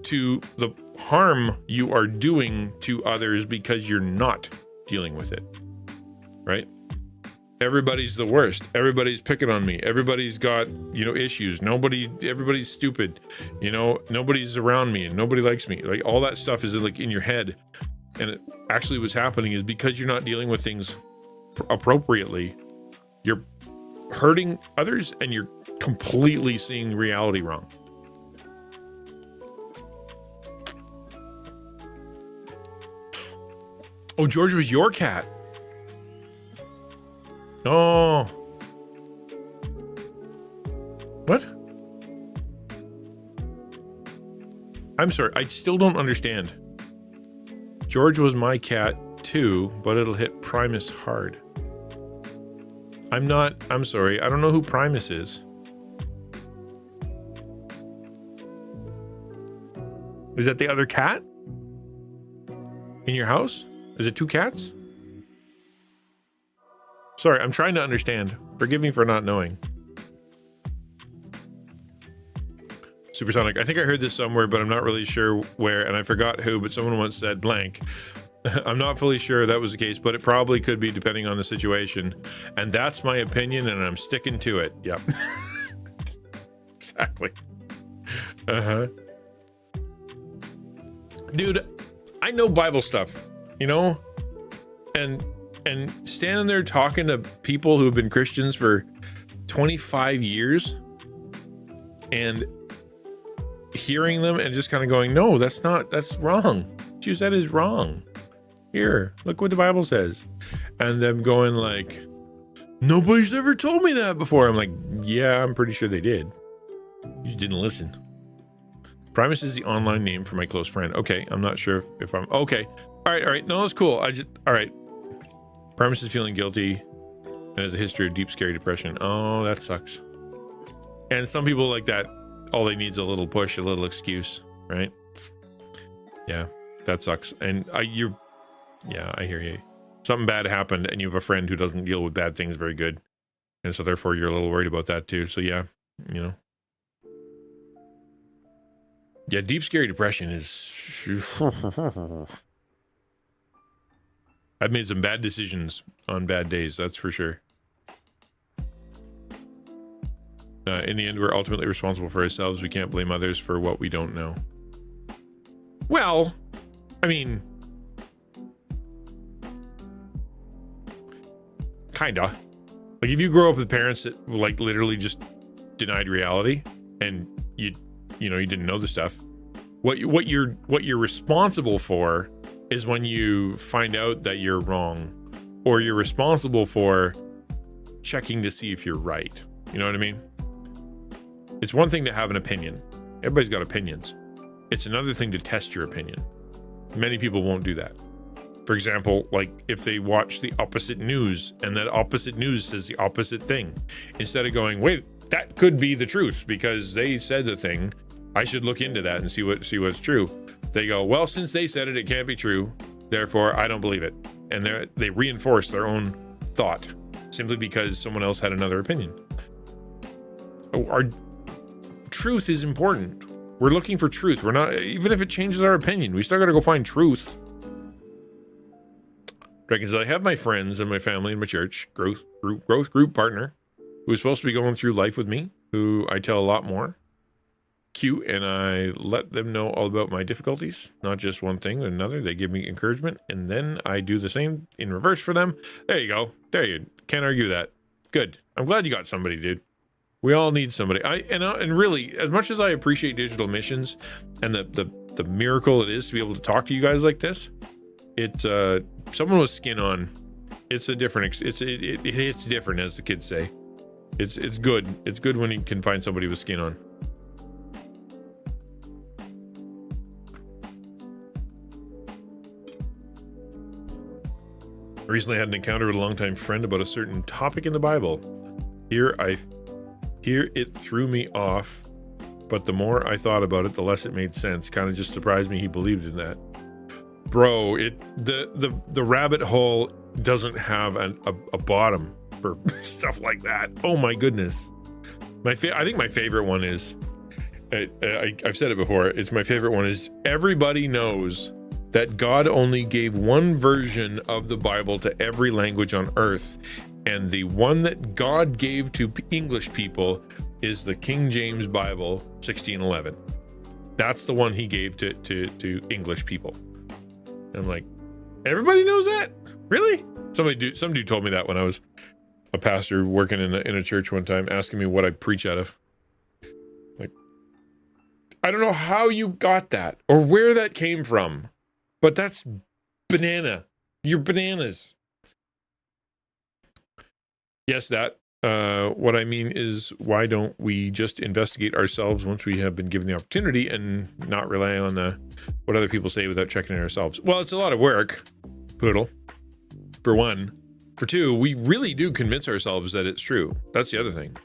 to the harm you are doing to others because you're not dealing with it. Right? Everybody's the worst. Everybody's picking on me. Everybody's got, issues. Everybody's stupid. Nobody's around me and nobody likes me. Like all that stuff is like in your head. And it actually what's happening is because you're not dealing with things appropriately, you're hurting others and you're completely seeing reality wrong. Oh, George was your cat. Oh. What? I'm sorry. I still don't understand. George was my cat too, but it'll hit Primus hard. I'm sorry. I don't know who Primus is. Is that the other cat? In your house? Is it two cats? Sorry, I'm trying to understand. Forgive me for not knowing. Supersonic, I think I heard this somewhere, but I'm not really sure where, and I forgot who, but someone once said blank. I'm not fully sure that was the case, but it probably could be depending on the situation. And that's my opinion, and I'm sticking to it. Yep. Exactly. Uh-huh. Dude, I know Bible stuff, and standing there talking to people who have been Christians for 25 years and hearing them and just kind of going, no, that's wrong. What you said is wrong. Here, look what the Bible says. And them going like, nobody's ever told me that before. I'm like, yeah, I'm pretty sure they did. You didn't listen. Primus is the online name for my close friend. Okay, I'm not sure if I'm... Okay. All right. No, that's cool. All right. Primus is feeling guilty and has a history of deep, scary depression. Oh, that sucks. And some people like that, all they need is a little push, a little excuse, right? Yeah, that sucks. And I hear you. Something bad happened and you have a friend who doesn't deal with bad things very good. And so therefore you're a little worried about that too. So yeah, Yeah, deep, scary depression is... I've made some bad decisions on bad days, that's for sure. In the end, we're ultimately responsible for ourselves. We can't blame others for what we don't know. Well, I mean... Kinda. Like, if you grow up with parents that, like, literally just denied reality, and you didn't know the stuff, what you're responsible for is when you find out that you're wrong, or you're responsible for checking to see if you're right. You know what I mean? It's one thing to have an opinion. Everybody's got opinions. It's another thing to test your opinion. Many people won't do that. For example, like if they watch the opposite news and that opposite news says the opposite thing, instead of going, wait, that could be the truth because they said the thing, I should look into that and see what's true. They go, well, since they said it, it can't be true. Therefore, I don't believe it. And they reinforce their own thought simply because someone else had another opinion. Our truth is important. We're looking for truth. We're not, even if it changes our opinion, we still got to go find truth. Dragon says, I have my friends and my family and my church growth group partner who is supposed to be going through life with me, who I tell a lot more. Cute, and I let them know all about my difficulties, not just one thing or another. They give me encouragement, and then I do the same in reverse for them. There you go. There you can't argue that. Good. I'm glad you got somebody, dude. We all need somebody. And really, as much as I appreciate digital missions and the miracle it is to be able to talk to you guys like this, someone with skin on. It's a different. It hits different, as the kids say. It's good. It's good when you can find somebody with skin on. I recently had an encounter with a longtime friend about a certain topic in the Bible. Here it threw me off, but the more I thought about it, the less it made sense. Kind of just surprised me he believed in that. Bro, the rabbit hole doesn't have a bottom for stuff like that. Oh my goodness. I think my favorite one is, I've said it before, it's my favorite one is, everybody knows that God only gave one version of the Bible to every language on earth, and the one that God gave to English people is the King James Bible 1611. That's the one he gave to English people. And I'm like, everybody knows that? Really? Some dude told me that when I was a pastor working in a church one time, asking me what I preach out of. Like, I don't know how you got that or where that came from, but that's banana. You're bananas. Yes, that. What I mean is, why don't we just investigate ourselves once we have been given the opportunity and not rely on what other people say without checking it ourselves? Well, it's a lot of work, Poodle, for one. For two, we really do convince ourselves that it's true. That's the other thing.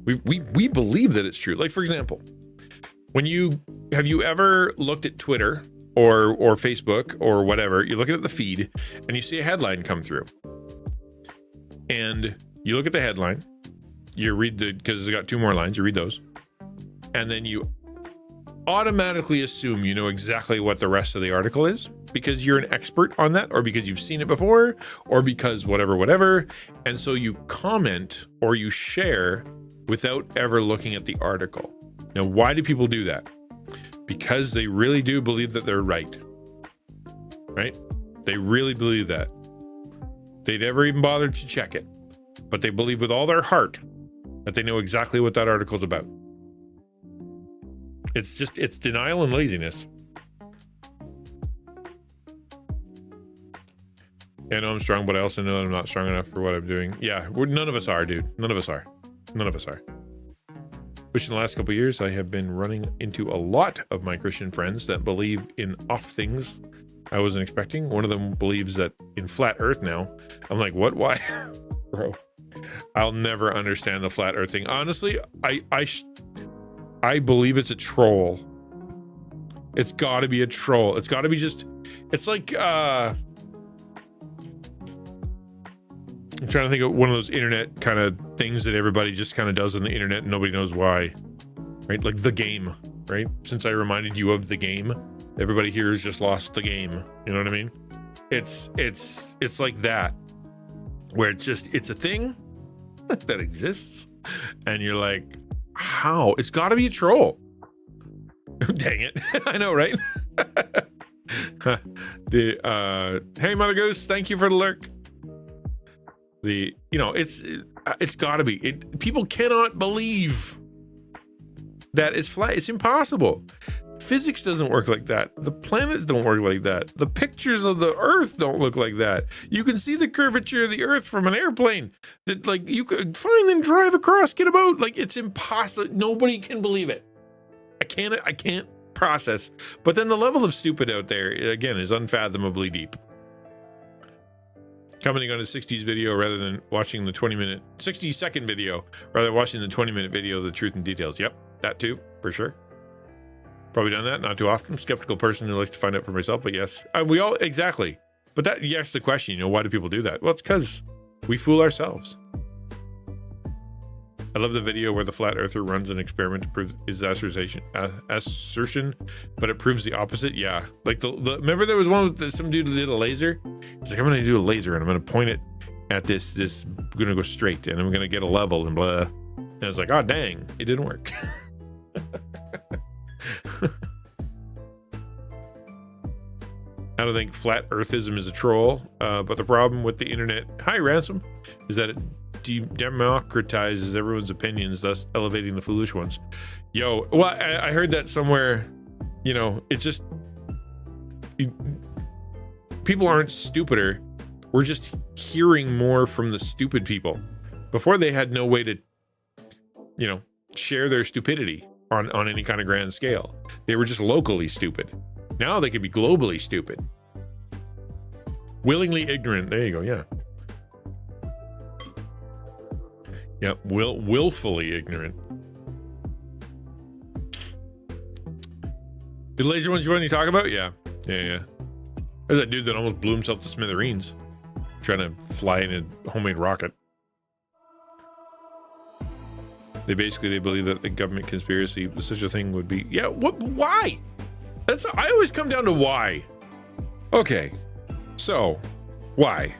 We believe that it's true. Like, for example, have you ever looked at Twitter or Facebook or whatever? You're looking at the feed and you see a headline come through. And you look at the headline, you read because it's got two more lines, you read those, and then you automatically assume you know exactly what the rest of the article is because you're an expert on that, or because you've seen it before, or because whatever. And so you comment or you share without ever looking at the article. Now, why do people do that? Because they really do believe that they're right. Right? They really believe that. They never even bothered to check it, but they believe with all their heart that they know exactly what that article's about. It's denial and laziness. Yeah, I know I'm strong, but I also know that I'm not strong enough for what I'm doing. Yeah, none of us are, dude. None of us are. Which in the last couple of years, I have been running into a lot of my Christian friends that believe in off things I wasn't expecting. One of them believes that in flat earth now. I'm like, what? Why? Bro, I'll never understand the flat earth thing. Honestly, I believe it's a troll. It's got to be a troll. It's got to be just, it's like, I'm trying to think of one of those internet kind of things that everybody just kind of does on the internet and nobody knows why, right? Like the game, right? Since I reminded you of the game, everybody here has just lost the game. You know what I mean? It's like that, where it's a thing that exists, and you're like, how? It's got to be a troll. Dang it! I know, right? Hey, Mother Goose, thank you for the lurk. It's got to be. People cannot believe that it's flat. It's impossible. Physics doesn't work like that. The planets don't work like that. The pictures of the Earth don't look like that. You can see the curvature of the Earth from an airplane. That, like, you could fine and drive across, get a boat. Like, it's impossible. Nobody can believe it. I can't process. But then the level of stupid out there, again, is unfathomably deep. Commenting on a 60s video rather than watching the 60-second video, rather than watching the 20-minute video of the truth and details. Yep, that too, for sure. Probably done that, not too often. Skeptical person who likes to find out for myself, but yes. We all, exactly. But that, you ask the question, why do people do that? Well, it's because we fool ourselves. I love the video where the flat earther runs an experiment to prove his assertion, but it proves the opposite. Yeah. Like, remember there was one with some dude who did a laser? He's like, I'm going to do a laser and I'm going to point it at this, I'm going to go straight and I'm going to get a level and blah. And I was like, oh, dang, it didn't work. I don't think flat earthism is a troll, but the problem with the internet, hi Ransom, is that it democratizes everyone's opinions, thus elevating the foolish ones. Yo, well, I heard that somewhere. It's just people aren't stupider. We're just hearing more from the stupid people. Before, they had no way to, share their stupidity on any kind of grand scale. They were just locally stupid. Now they could be globally stupid. Willingly ignorant. There you go. Yeah. Yep, willfully ignorant. The laser ones you want to talk about? Yeah. There's that dude that almost blew himself to smithereens trying to fly in a homemade rocket. They believe that the government conspiracy, such a thing would be. Yeah, what? Why? I always come down to why. Okay, so why?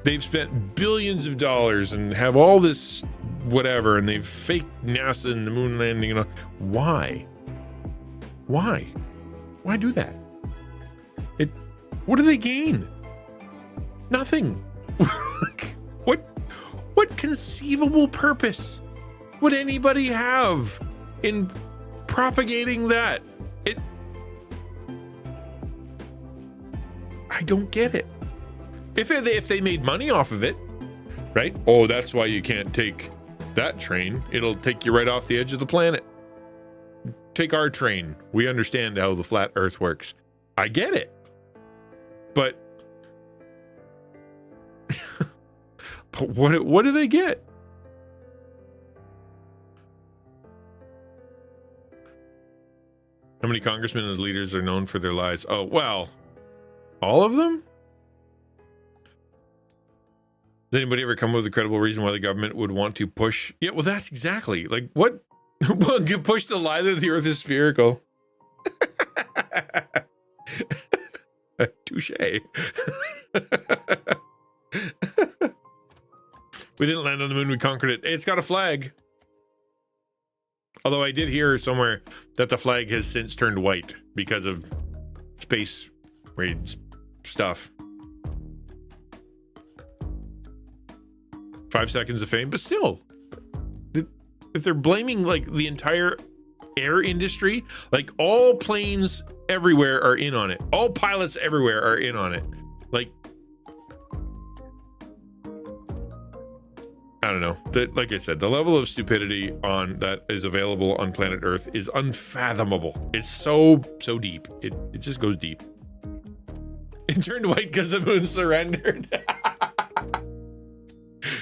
They've spent billions of dollars and have all this whatever, and they've faked NASA and the moon landing. Why? Why do that? What do they gain? Nothing. What conceivable purpose would anybody have in propagating that? I don't get it. If they made money off of it, right? Oh, that's why you can't take that train. It'll take you right off the edge of the planet. Take our train. We understand how the flat earth works. I get it. But but what do they get? How many congressmen and leaders are known for their lies? Oh, well, all of them? Does anybody ever come up with a credible reason why the government would want to push? Yeah, well, that's exactly like what? Well, you push the lie that the earth is spherical. Touche. We didn't land on the moon, we conquered it. It's got a flag. Although I did hear somewhere that the flag has since turned white because of space raid stuff. 5 seconds of fame, but still, if they're blaming like the entire air industry, like all planes everywhere are in on it, all pilots everywhere are in on it. Like, I don't know. Like I said, the level of stupidity that is available on planet Earth is unfathomable. It's so deep. It just goes deep. It turned white because the moon surrendered.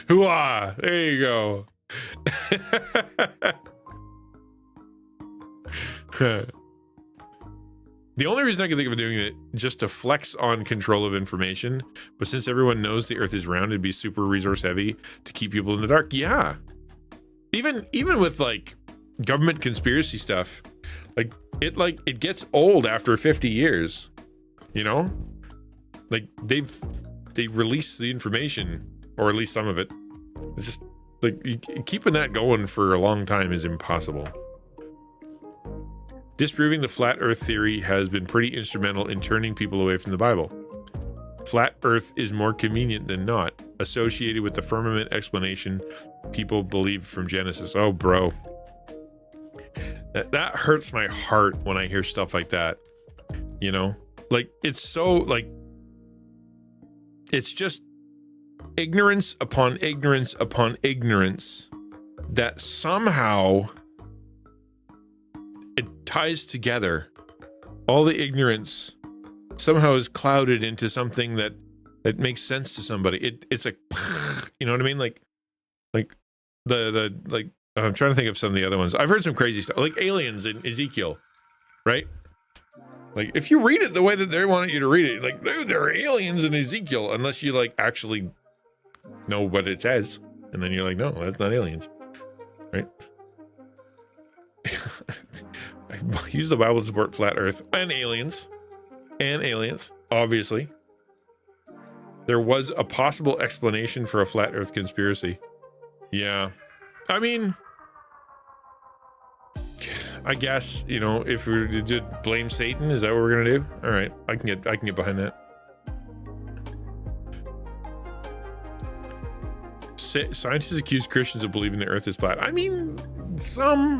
Hooah! There you go. The only reason I can think of doing it just to flex on control of information, but since everyone knows the Earth is round, it'd be super resource heavy to keep people in the dark. Yeah, even with like government conspiracy stuff, it gets old after 50 years. Like they release the information, or at least some of it. It's just like keeping that going for a long time is impossible. Disproving the flat earth theory has been pretty instrumental in turning people away from the Bible. Flat earth is more convenient than not, associated with the firmament explanation people believe from Genesis. Oh, bro. That hurts my heart when I hear stuff like that. Like, it's so, like, it's just ignorance upon ignorance upon ignorance that somehow it ties together. All the ignorance somehow is clouded into something that makes sense to somebody. It's like, you know what I mean? Like the I'm trying to think of some of the other ones. I've heard some crazy stuff, like aliens in Ezekiel. right? Like, if you read it the way that they want you to read it, like, dude, there are aliens in Ezekiel, unless you, like, actually know what it says. And then you're like, no, that's not aliens, right? I use the Bible to support flat Earth and aliens, obviously. There was a possible explanation for a flat Earth conspiracy. Yeah. I mean, I guess, you know, if we did blame Satan, is that what we're gonna do? All right, I can get behind that. Scientists accuse Christians of believing the Earth is flat. I mean,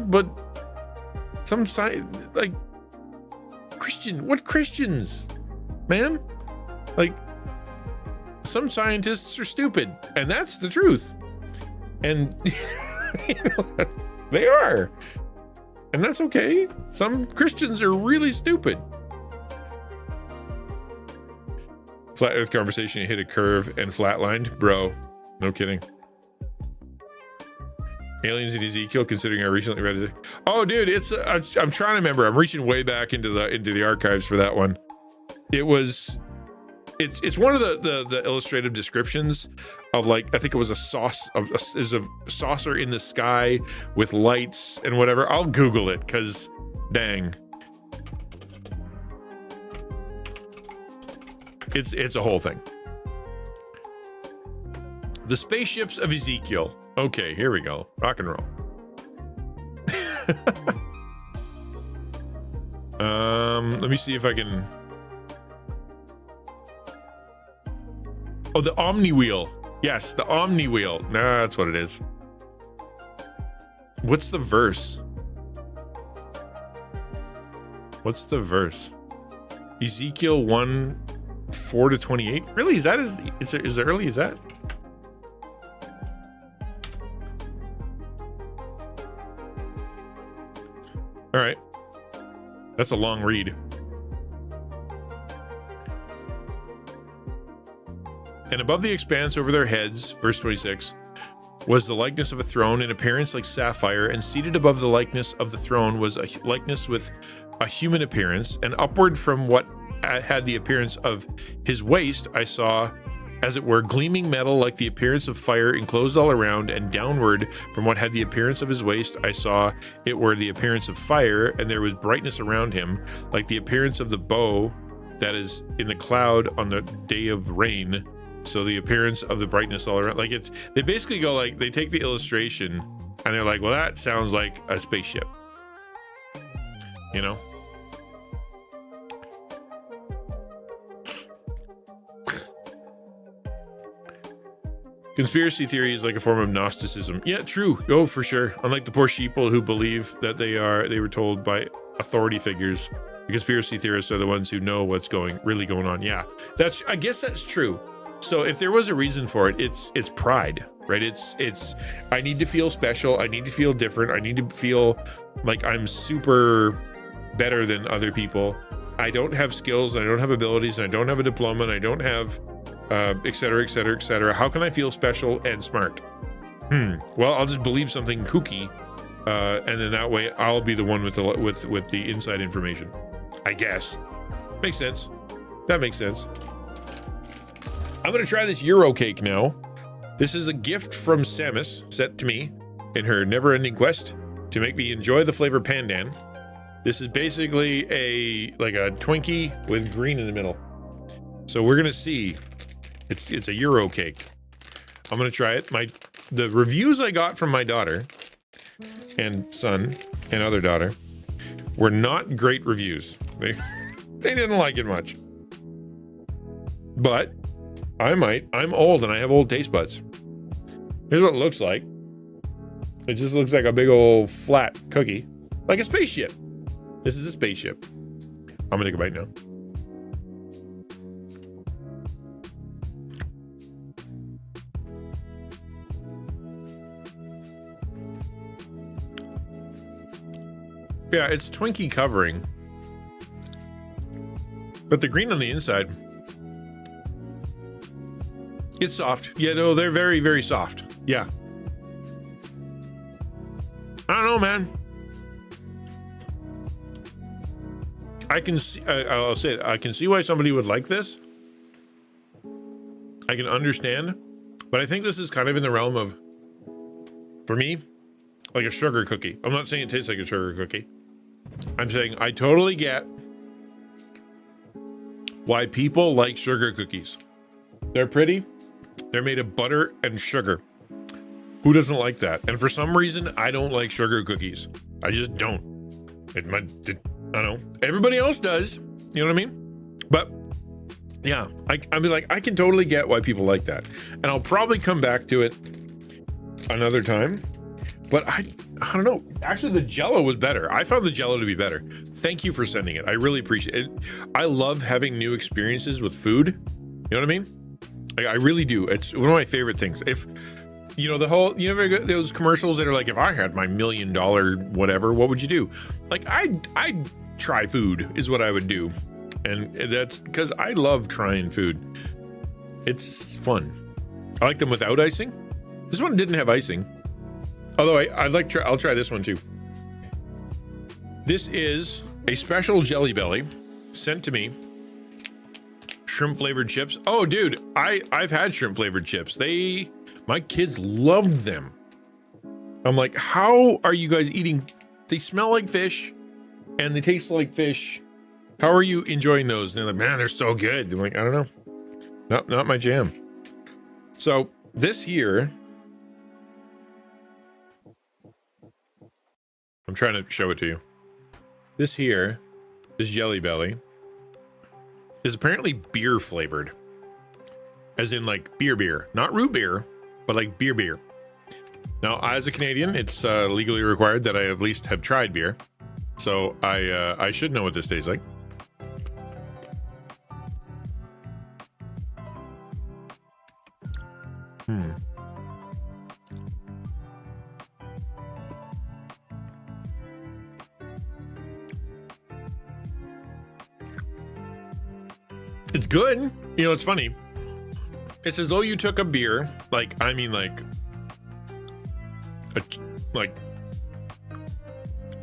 but some like what Christians, man? Like, some scientists are stupid, and that's the truth. And you know, they are. And that's okay. Some Christians are really stupid. Flat Earth conversation hit a curve and flatlined. Bro, no kidding. Aliens in Ezekiel, considering I recently read it. Oh, dude, it's I'm trying to remember. I'm reaching way back into the archives for that one. It's one of the illustrative descriptions of, like, I think it was a saucer in the sky with lights and whatever. I'll Google it, because dang, it's a whole thing. The spaceships of Ezekiel. Okay, here we go. Rock and roll. Let me see if I can. Oh, the Omni Wheel. Yes, the Omni Wheel. Nah, that's what it is. What's the verse? What's the verse? Ezekiel 1:4-28. Really? Is that as early as that? All right. That's a long read. And above the expanse over their heads, verse 26, was the likeness of a throne in appearance like sapphire, and seated above the likeness of the throne was a likeness with a human appearance, and upward from what had the appearance of his waist, I saw, as it were, gleaming metal like the appearance of fire enclosed all around, and downward from what had the appearance of his waist, I saw it were the appearance of fire, and there was brightness around him, like the appearance of the bow that is in the cloud on the day of rain. So the appearance of the brightness all around, like, it's, they basically go, like, they take the illustration and they're like, well, that sounds like a spaceship, you know? Conspiracy theory is like a form of Gnosticism. Yeah, true. Oh, for sure. Unlike the poor sheeple who believe that they were told by authority figures, the conspiracy theorists are the ones who know what's really going on. Yeah, I guess that's true. So if there was a reason for it, it's pride, right? It's I need to feel special. I need to feel different. I need to feel like I'm super better than other people. I don't have skills, and I don't have abilities, and I don't have a diploma, and I don't have et cetera, et cetera, et cetera. How can I feel special and smart? Well, I'll just believe something kooky, and then that way I'll be the one with the inside information, I guess. Makes sense. That makes sense. I'm gonna try this Euro cake now. This is a gift from Samus sent to me in her never-ending quest to make me enjoy the flavor pandan. This is basically like a Twinkie with green in the middle. So we're gonna see. It's a Euro cake. I'm gonna try it. The reviews I got from my daughter and son and other daughter were not great reviews. They didn't like it much. But I might. I'm old and I have old taste buds. Here's what it looks like. It just looks like a big old flat cookie, like a spaceship. This is a spaceship. I'm gonna take a bite now. Yeah, it's Twinkie covering, but the green on the inside, it's soft. Yeah, no, they're very, very soft. Yeah. I don't know, man. I can see, I'll say it, I can see why somebody would like this. I can understand, but I think this is kind of in the realm of, for me, like a sugar cookie. I'm not saying it tastes like a sugar cookie. I'm saying I totally get why people like sugar cookies. They're pretty. They're made of butter and sugar. Who doesn't like that? And for some reason, I don't like sugar cookies. I just don't. I don't know. Everybody else does. You know what I mean? But yeah, I mean, like, I can totally get why people like that. And I'll probably come back to it another time. But I don't know. Actually, the Jell-O was better. I found the Jell-O to be better. Thank you for sending it. I really appreciate it. I love having new experiences with food. You know what I mean? Like, I really do. It's one of my favorite things. If, you know, the whole, you ever get those commercials that are like, if I had my $1 million whatever, what would you do? Like, I'd try food is what I would do. And that's because I love trying food. It's fun. I like them without icing. This one didn't have icing. Although I'll try this one too. This is a special Jelly Belly sent to me. Shrimp flavored chips. Oh, dude, I've had shrimp flavored chips. My kids loved them. I'm like, how are you guys eating? They smell like fish and they taste like fish. How are you enjoying those? And they're like, man, they're so good. I'm like, I don't know. Not my jam. So this here, I'm trying to show it to you. This here, this Jelly Belly, is apparently beer flavored. As in like beer. Not root beer, but like beer. Now, as a Canadian, it's legally required that I at least have tried beer. So I should know what this tastes like. It's good. You know, it's funny. It's as though you took a beer, like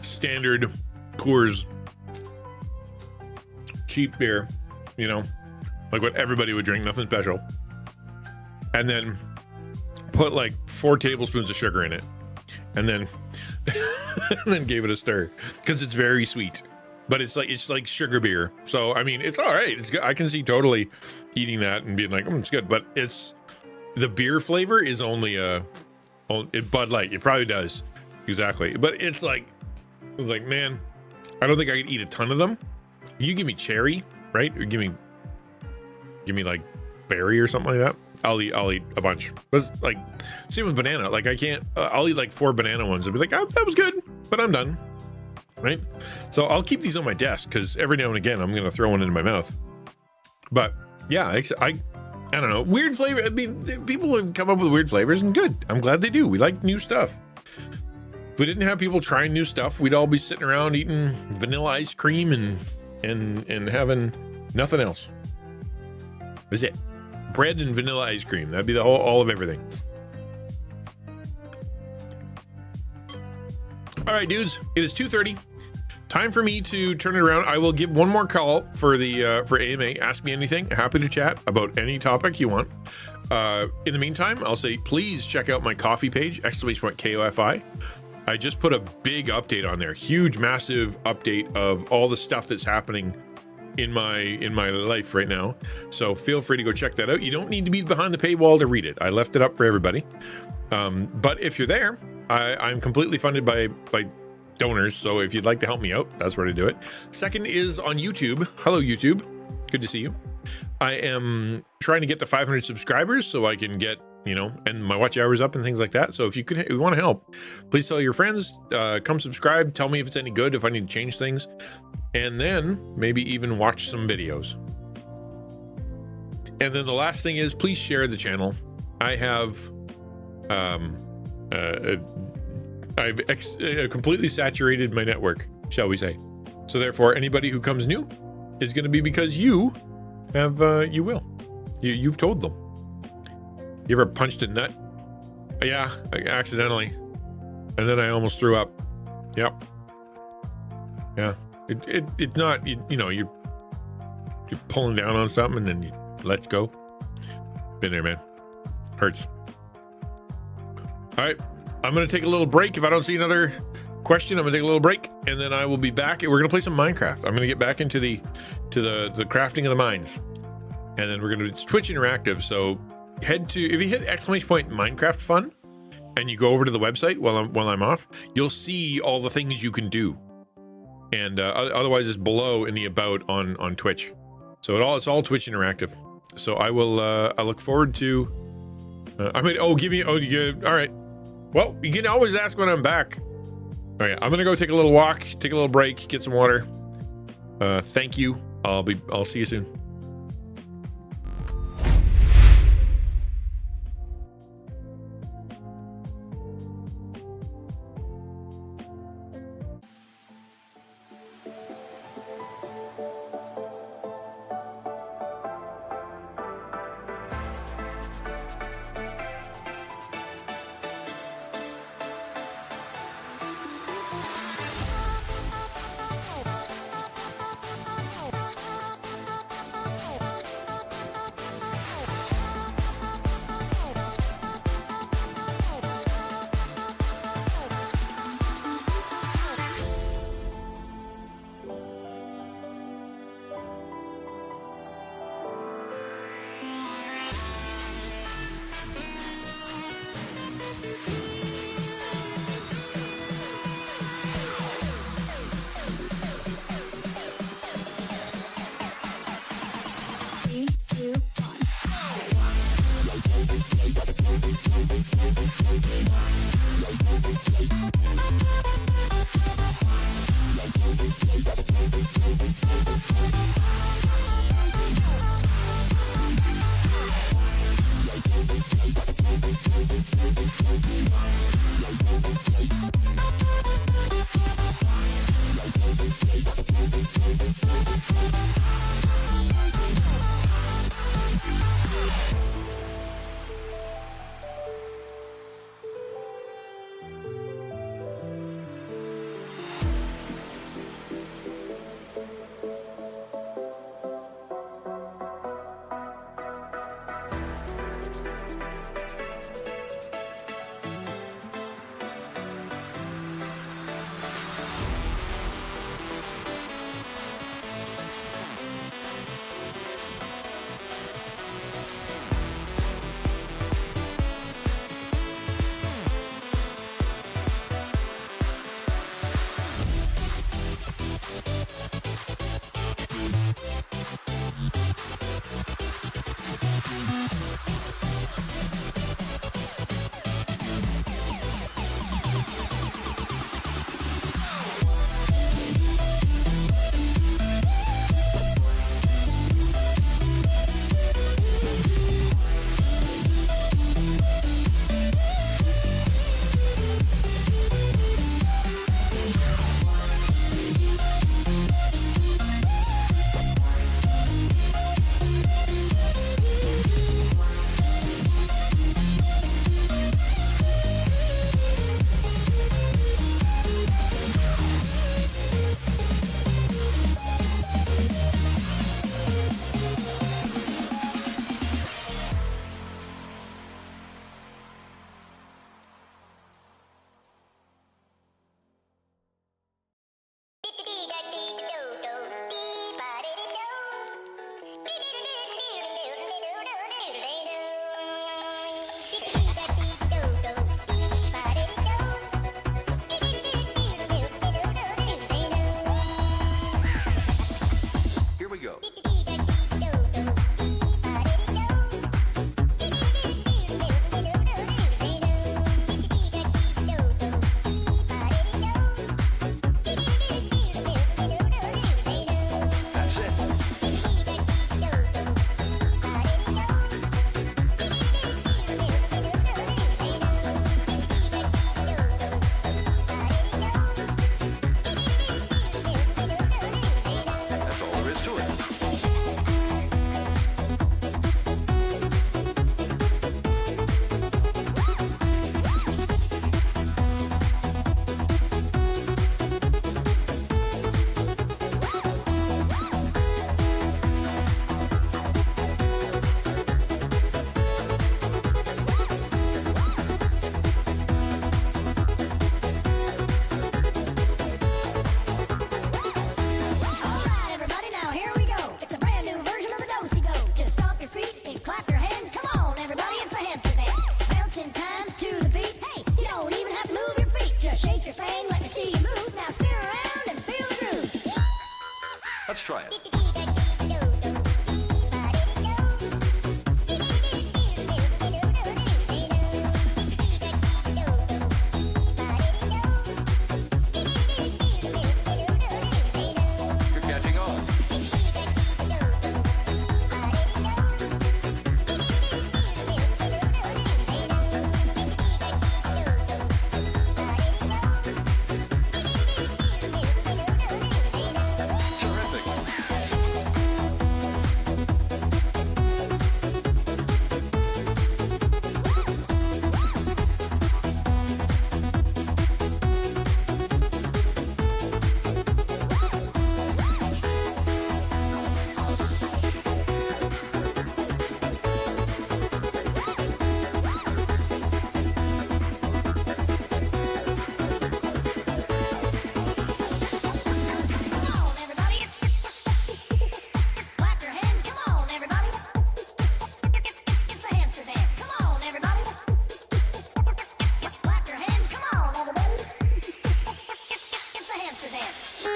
standard Coors cheap beer, you know, like what everybody would drink, nothing special. And then put like 4 tablespoons of sugar in it. And then and then gave it a stir because it's very sweet. But it's like sugar beer. So, I mean, it's all right. It's good. I can see totally eating that and being like, it's good. But it's, the beer flavor is only Bud Light. It probably does. Exactly. But it's like, man, I don't think I could eat a ton of them. You give me cherry, right? Or give me like berry or something like that. I'll eat a bunch. But it's like, same with banana. Like I can't, I'll eat like 4 banana ones and be like, oh, that was good, but I'm done. Right? So I'll keep these on my desk because every now and again I'm going to throw one into my mouth. But yeah, I don't know. Weird flavor. I mean, people have come up with weird flavors and good. I'm glad they do. We like new stuff. If we didn't have people trying new stuff, we'd all be sitting around eating vanilla ice cream and having nothing else. That's it. Bread and vanilla ice cream. That'd be the all of everything. All right, dudes, it is 2:30. Time for me to turn it around. I will give one more call for the for AMA. Ask me anything. Happy to chat about any topic you want. In the meantime, I'll say please check out my coffee page, !KOFI. I just put a big update on there. Huge, massive update of all the stuff that's happening in my life right now. So feel free to go check that out. You don't need to be behind the paywall to read it. I left it up for everybody. But if you're there, I'm completely funded by donors, so if you'd like to help me out, that's where to do it. Second is on YouTube. Hello, YouTube. Good to see you. I am trying to get to 500 subscribers so I can get, you know, and my watch hours up and things like that. So if you want to help, please tell your friends, come subscribe. Tell me if it's any good, if I need to change things, and then maybe even watch some videos. And then the last thing is please share the channel. I have I've completely saturated my network, shall we say. So therefore, anybody who comes new is going to be because you have, you've told them. You ever punched a nut? Yeah, accidentally. And then I almost threw up. Yep. Yeah. It's not, you know, you're pulling down on something and then you let's go. Been there, man. Hurts. All right, I'm gonna take a little break. If I don't see another question, I'm gonna take a little break, and then I will be back. We're gonna play some Minecraft. I'm gonna get back into the crafting of the mines, and then we're gonna do Twitch interactive. So if you hit !Minecraft fun, and you go over to the website while I'm off, you'll see all the things you can do. And otherwise, it's below in the about on Twitch. So it's all Twitch interactive. So I will. I look forward to. All right. Well, you can always ask when I'm back. All right, I'm gonna go take a little walk, take a little break, get some water. Thank you. I'll see you soon. see you move. Now spin around and feel the groove. Let's try it. You're catching on. Terrific. Come on, everybody. Clap your hands. Come on, everybody. It's the hamster dance. Come on, everybody. Clap your hands. Come on, everybody. It's the hamster dance.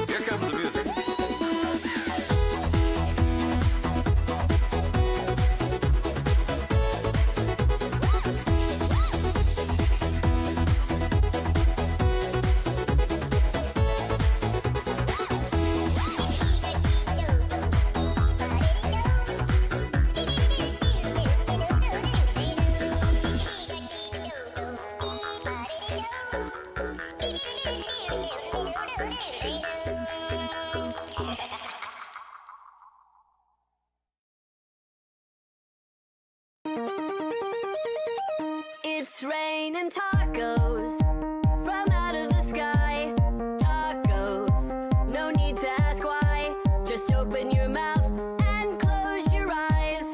Here comes the music. It's raining tacos from out of the sky. Tacos, no need to ask why. Just open your mouth and close your eyes.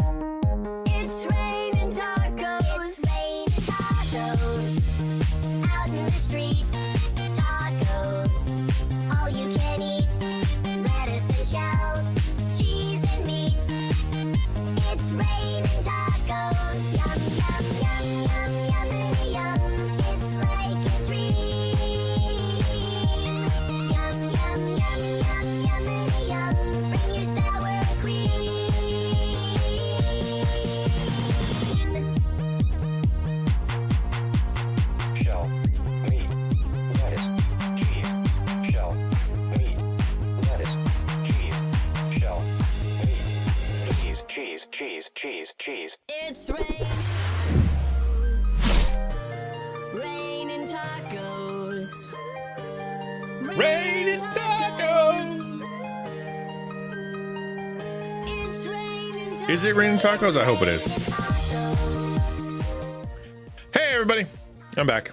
It's raining tacos. Raining tacos out in the street. Tacos, all you can eat. Lettuce and shells, cheese and meat. It's raining tacos. Yum, yum, yum, yum, yummity yum. It's like a dream. Yum, yum, yum, yum, yummity yum. Bring your sour cream. Shell, meat, lettuce, cheese, shell, meat, lettuce, cheese, shell, meat, cheese. It's raining tacos. Raining tacos. It's raining tacos. Is it raining tacos? I hope it is. Hey, everybody. I'm back.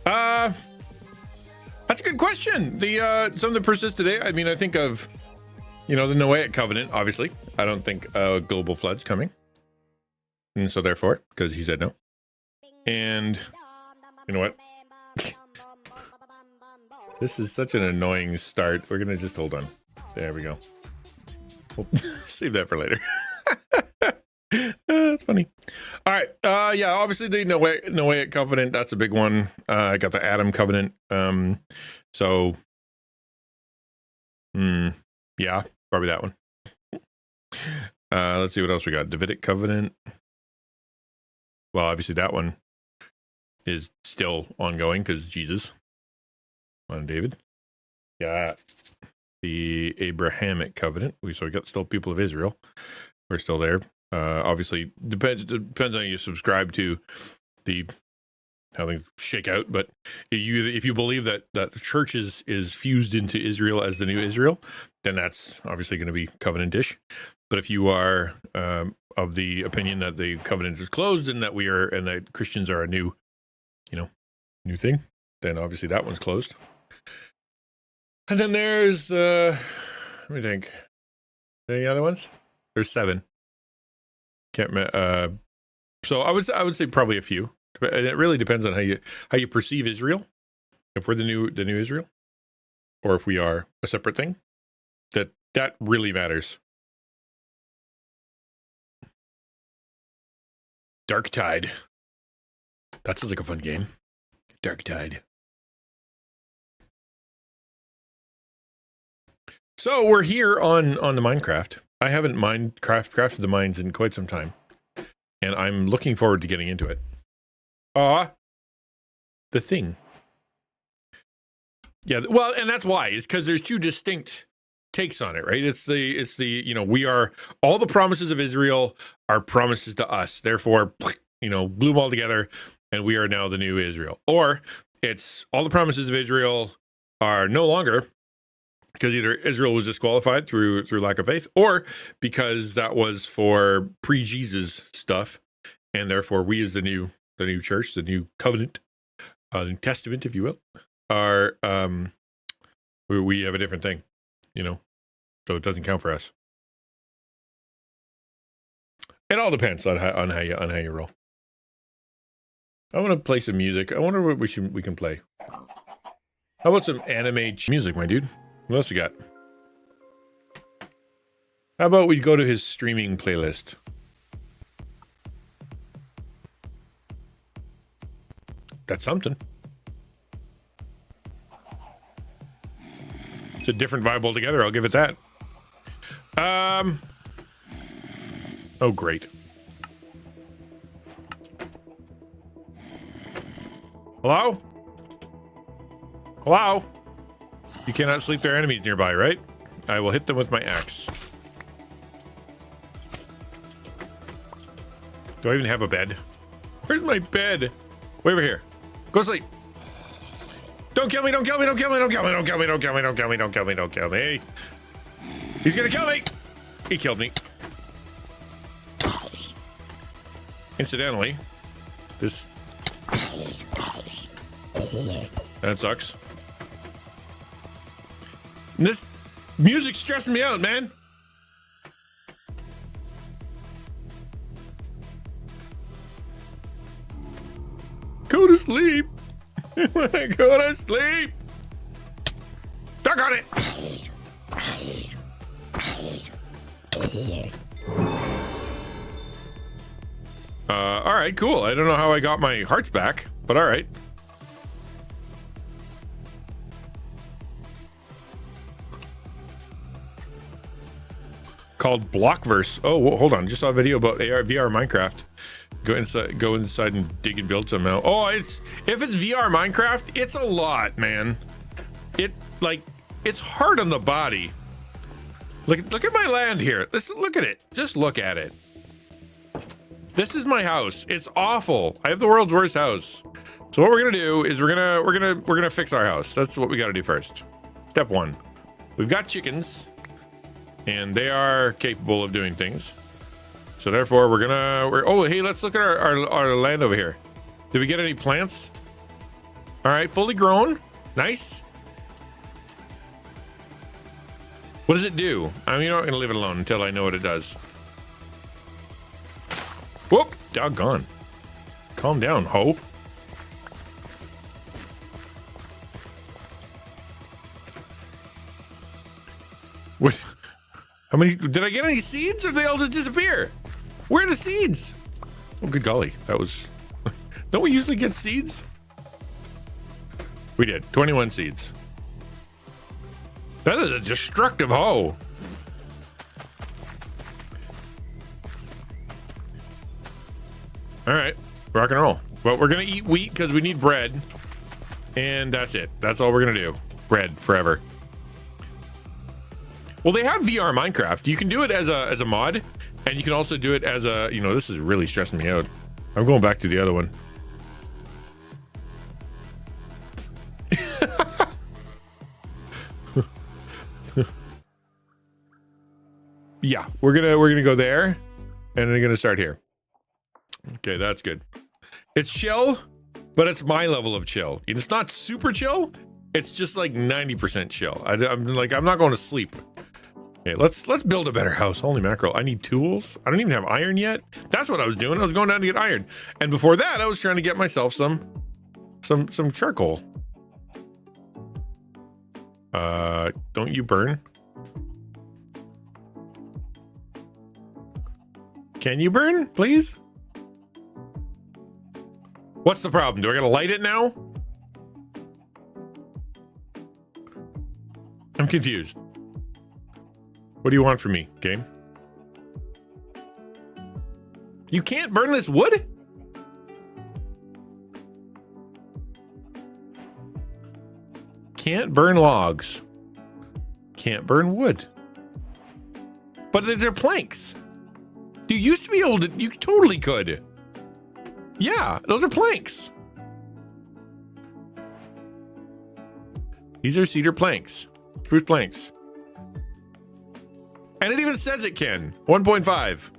That's a good question. The something that persists today. I mean, I think of, the Noahic covenant, obviously. I don't think global flood's coming. And so therefore, because he said no. And you know what? This is such an annoying start. We're going to just hold on. There we go. We'll save that for later. That's funny. All right. Yeah, obviously the Noahic covenant, that's a big one. I got the Adam covenant. Yeah, probably that one. Let's see what else we got. Davidic covenant. Well, obviously that one is still ongoing because Jesus on David. Yeah. The Abrahamic covenant. So we got still people of Israel. We're still there. Obviously depends on how you subscribe to how things shake out, but if you believe that church is fused into Israel as the new Israel, then that's obviously going to be covenant-ish. But if you are of the opinion that the covenant is closed and that Christians are a new thing, then obviously that one's closed. And then there's let me think. Any other ones? There's 7. Can't remember. So I would say probably a few. And it really depends on how you perceive Israel. If we're the new Israel, or if we are a separate thing. That really matters. Dark Tide. That sounds like a fun game. Dark Tide. So we're here on the Minecraft. I haven't crafted the mines in quite some time, and I'm looking forward to getting into it. The thing. Yeah, well, and that's why. It's because there's two distinct takes on it, right? It's the you know, we are, all the promises of Israel are promises to us. Therefore, you know, glue them all together, and we are now the new Israel. Or it's all the promises of Israel are no longer, because either Israel was disqualified through lack of faith, or because that was for pre-Jesus stuff, and therefore we as the new church, the new covenant, New Testament, if you will, are we have a different thing, you know, so it doesn't count for us. It all depends on how you roll. I want to play some music. I wonder what we can play. How about some anime music, my dude? What else we got? How about we go to his streaming playlist? That's something. It's a different vibe altogether, I'll give it that. Oh, great. Hello? Hello? You cannot sleep, there are enemies nearby, right? I will hit them with my axe. Do I even have a bed? Where's my bed? Way over here. Go sleep. Don't kill me, don't kill me, don't kill me, don't kill me, don't kill me, don't kill me, don't kill me, don't kill me, don't kill me. He's gonna kill me. He killed me. Incidentally, this... that sucks. And this music's stressing me out, man. Go to sleep. When I go to sleep. Duck on it. All right, cool. I don't know how I got my hearts back, but all right. Called Blockverse. Oh, hold on. Just saw a video about VR Minecraft. Go inside and dig and build some out. Oh, if it's VR Minecraft, it's a lot, man. It's hard on the body. Look at my land here. Look at it. Just look at it. This is my house. It's awful. I have the world's worst house. So what we're gonna do is we're gonna fix our house. That's what we got to do first. Step one. We've got chickens, and they are capable of doing things. So therefore, oh, hey, let's look at our land over here. Did we get any plants? All right, fully grown. Nice. What does it do? I'm not going to leave it alone until I know what it does. Whoop, doggone. Calm down, ho. What? How many, did I get any seeds or did they all just disappear? Where are the seeds? Oh, good golly. That was, don't we usually get seeds? We did, 21 seeds. That is a destructive hoe. All right, rock and roll. Well, we're gonna eat wheat because we need bread. And that's it. That's all we're gonna do. Bread forever. Well, they have VR Minecraft. You can do it as a mod, and you can also do it as a, you know, this is really stressing me out. I'm going back to the other one. Yeah, we're gonna go there, and we're gonna start here. Okay, that's good. It's chill, but it's my level of chill. And it's not super chill. It's just like 90% chill. I'm not going to sleep. Okay, let's build a better house. Holy mackerel! I need tools. I don't even have iron yet. That's what I was doing. I was going down to get iron, and before that, I was trying to get myself some charcoal. Don't you burn? Can you burn, please? What's the problem? Do I gotta light it now? I'm confused. What do you want from me, game? You can't burn this wood? Can't burn logs. Can't burn wood. But they're planks. You used to be able to, you totally could. Yeah, those are planks. These are cedar planks. Spruce planks. And it even says it can. 1.5.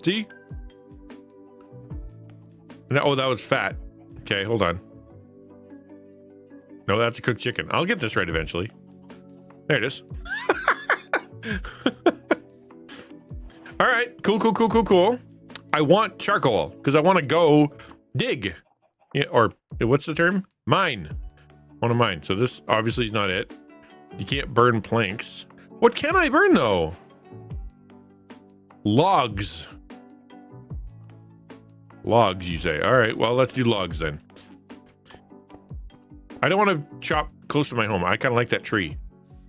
See? Oh, that was fat. Okay, hold on. No, that's a cooked chicken. I'll get this right eventually. There it is. All right, cool. I want charcoal because I want to go dig. Yeah, or what's the term? Mine. I want to mine. So this obviously is not it. You can't burn planks. What can I burn though? Logs. Logs, you say. All right, well, let's do logs then. I don't want to chop close to my home. I kind of like that tree.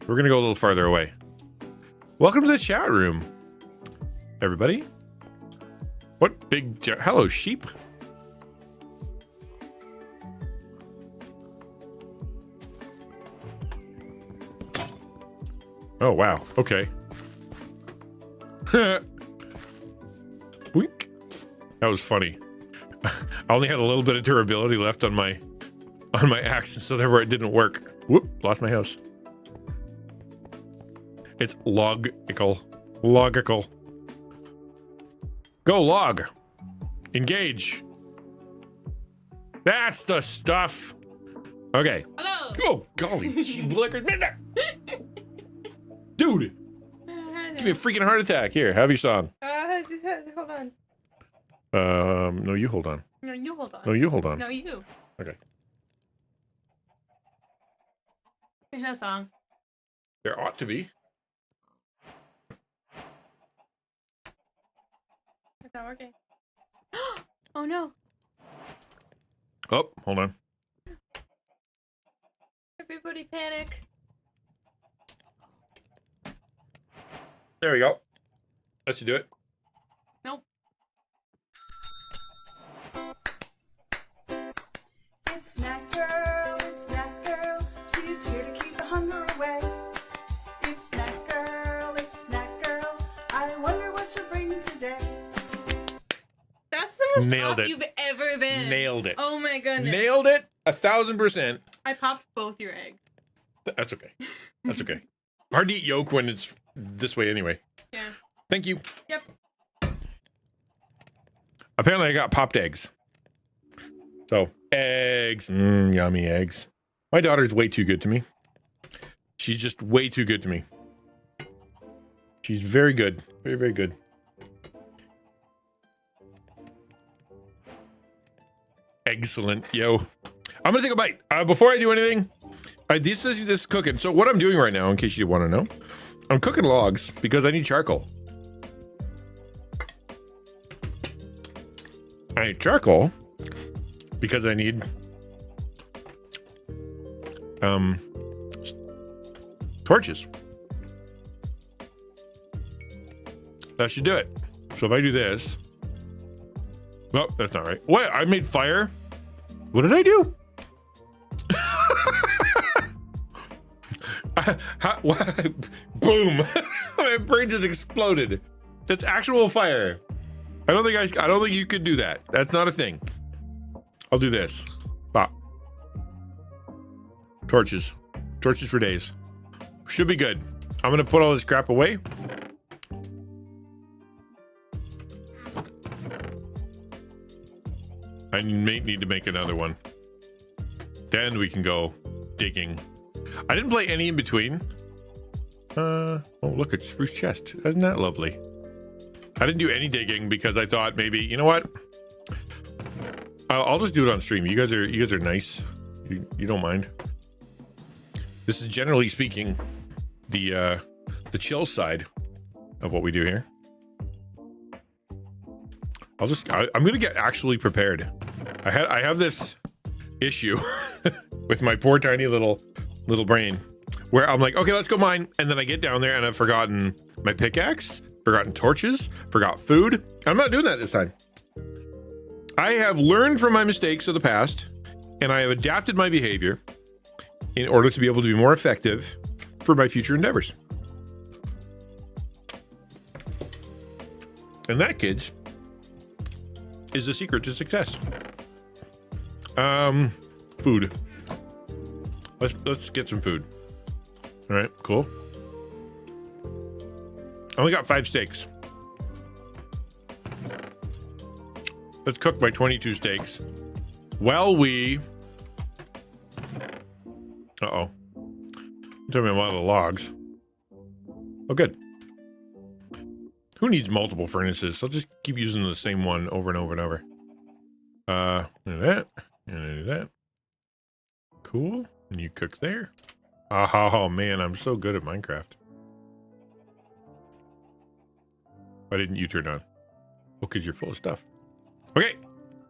We're going to go a little farther away. Welcome to the chat room, everybody. What big... Hello, sheep. Oh, wow. Okay. Boink. That was funny. I only had a little bit of durability left on my axe, so therefore it didn't work. Whoop, lost my house. It's logical. Logical. Go log. Engage. That's the stuff. Okay. Hello. Oh, golly. She blickered. Dude. Give me a freaking heart attack. Here, have your song. Hold on. No, you hold on. No, you hold on. No, you hold on. No, you. Okay. There's no song. There ought to be. It's not working. Oh no. Oh, hold on. Everybody panic. There we go. That should do it. Nope. It's Snack Girl, she's here to keep the hunger away. It's Snack Girl, I wonder what she'll bring today. That's the most Nailed off it. you've ever been. Nailed it. Oh my goodness. Nailed it. 1,000%. I popped both your eggs. That's okay. That's okay. Hard to eat yolk when it's this way anyway. Yeah. Thank you. Yep. Apparently I got popped eggs. So, eggs. Yummy eggs. My daughter's way too good to me. She's just way too good to me. She's very good. Very, very good. Excellent. Yo. I'm going to take a bite. Before I do anything, this is cooking. So what I'm doing right now, in case you want to know, I'm cooking logs because I need charcoal. I need charcoal because I need torches. That should do it. So if I do this, well, that's not right. What? I made fire. What did I do? Boom! My brain just exploded. That's actual fire. I don't think you could do that. That's not a thing. I'll do this. Pop. Torches. Torches for days. Should be good. I'm gonna put all this crap away. I may need to make another one. Then we can go digging. I didn't play any in between. Oh, look, it's spruce chest. Isn't that lovely? I didn't do any digging because I thought maybe, you know what? I'll just do it on stream. You guys are nice. You don't mind. This is generally speaking the chill side of what we do here. I'm gonna get actually prepared. I have this issue with my poor tiny little brain where I'm like, okay, let's go mine, and then I get down there and I've forgotten my pickaxe, forgotten torches, forgot food. I'm not doing that this time. I have learned from my mistakes of the past, and I have adapted my behavior in order to be able to be more effective for my future endeavors. And that, kids, is the secret to success. Food. Let's get some food. All right, cool. I only got 5 steaks. Let's cook my 22 steaks. While we... Uh-oh. Took me a lot of the logs. Oh, good. Who needs multiple furnaces? I'll just keep using the same one over and over and over. Do that. And do that. Cool. And you cook there. Oh, man, I'm so good at Minecraft. Why didn't you turn on? Oh, because you're full of stuff. Okay.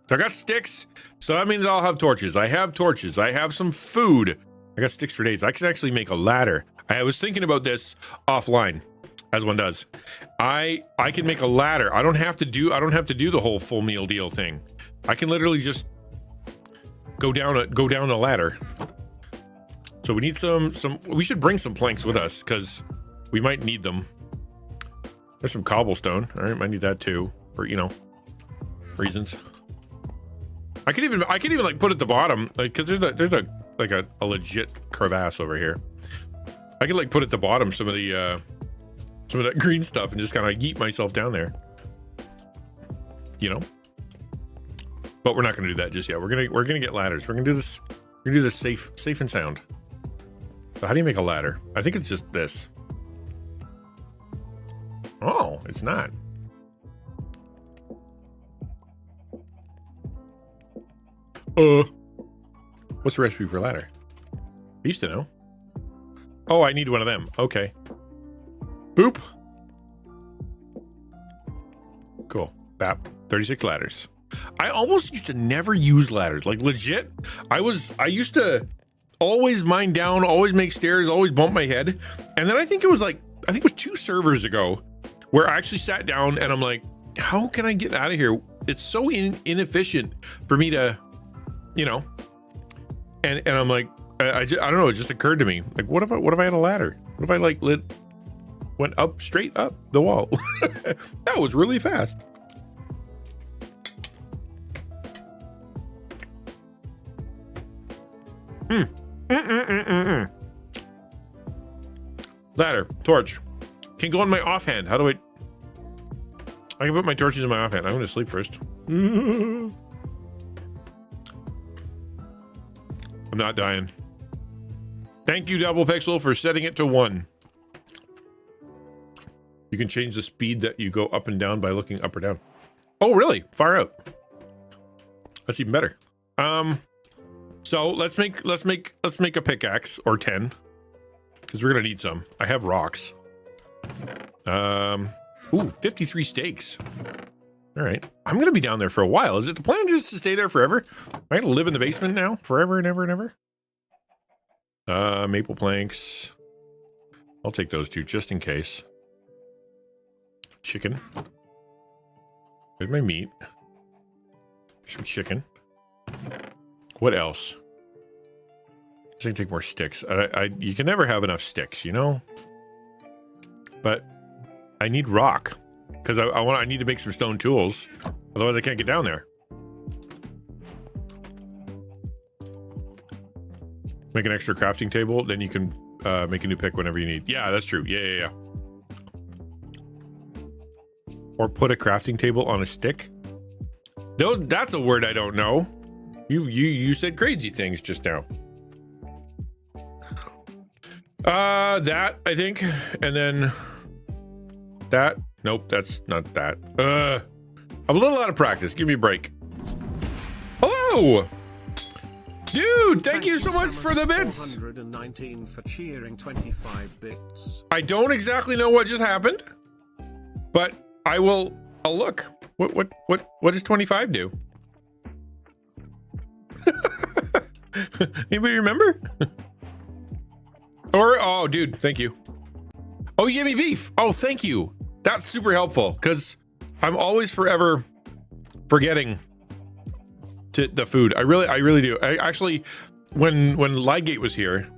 So I got sticks. So that means I'll have torches. I have torches. I have some food. I got sticks for days. I can actually make a ladder. I was thinking about this offline, as one does. I can make a ladder. I don't have to do the whole full meal deal thing. I can literally just go down a ladder. So we need some we should bring some planks with us because we might need them. There's some cobblestone. All right, might need that too for, you know, reasons. I can even like put at the bottom, like, because there's a legit crevasse over here. I can like put at the bottom some of that green stuff and just kind of yeet myself down there, you know. But we're not going to do that just yet. We're gonna get ladders. We're gonna do this safe and sound. So how do you make a ladder? I think it's just this. Oh, it's not. What's the recipe for a ladder? I used to know. Oh, I need one of them. Okay. Boop. Cool. Bap. 36 ladders. I almost used to never use ladders. Like, legit. I used to always mine down, always make stairs, always bump my head. And then I think it was 2 servers ago where I actually sat down and I'm like, how can I get out of here? It's so inefficient for me to, you know, and I'm like, I don't know. It just occurred to me. Like, what if I had a ladder? What if I like went up straight up the wall? That was really fast. Ladder, torch. Can go on my offhand. How do I can put my torches in my offhand. I'm gonna sleep first. I'm not dying. Thank you, Double Pixel, for setting it to 1. You can change the speed that you go up and down by looking up or down. Oh, really? Far out. That's even better. So let's make a pickaxe or 10 because we're gonna need some. I have rocks. Ooh, 53 steaks. All right, I'm gonna be down there for a while. Is it the plan just to stay there forever? Am I gonna live in the basement now forever and ever and ever? Maple planks. I'll take those 2 just in case. Chicken. There's my meat. Some chicken. What else? I think take more sticks. You can never have enough sticks, you know. But I need rock because I need to make some stone tools. Otherwise, I can't get down there. Make an extra crafting table, then you can make a new pick whenever you need. Yeah, that's true. Yeah. Or put a crafting table on a stick. Though that's a word I don't know. You said crazy things just now. That I think, and then that. Nope, that's not that. I'm a little out of practice. Give me a break. Hello. Dude, thank you so much for the bits. 419 for cheering 25 bits. I don't exactly know what just happened, but I'll look. What does 25 do? Anybody remember? Or, oh, dude, thank you. Oh, you gave me beef. Oh, thank you. That's super helpful because I'm always forever forgetting the food. I really do. I actually, when Ligate was here,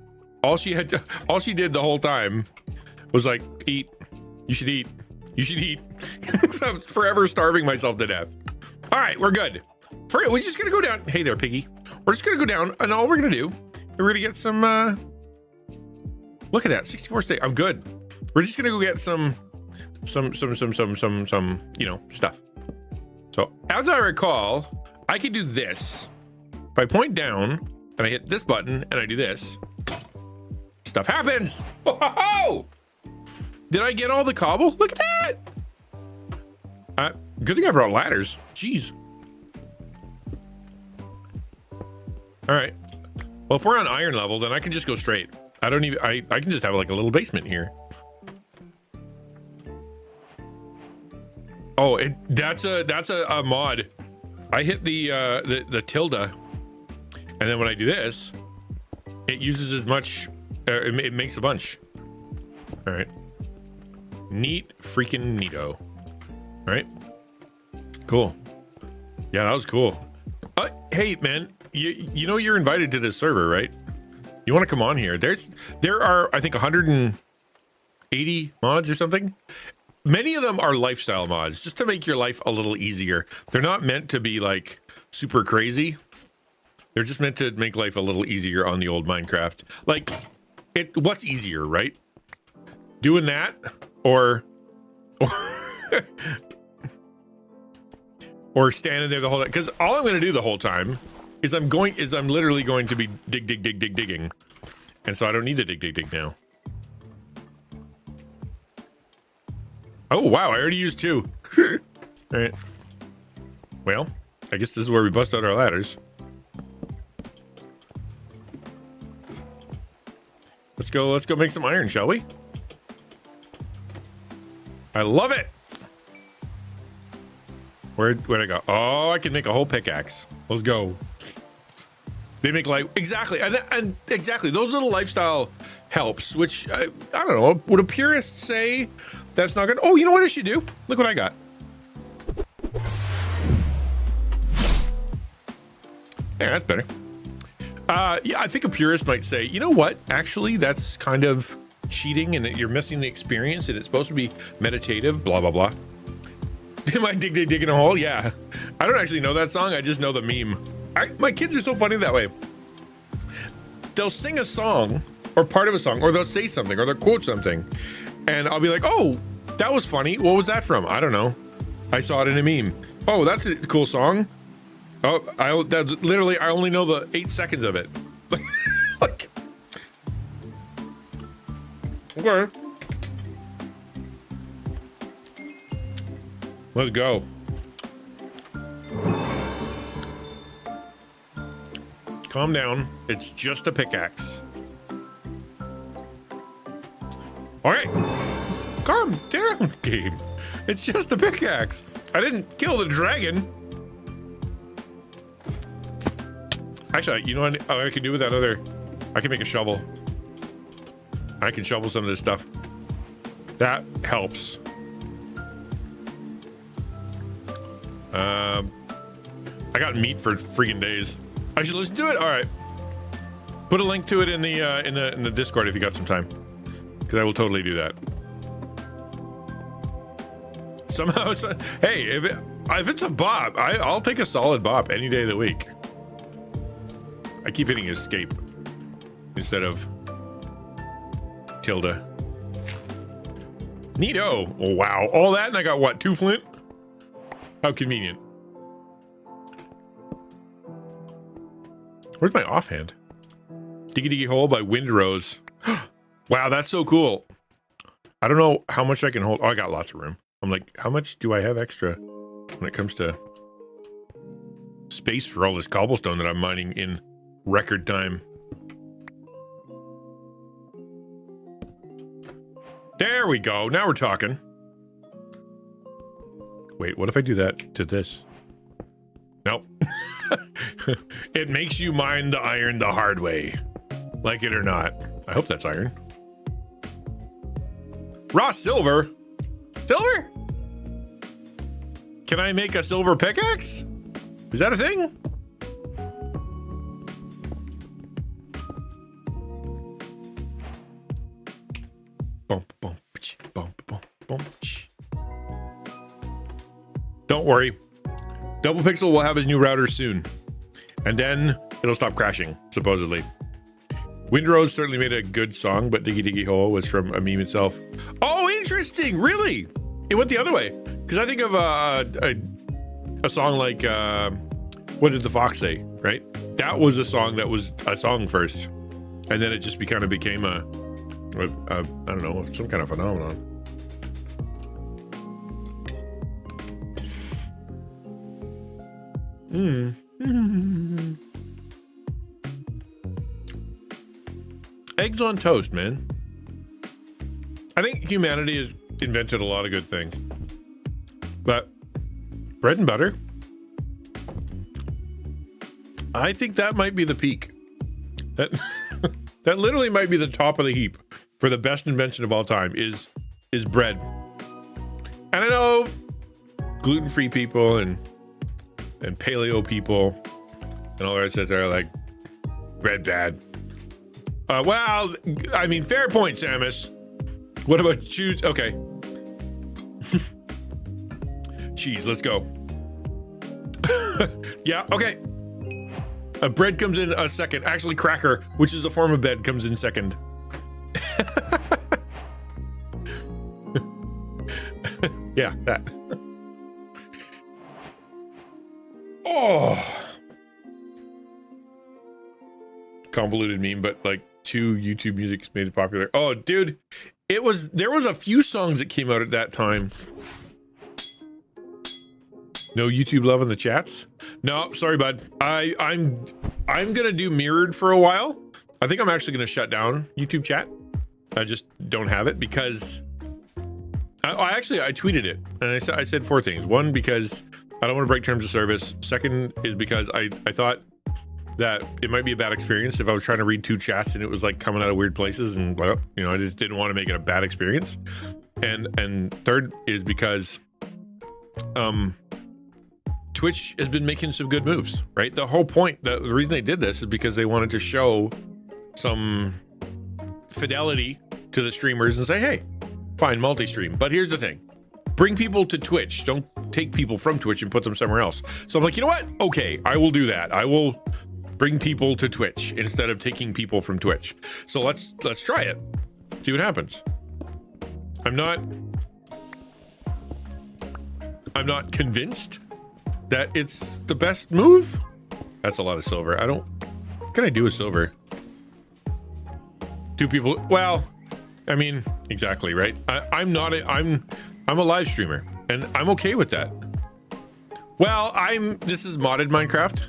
all she did the whole time was like, eat. You should eat. You should eat. So I'm forever starving myself to death. All right, we're good. We're just gonna go down. Hey there, piggy. We're just gonna go down, and all we're gonna do, we're gonna get some. Look at that, 64 steak. I'm good. We're just gonna go get some, you know, stuff. So as I recall, I can do this. If I point down and I hit this button and I do this, stuff happens. Whoa! Did I get all the cobble? Look at that. Good thing I brought ladders. Jeez. All right. Well, if we're on iron level, then I can just go straight. I don't even. I can just have like a little basement here. Oh, that's a mod. I hit the tilde, and then when I do this, it uses as much. It makes a bunch. All right. Neat freaking neato. All right. Cool. Yeah, that was cool. Hey man, you know you're invited to this server, right? You want to come on here? There are I think 180 mods or something. Many of them are lifestyle mods, just to make your life a little easier. They're not meant to be like super crazy. They're just meant to make life a little easier on the old Minecraft. Like, what's easier, right? Doing that, or standing there the whole time. Because all I'm going to do the whole time is I'm literally going to be digging, and so I don't need to dig now. Oh, wow, I already used 2. All right. Well, I guess this is where we bust out our ladders. Let's go make some iron, shall we? I love it. Where'd I go? Oh, I can make a whole pickaxe. Let's go. They make like, exactly, and exactly, those little lifestyle helps, which, I don't know, would a purist say that's not good? Oh, you know what I should do? Look what I got. Yeah, that's better. Yeah, I think a purist might say, you know what? Actually, that's kind of cheating and that you're missing the experience and it's supposed to be meditative, blah, blah, blah. Am I digging a hole? Yeah. I don't actually know that song. I just know the meme. My kids are so funny that way. They'll sing a song or part of a song, or they'll say something or they'll quote something. And I'll be like, oh, that was funny. What was that from? I don't know. I saw it in a meme. Oh, that's a cool song. Oh, that's literally, I only know the 8 seconds of it. Like, okay. Let's go. Calm down. It's just a pickaxe. All right. Calm down, game. It's just a pickaxe. I didn't kill the dragon. Actually, you know what I can do with that other? I can make a shovel. I can shovel some of this stuff. That helps. I got meat for freaking days. I should listen to it. All right. Put a link to it in the Discord if you got some time, because I will totally do that. Somehow, hey, if it's a bop, I'll take a solid bop any day of the week. I keep hitting escape instead of tilde. Neato. Oh, wow. All that and I got what? 2 flint? How convenient. Where's my offhand? Diggy Diggy Hole by Windrose. Wow, that's so cool. I don't know how much I can hold. Oh, I got lots of room. I'm like, how much do I have extra when it comes to space for all this cobblestone that I'm mining in record time. There we go. Now we're talking. Wait, what if I do that to this? Nope. It makes you mine the iron the hard way. Like it or not. I hope that's iron. Raw silver? Silver? Can I make a silver pickaxe? Is that a thing? Bump, bump, bump, bump, bump. Don't worry. Double Pixel will have his new router soon. And then it'll stop crashing, supposedly. Windrose certainly made a good song, but Diggy Diggy Hole was from a meme itself. Oh, interesting! Really? It went the other way. Because I think of a song like, What Did the Fox Say, right? That was a song that was a song first. And then it just kind of became a I don't know, some kind of phenomenon. Eggs on toast, man. I think humanity has invented a lot of good things. But bread and butter, I think that might be the peak. That that literally might be the top of the heap for the best invention of all time is bread. And I know gluten-free people and paleo people and all the rest of it are like, bread bad. Well, I mean, fair point, Samus. What about cheese? Okay. Cheese, let's go. Yeah, okay. Bread comes in a second. Actually, cracker, which is the form of bed, comes in second. Yeah, that. Oh. Convoluted meme, but like 2 YouTube music made it popular. Oh, dude, there was a few songs that came out at that time. No YouTube love in the chats? No, sorry, bud. I'm gonna do mirrored for a while. I think I'm actually gonna shut down YouTube chat. I just don't have it because I tweeted it and I said 4 things. 1, because I don't want to break terms of service. 2nd is because I thought that it might be a bad experience if I was trying to read 2 chats and it was like coming out of weird places, and well, you know, I just didn't want to make it a bad experience. And 3rd is because Twitch has been making some good moves, right? The whole point, the reason they did this is because they wanted to show some fidelity to the streamers and say, hey, fine, multi-stream. But here's the thing. Bring people to Twitch. Don't take people from Twitch and put them somewhere else. So I'm like, you know what? Okay, I will do that. I will bring people to Twitch instead of taking people from Twitch. So let's try it. See what happens. I'm not convinced that it's the best move. That's a lot of silver. What can I do with silver? 2 people. Well, I mean, exactly, right? I'm a live streamer and I'm okay with that. Well, this is modded Minecraft.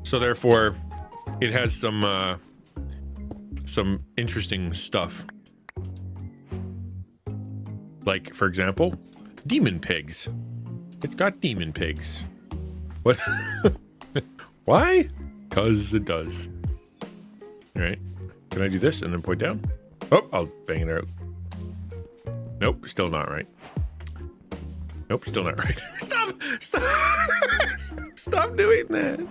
So therefore it has some interesting stuff. Like, for example, demon pigs. It's got demon pigs. What? Why? 'Cause it does. All right. Can I do this and then point down? Oh, I'll bang it out. Nope, still not right. Nope, still not right. Stop! Stop doing that.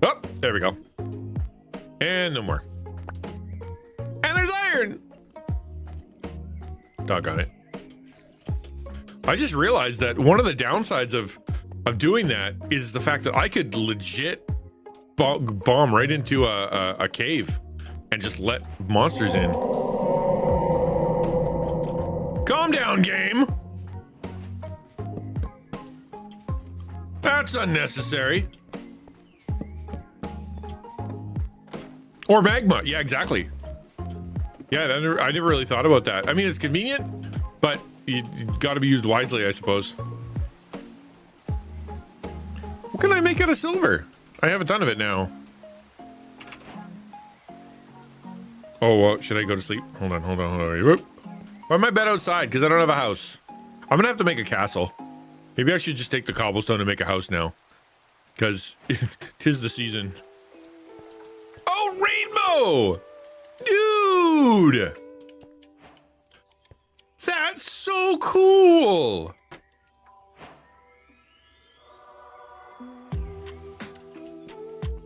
Oh, there we go. And no more. And there's iron! Doggone it. I just realized that one of the downsides of doing that is the fact that I could legit bomb right into a cave and just let monsters in. Calm down, game. That's unnecessary. Or magma. Yeah, exactly. Yeah, I never really thought about that. I mean, it's convenient, but you got to be used wisely, I suppose. What can I make out of silver? I have a ton of it now. Oh, well, should I go to sleep? Hold on. Whoop. Why am I bed outside? Because I don't have a house. I'm gonna have to make a castle. Maybe I should just take the cobblestone and make a house now. Because 'tis the season. Oh, rainbow! Dude! That's so cool!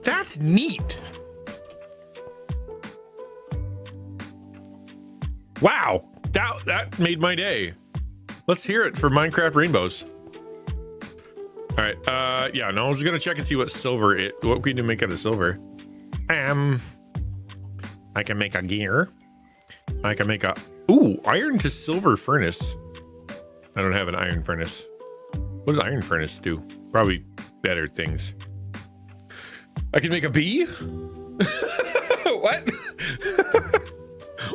That's neat. Wow, that made my day. Let's hear it for Minecraft rainbows. All right, yeah, no, I was gonna check and see what what we can make out of silver. I can make a gear. I can make a, iron to silver furnace. I don't have an iron furnace. What does iron furnace do? Probably better things. I can make a bee? What?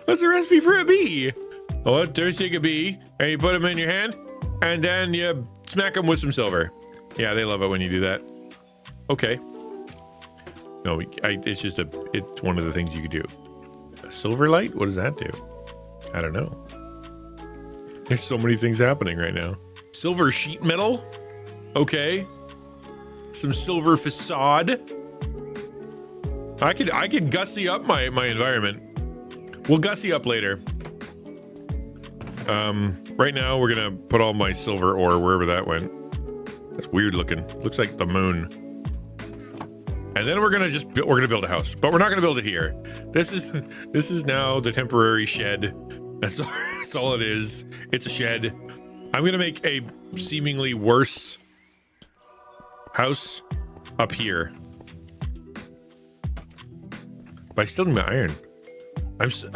What's the recipe for a bee? Oh, there's take a bee, and you put them in your hand, and then you smack them with some silver. Yeah, they love it when you do that. Okay. No, it's just it's one of the things you could do. A silver light? What does that do? I don't know. There's so many things happening right now. Silver sheet metal? Okay. Some silver facade. I could gussy up my environment. We'll gussy up later. Right now we're gonna put all my silver ore wherever that went. That's weird looking. Looks like the moon. And then we're gonna build a house, but we're not gonna build it here. This is now the temporary shed. That's all it is. It's a shed. I'm gonna make a seemingly worse house up here. But I still need my iron.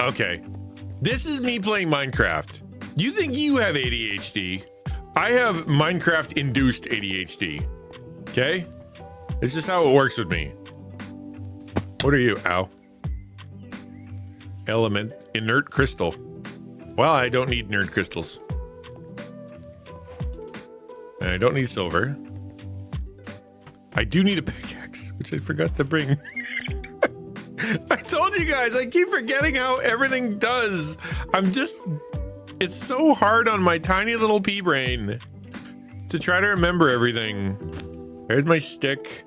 Okay. This is me playing Minecraft. You think you have ADHD? I have Minecraft-induced ADHD. Okay? It's just how it works with me. What are you? Ow. Element. Inert crystal. Well, I don't need inert crystals. And I don't need silver. I do need a pickaxe, which I forgot to bring. I told you guys, I keep forgetting how everything does. It's so hard on my tiny little pea brain to try to remember everything. There's my stick.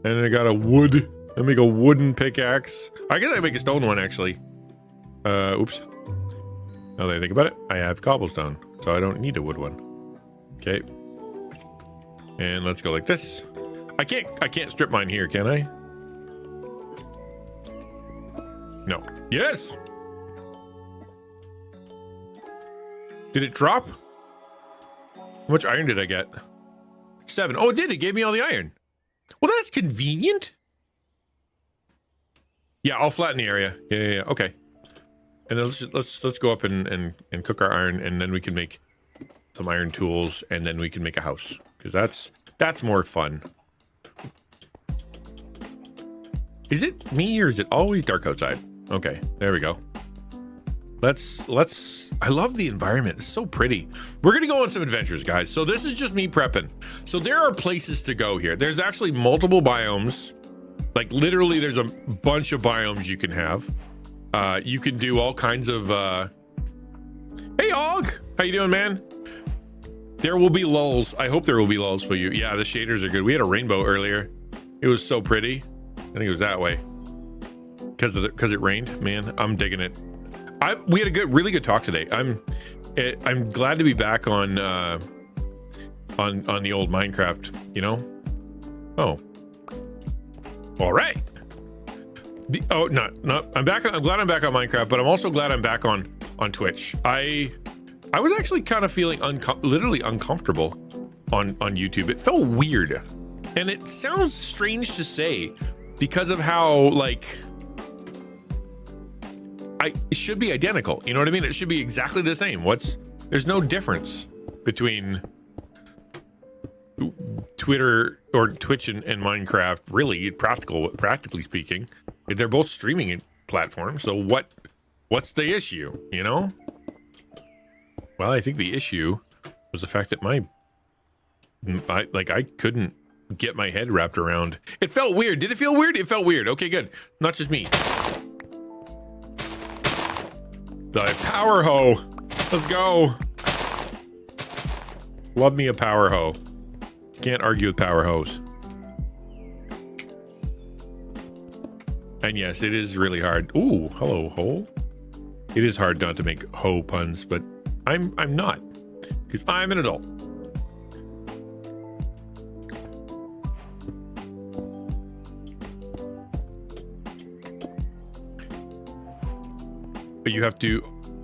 And I got a wood. Let me make a wooden pickaxe. I guess I make a stone one, actually. Oops. Now that I think about it, I have cobblestone, so I don't need a wood one. Okay. And let's go like this. I can't strip mine here, can I? No. Yes! Did it drop? How much iron did I get? 7. Oh, it did. It gave me all the iron. Well, that's convenient. Yeah, I'll flatten the area. Yeah. Okay. And then let's go up and cook our iron, and then we can make some iron tools, and then we can make a house, because that's more fun. Is it me, or is it always dark outside? Okay, there we go. I love the environment. It's so pretty. We're gonna go on some adventures, guys. So this is just me prepping. So there are places to go here. There's actually multiple biomes. Like literally there's a bunch of biomes you can have. You can do all kinds of, hey Og, how you doing, man? There will be lulls. I hope there will be lulls for you. Yeah, the shaders are good. We had a rainbow earlier. It was so pretty. I think it was that way. Because it rained, man. I'm digging it. We had a really good talk today. I'm glad to be back on the old Minecraft. You know. Oh. All right. I'm back. I'm glad I'm back on Minecraft, but I'm also glad I'm back on Twitch. I was actually kind of feeling literally uncomfortable on YouTube. It felt weird, and it sounds strange to say because of how like. It should be identical. You know what I mean? It should be exactly the same. There's no difference between Twitter or Twitch and Minecraft, really, practically speaking. They're both streaming platforms. So what's the issue, you know? Well, I think the issue was the fact that I couldn't get my head wrapped around. It felt weird. Did it feel weird? It felt weird. Okay, good. Not just me. The power hoe. Let's go. Love me a power hoe. Can't argue with power hoes. And yes, it is really hard. Ooh, hello, hoe. It is hard not to make hoe puns, but I'm not, because I'm an adult. But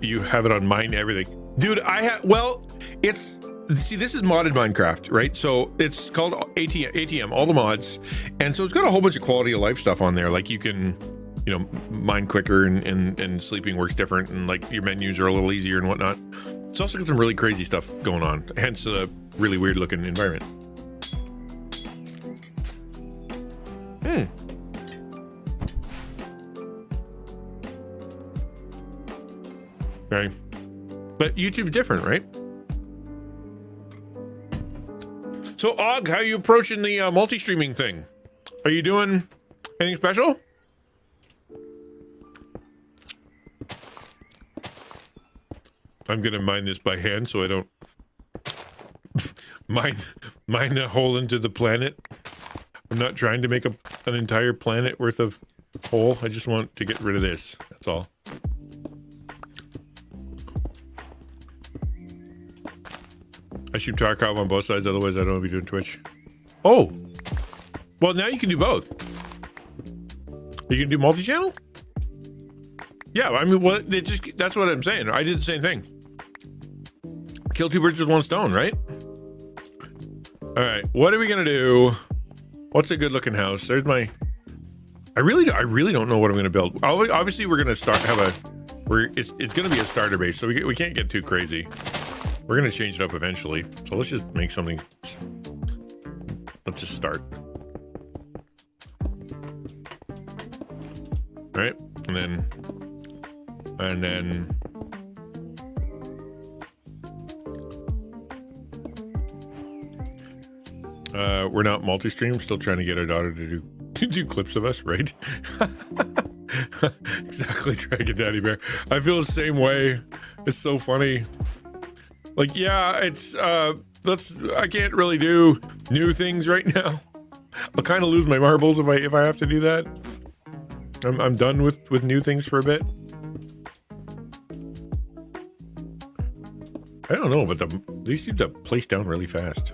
you have it on mine, everything. Dude, see, this is modded Minecraft, right? So it's called ATM, all the mods. And so it's got a whole bunch of quality of life stuff on there. Like you can, mine quicker and sleeping works different. And like your menus are a little easier and whatnot. It's also got some really crazy stuff going on. Hence the really weird looking environment. Right. But YouTube's different, right? So, Og, how are you approaching the multi-streaming thing? Are you doing anything special? I'm gonna mine this by hand so I don't mine a hole into the planet. I'm not trying to make an entire planet worth of hole. I just want to get rid of this. That's all. I shoot Tarkov on both sides, otherwise I don't want to be doing Twitch. Oh! Well, now you can do both. You can do multi-channel? Yeah, I mean, well, that's what I'm saying. I did the same thing. Kill two birds with one stone, right? Alright, what are we gonna do? What's a good looking house? There's my... I really don't know what I'm gonna build. Obviously, we're gonna it's gonna be a starter base, so we can't get too crazy. We're gonna change it up eventually. So let's just make something. Let's just start. All right, and then we're not multi-stream. Still trying to get our daughter to do clips of us, right? Exactly, Dragon Daddy Bear. I feel the same way. It's so funny. Like, yeah, it's I can't really do new things right now. I'll kind of lose my marbles if I have to do that. I'm done with new things for a bit. I don't know, but these seem to place down really fast.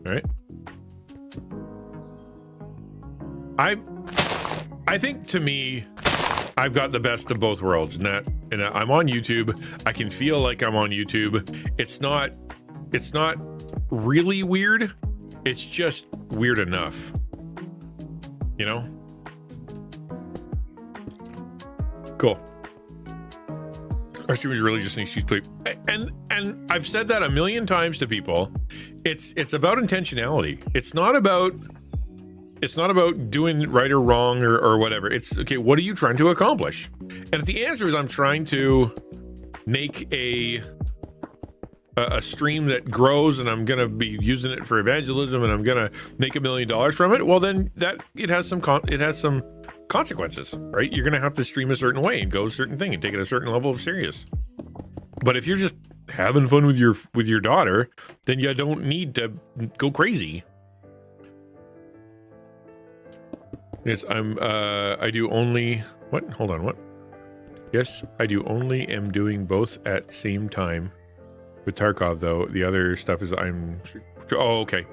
All right. I think, to me, I've got the best of both worlds, and I'm on YouTube. I can feel like I'm on YouTube. It's not really weird. It's just weird enough, you know? Cool. Our stream is really just an excuse to play. And I've said that a million times to people. It's about intentionality. It's not about doing right or wrong or whatever. It's okay, what are you trying to accomplish? And if the answer is I'm trying to make a stream that grows and I'm gonna be using it for evangelism and I'm gonna make $1 million from it, well then it has some consequences, right? You're gonna have to stream a certain way and go a certain thing and take it a certain level of serious. But if you're just having fun with your daughter, then you don't need to go crazy. Yes, I do only, what? Hold on, what? Yes, I do only am doing both at same time. With Tarkov, though, the other stuff is oh, okay.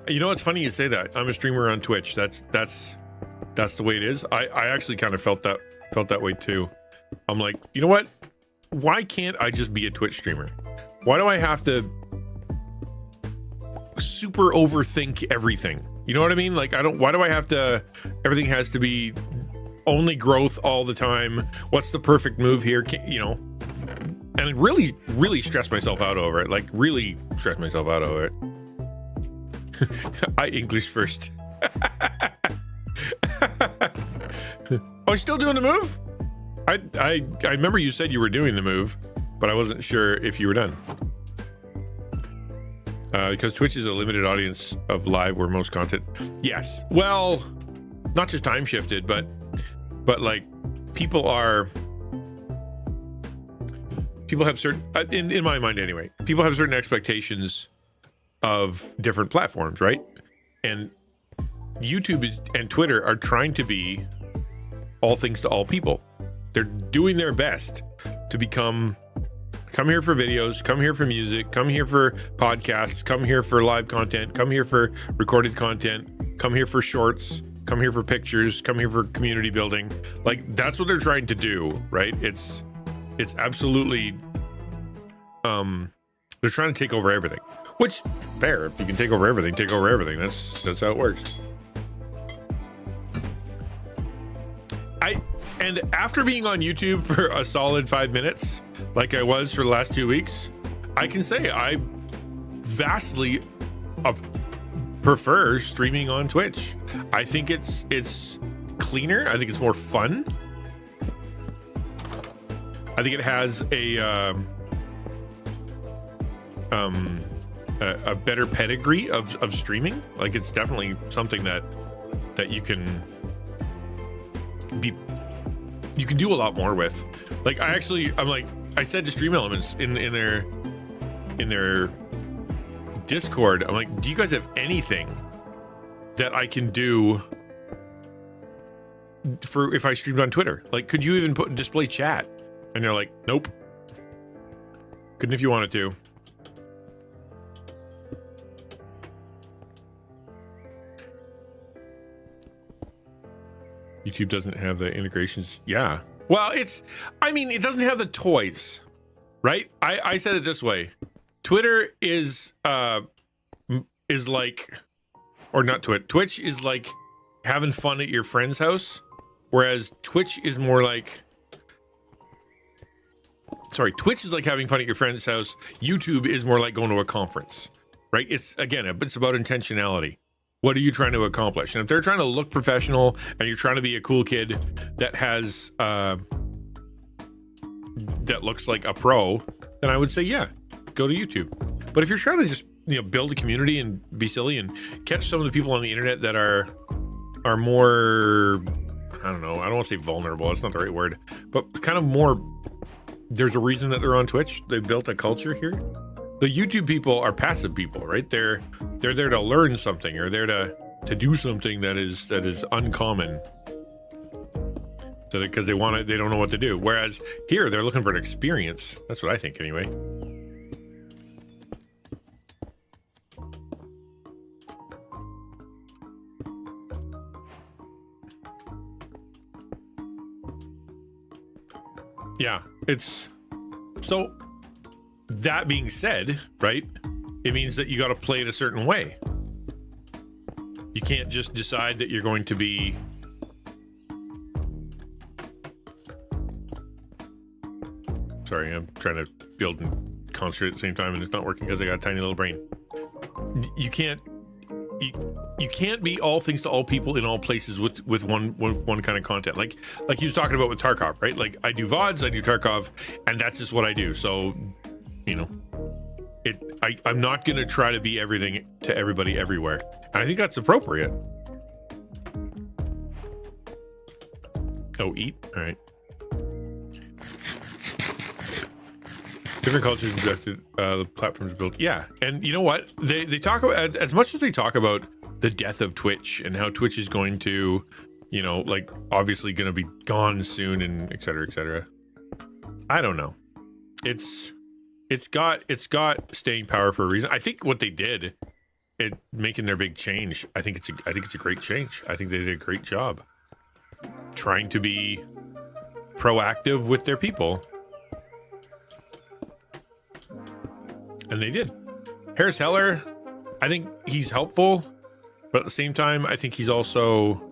You know, it's funny you say that. I'm a streamer on Twitch. That's the way it is. I actually kind of felt that way too. I'm like, you know what? Why can't I just be a Twitch streamer? Why do I have to super overthink everything? You know what I mean? Like, why do I have to, everything has to be only growth all the time? What's the perfect move here? You know? And really, really stress myself out over it. Like, really stress myself out over it. I English first. Oh, still doing the move? I remember you said you were doing the move, but I wasn't sure if you were done. Because Twitch is a limited audience of live where most content. Yes. Well, not just time shifted, but like people have certain, in my mind anyway, people have certain expectations of different platforms, right? And YouTube and Twitter are trying to be all things to all people. They're doing their best to come here for videos, come here for music, come here for podcasts, come here for live content, come here for recorded content, come here for shorts, come here for pictures, come here for community building. Like, that's what they're trying to do, right? It's absolutely, they're trying to take over everything, which fair. If you can take over everything, take over everything. That's how it works. And after being on YouTube for a solid 5 minutes, like I was for the last 2 weeks, I can say I vastly prefer streaming on Twitch. I think it's cleaner. I think it's more fun. I think it has a better pedigree of streaming. Like, it's definitely something that you can do a lot more with. Like, I said to Stream Elements in their Discord, I'm like, do you guys have anything that I can do for if I streamed on Twitter? Like, could you even display chat? And they're like, nope. Couldn't if you wanted to. YouTube doesn't have the integrations. Yeah. Well, it doesn't have the toys, right? I said it this way. Twitter is like, or not Twitch. Twitch is like having fun at your friend's house, whereas Twitch is more like, Twitch is like having fun at your friend's house. YouTube is more like going to a conference, right? It's about intentionality. What are you trying to accomplish? And if they're trying to look professional and you're trying to be a cool kid that has that looks like a pro, then I would say, yeah, go to YouTube. But if you're trying to just build a community and be silly and catch some of the people on the internet that are more, I don't know, I don't want to say vulnerable, that's not the right word, but kind of more, there's a reason that they're on Twitch. They built a culture here. The YouTube people are passive people, right? They're there to learn something, or they're to do something that is uncommon. So because they don't know what to do. Whereas here, they're looking for an experience. That's what I think, anyway. Yeah, it's so. That being said, right, it means that you got to play it a certain way. You can't just decide that you're going to be sorry, I'm trying to build and concentrate at the same time, and it's not working because I got a tiny little brain. You can't be all things to all people in all places with one kind of content. Like he was talking about with Tarkov, right? Like, I do VODs, I do Tarkov, and that's just what I do. So, I'm not going to try to be everything to everybody everywhere. And I think that's appropriate. Oh, eat? All right. Different cultures objected, the platforms built. Yeah. And you know what? They talk about, as much as they talk about the death of Twitch and how Twitch is going to, like, obviously going to be gone soon and et cetera, I don't know. It's got staying power for a reason. I think what they did, making their big change, I think it's a great change. I think they did a great job trying to be proactive with their people, and they did. Harris Heller, I think he's helpful, but at the same time, I think he's also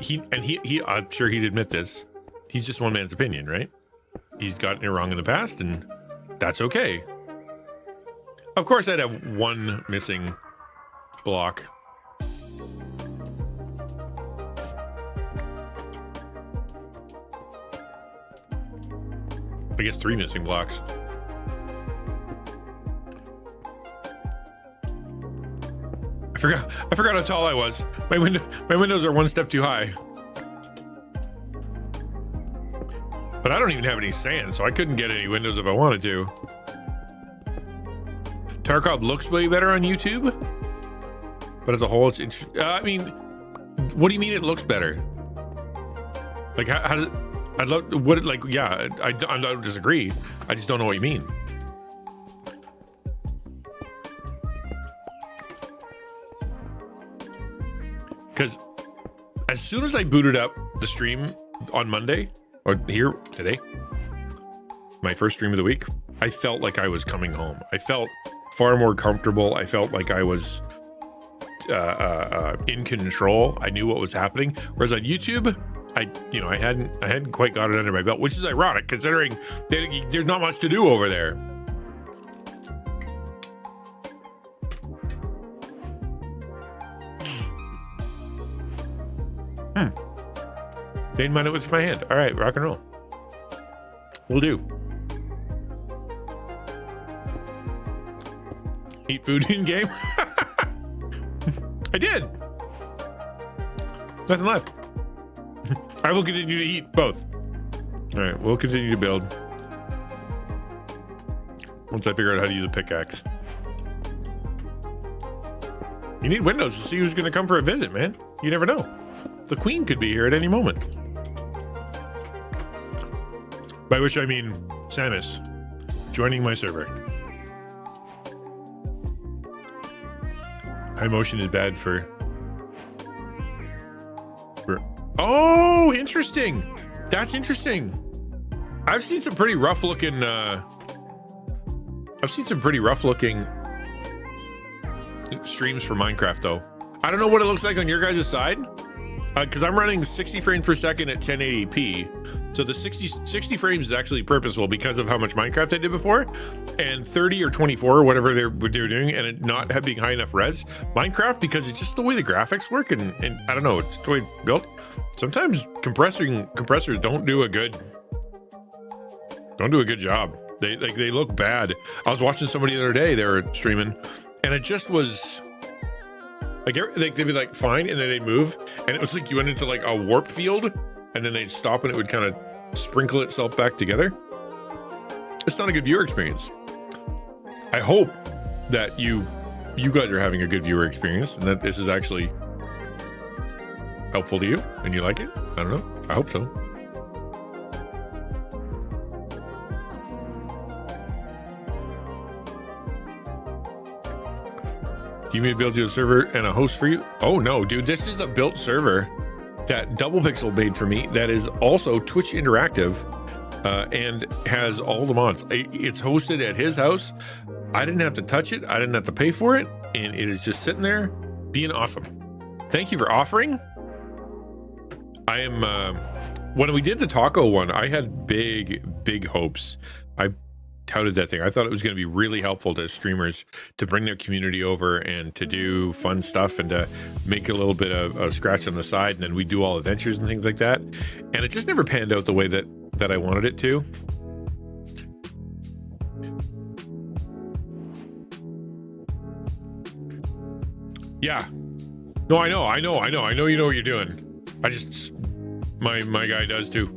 he I'm sure he'd admit this. He's just one man's opinion, right? He's gotten it wrong in the past, and that's okay. Of course, I'd have one missing block. I guess 3 missing blocks. I I forgot how tall I was. My windows are one step too high. But I don't even have any sand, so I couldn't get any windows if I wanted to. Tarkov looks way better on YouTube, but as a whole, it's interesting. I mean, what do you mean it looks better? Like, how does? I'd love what like. Yeah, I don't disagree. I just don't know what you mean. Because as soon as I booted up the stream on Monday, or here today, my first stream of the week, I felt like I was coming home. I felt far more comfortable. I felt like I was in control. I knew what was happening. Whereas on YouTube, I hadn't quite got it under my belt, which is ironic considering there's not much to do over there. Didn't mind it with my hand. All right, rock and roll. Will do. Eat food in game. I did. Nothing left. I will continue to eat both. All right, we'll continue to build once I figure out how to use a pickaxe. You need windows to see who's going to come for a visit, man. You never know. The queen could be here at any moment. By which I mean Samus joining my server. High motion is bad for... Oh, interesting. That's interesting. I've seen some pretty rough looking streams for Minecraft though. I don't know what it looks like on your guys' side. Because I'm running 60 frames per second at 1080p. So the 60 frames is actually purposeful because of how much Minecraft I did before. And 30 or 24 or whatever they're doing and it not being high enough res. Minecraft, because it's just the way the graphics work and I don't know, it's the way it's built. Sometimes compressors don't do a good job. They look bad. I was watching somebody the other day, they were streaming, and it just was... Like they'd be like fine, and then they'd move, and it was like you went into like a warp field, and then they'd stop, and it would kind of sprinkle itself back together. It's not a good viewer experience. I hope that you guys are having a good viewer experience, and that this is actually helpful to you, and you like it. I don't know. I hope so. You may build you a server and a host for you. Oh no, dude, this is a built server that Double Pixel made for me that is also Twitch Interactive and has all the mods. It's hosted at his house. I didn't have to touch it. I didn't have to pay for it. And it is just sitting there being awesome. Thank you for offering. I am, when we did the taco one, I had big hopes. I touted that thing. I thought it was going to be really helpful to streamers to bring their community over and to do fun stuff and to make a little bit of a scratch on the side, and then we do all adventures and things like that. And it just never panned out the way that I wanted it to. Yeah. No, I know you know what you're doing. I just my guy does too.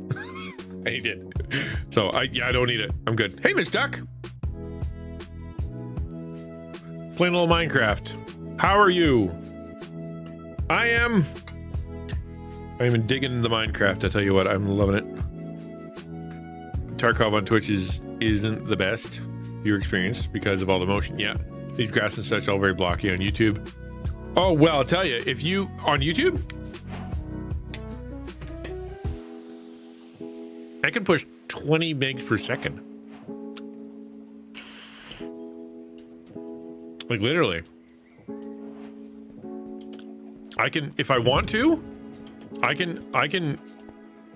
And he did. So I don't need it. I'm good. Hey, Miss Duck. Playing a little Minecraft. How are you? I'm digging the Minecraft. I tell you what, I'm loving it. Tarkov on Twitch isn't the best viewer experience because of all the motion. Yeah, these grass and such all very blocky on YouTube. Oh well, I'll tell you, if you on YouTube, I can push 20 megs per second. Like literally. I can, if I want to, I can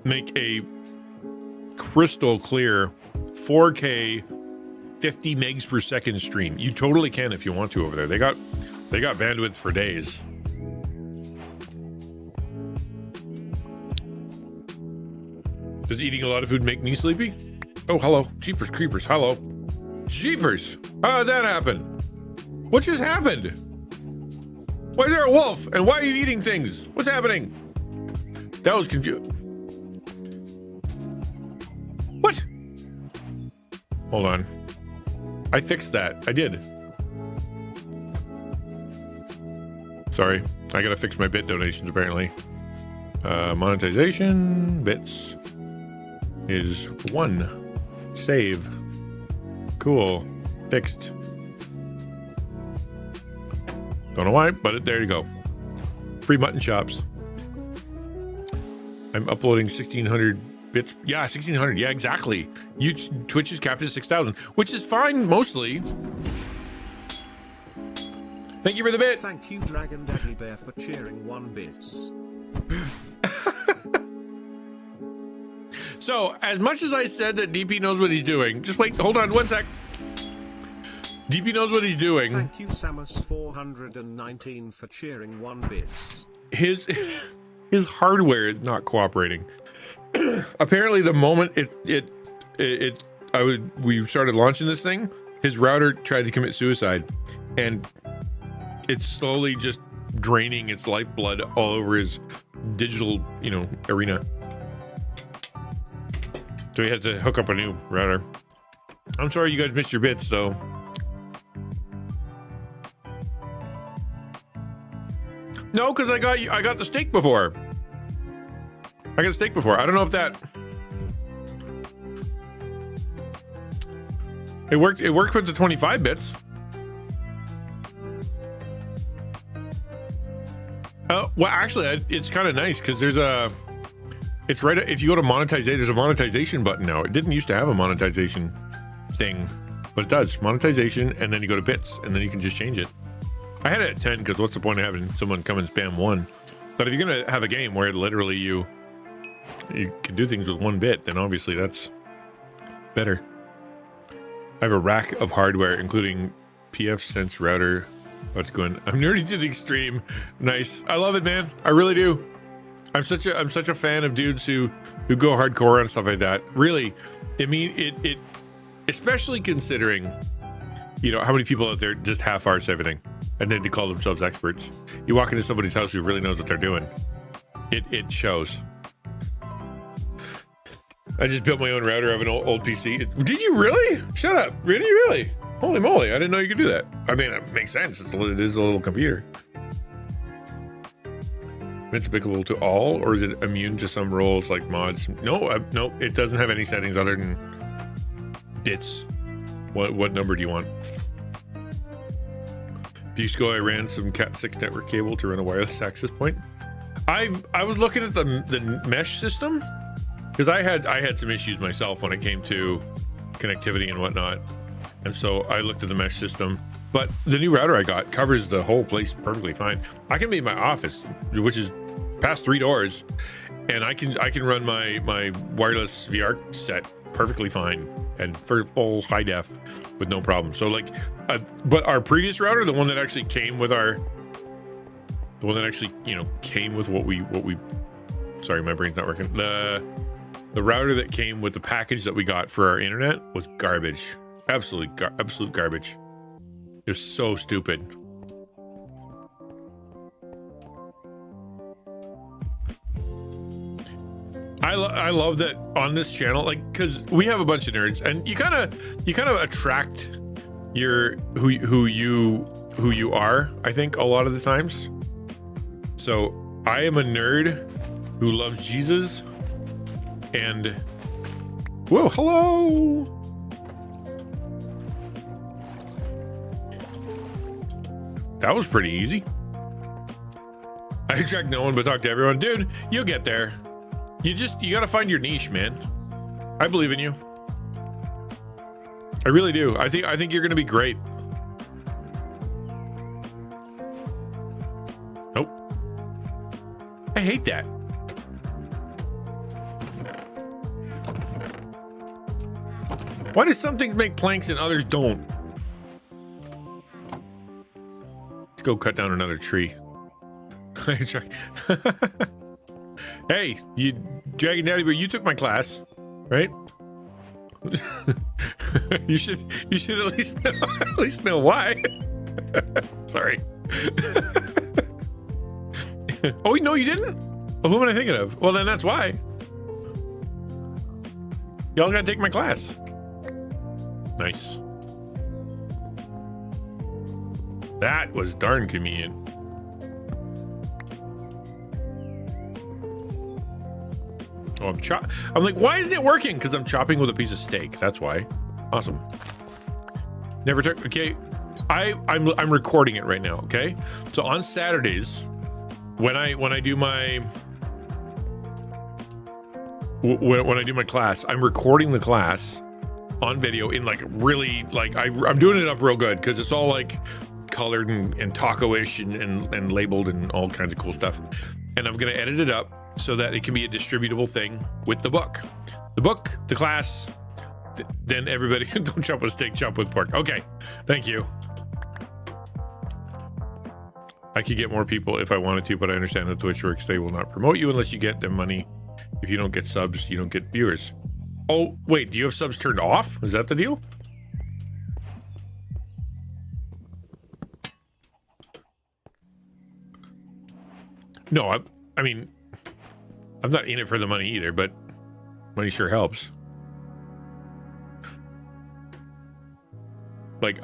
make a crystal clear 4K 50 megs per second stream. You totally can if you want to over there. They got bandwidth for days. Does eating a lot of food make me sleepy? Oh, hello. Jeepers creepers. Hello. Jeepers. How did that happen? What just happened? Why is there a wolf? And why are you eating things? What's happening? That was confused. What? Hold on. I fixed that. I did. Sorry. I gotta fix my bit donations apparently. Monetization bits is 1. Save. Cool. Fixed. Don't know why, but there you go. Free mutton chops. I'm uploading 1600 bits. Yeah, 1600. Yeah, exactly. Twitch is capped at 6,000, which is fine mostly. Thank you for the bit. Thank you, Dragon Daddy Bear, for cheering 1 bits. So, as much as I said that DP knows what he's doing, just wait, hold on 1 sec. DP knows what he's doing. Thank you, Samus419, for cheering 1 bits. His hardware is not cooperating. Apparently, the moment we started launching this thing, his router tried to commit suicide, and it's slowly just draining its lifeblood all over his digital, arena. So he had to hook up a new router. I'm sorry you guys missed your bits, though. No, because I got the steak before. I got steak before. I don't know if that. It worked. It worked with the 25 bits. Well, actually, it's kind of nice because there's a. It's right. If you go to monetization, there's a monetization button now. It didn't used to have a monetization thing, but it does. Monetization, and then you go to bits, and then you can just change it. I had it at 10 because what's the point of having someone come and spam 1? But if you're gonna have a game where literally you can do things with 1 bit, then obviously that's better. I have a rack of hardware, including PF Sense router. About to go in. I'm nerdy to the extreme. Nice. I love it, man. I really do. I'm such a fan of dudes who go hardcore on stuff like that. Really, I mean it especially considering, how many people out there just half-arse everything, and then they call themselves experts. You walk into somebody's house who really knows what they're doing. It shows. I just built my own router of an old PC. Did you really? Shut up. Really? Holy moly, I didn't know you could do that. I mean, it makes sense. It is a little computer. It's applicable to all, or is it immune to some roles like mods? No, it doesn't have any settings other than bits. What number do you want? A few weeks ago, I ran some Cat6 network cable to run a wireless access point. I was looking at the mesh system because I had some issues myself when it came to connectivity and whatnot. And so I looked at the mesh system, but the new router I got covers the whole place perfectly fine. I can be in my office, which is past 3 doors, and I can run my wireless VR set perfectly fine and for full high def with no problem. So but our previous router, the one that actually came with came with what we sorry, my brain's not working. The router that came with the package that we got for our internet was garbage. Absolute garbage. They're so stupid. I love that on this channel, because we have a bunch of nerds, and you kind of attract who you are. I think a lot of the times. So I am a nerd who loves Jesus, and whoa, hello. That was pretty easy. I attract no one but talk to everyone. Dude, you'll get there. You gotta find your niche, man. I believe in you. I really do. I think you're gonna be great. Nope. I hate that. Why do some things make planks and others don't? Let's go cut down another tree. Hey, you Dragon Daddy, but you took my class, right? you should at least know why. Sorry. Oh, no, you didn't? Oh, who am I thinking of? Well, then that's why. Y'all gotta take my class. Nice. That was darn convenient. Oh, I'm like, why isn't it working? Because I'm chopping with a piece of steak. That's why. Awesome. Never took. Okay, I'm recording it right now. Okay, so on Saturdays, when I do my when I do my class, I'm recording the class on video in like really like I'm doing it up real good because it's all like colored and taco-ish and labeled and all kinds of cool stuff. And I'm gonna edit it up so that it can be a distributable thing with the book, the class. Then everybody don't chop with steak, chop with pork. Okay, thank you. I could get more people if I wanted to, but I understand how Twitch works. They will not promote you unless you get their money. If you don't get subs, you don't get viewers. Oh, wait, do you have subs turned off? Is that the deal? No, I mean, I'm not in it for the money either, but money sure helps. Like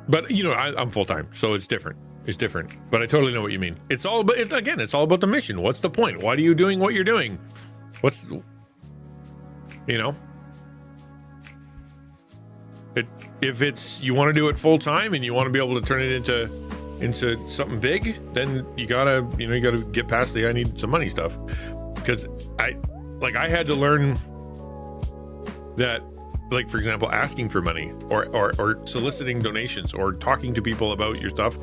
but you know, I'm full-time, so it's different. It's different, but I totally know what you mean. It's all about, again, it's all about the mission. What's the point? Why are you doing what you're doing? What's, you know, if it's, you want to do it full time and you want to be able to turn it into something big, then you gotta get past the I need some money stuff. Because I had to learn that, like, for example, asking for money or soliciting donations or talking to people about your stuff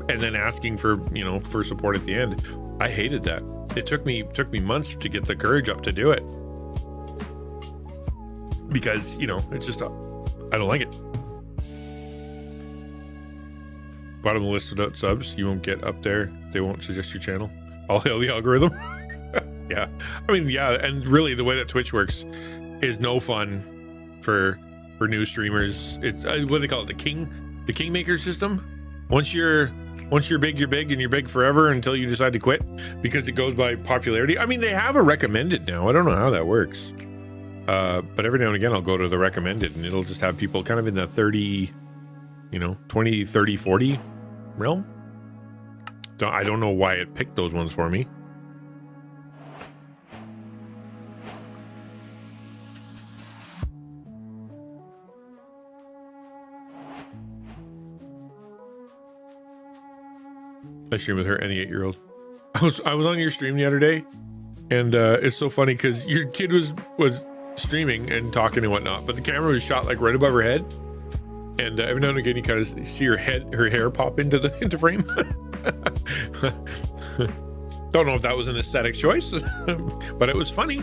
and then asking for, you know, for support at the end. I hated that. It took me months to get the courage up to do it. Because, you know, it's just, I don't like it. Bottom of the list without subs, you won't get up there. They won't suggest your channel. All hail the algorithm. Yeah. I mean, yeah, and really the way that Twitch works is no fun for new streamers. It's what do they call it? The kingmaker system. Once you're big, you're big, and you're big forever until you decide to quit because it goes by popularity. I mean, they have a recommended now. I don't know how that works. But every now and again I'll go to the recommended and it'll just have people kind of in the 30, you know, 20, 30, 40 realm. I don't know why it picked those ones for me. I stream with her and the 8-year-old. I was on your stream the other day, and it's so funny because your kid was streaming and talking and whatnot, but the camera was shot like right above her head, and every now and again you kind of see her hair pop into frame. Don't know if that was an aesthetic choice, but it was funny.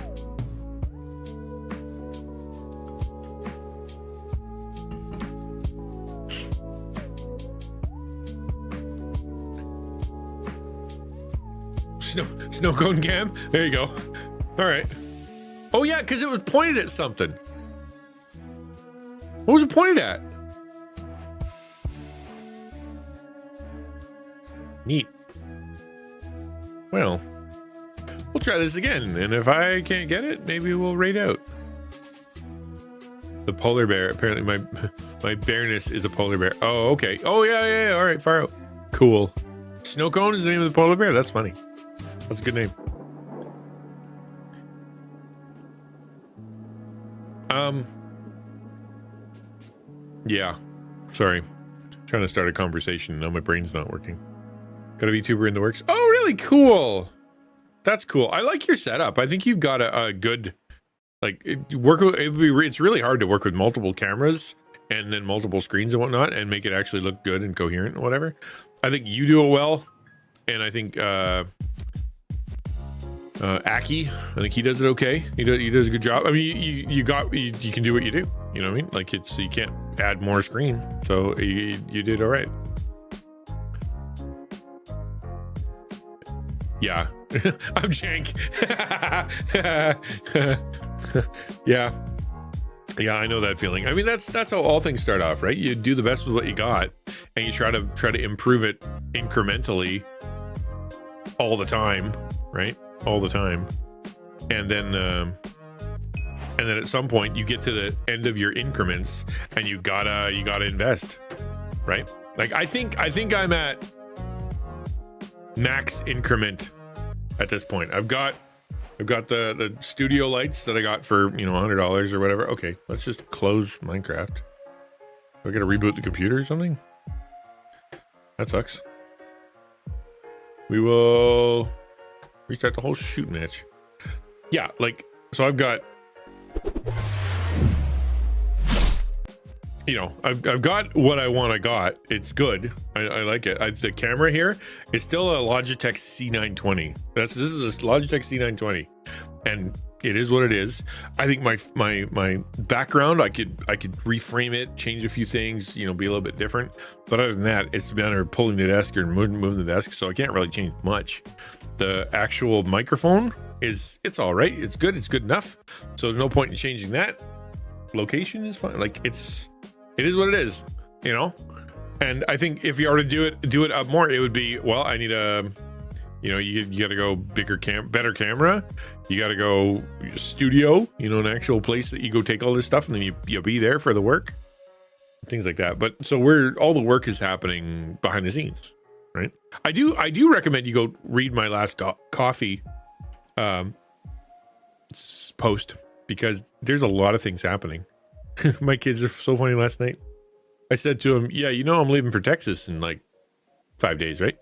Snow cone cam. There you go. All right. Oh yeah, because it was pointed at something. What was it pointed at? Neat. Well, we'll try this again, and if I can't get it, maybe we'll raid out. The polar bear. Apparently, my bearness is a polar bear. Oh, okay. Oh yeah. All right, far out. Cool. Snow cone is the name of the polar bear. That's funny. That's a good name. Yeah. Sorry. Trying to start a conversation. Now my brain's not working. Got a VTuber in the works. Oh, really? Cool. That's cool. I like your setup. I think you've got a good, like, it's really hard to work with multiple cameras and then multiple screens and whatnot and make it actually look good and coherent and whatever. I think you do it well. And I think, Aki, I think he does it okay. He does a good job. I mean, you can do what you do. You know what I mean? Like, you can't add more screen. So you did all right. Yeah. I'm jank. Yeah, I know that feeling. I mean, that's how all things start off, right? You do the best with what you got, and you try to improve it incrementally all the time, right? All the time. And then at some point you get to the end of your increments and you gotta invest, right? Like I think I'm at max increment at this point. I've got the studio lights that I got for, $100 or whatever. Okay, let's just close Minecraft. I gotta reboot the computer or something? That sucks. We will restart the whole shoot match. Yeah, like, so I've got, I've got what I want. I got. It's good. I like it. The camera here is still a Logitech C920. This is a Logitech C920, and it is what it is. I think my background, I could reframe it, change a few things, be a little bit different. But other than that, it's a matter of pulling the desk or moving the desk, so I can't really change much. The actual microphone it's all right. It's good. It's good enough. So there's no point in changing that. Location is fine. Like it is what it is, And I think if you are to do it up more, it would be, well, I need a, you got to go better camera. You got to go studio, an actual place that you go take all this stuff and then you be there for the work, things like that. But so all the work is happening behind the scenes, right? I do recommend you go read my last coffee post, because there's a lot of things happening. My kids are so funny. Last night I said to him, yeah, I'm leaving for Texas in like 5 days, right?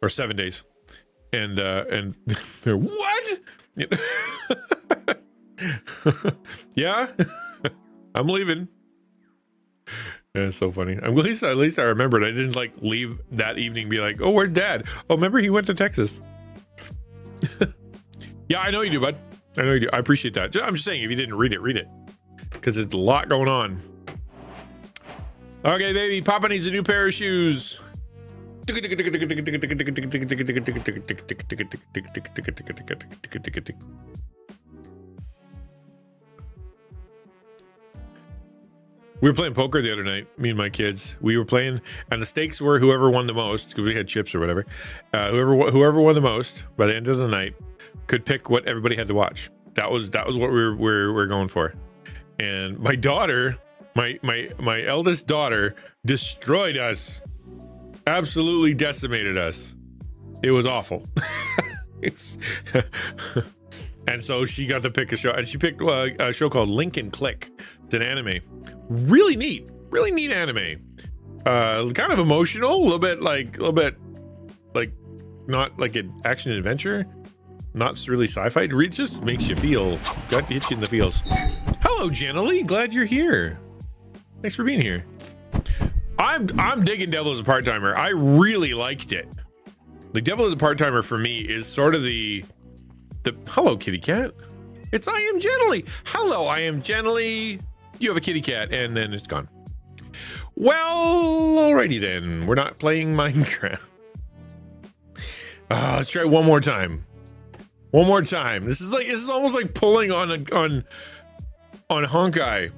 Or 7 days. And they're, what? Yeah, I'm leaving. And it's so funny. At least I remembered. I didn't like leave that evening and be like, oh, where's dad? Oh, remember he went to Texas. Yeah, I know you do, bud. I know you do. I appreciate that. I'm just saying, if you didn't read it. Because there's a lot going on. Okay, baby. Papa needs a new pair of shoes. We were playing poker the other night, me and my kids. We were playing, and the stakes were whoever won the most, because we had chips or whatever. Whoever won the most by the end of the night could pick what everybody had to watch. That was what we were going for. And my daughter, my eldest daughter, destroyed us. Absolutely decimated us. It was awful. And so she got to pick a show, and she picked a show called Link and Click. It's an anime. Really neat anime. Kind of emotional, a little bit like not like an action adventure, not really sci-fi. It just makes you feel, hits you in the feels. Hello, Jenny. Glad you're here. Thanks for being here. I'm digging Devil as a Part-Timer. I really liked it. The Devil as a Part-Timer for me is sort of the hello, kitty cat. It's I am Jenny. Hello, I am Jenny. You have a kitty cat, and then it's gone. Well, alrighty then. We're not playing Minecraft. Let's try one more time. One more time. This is almost like pulling on Honkai.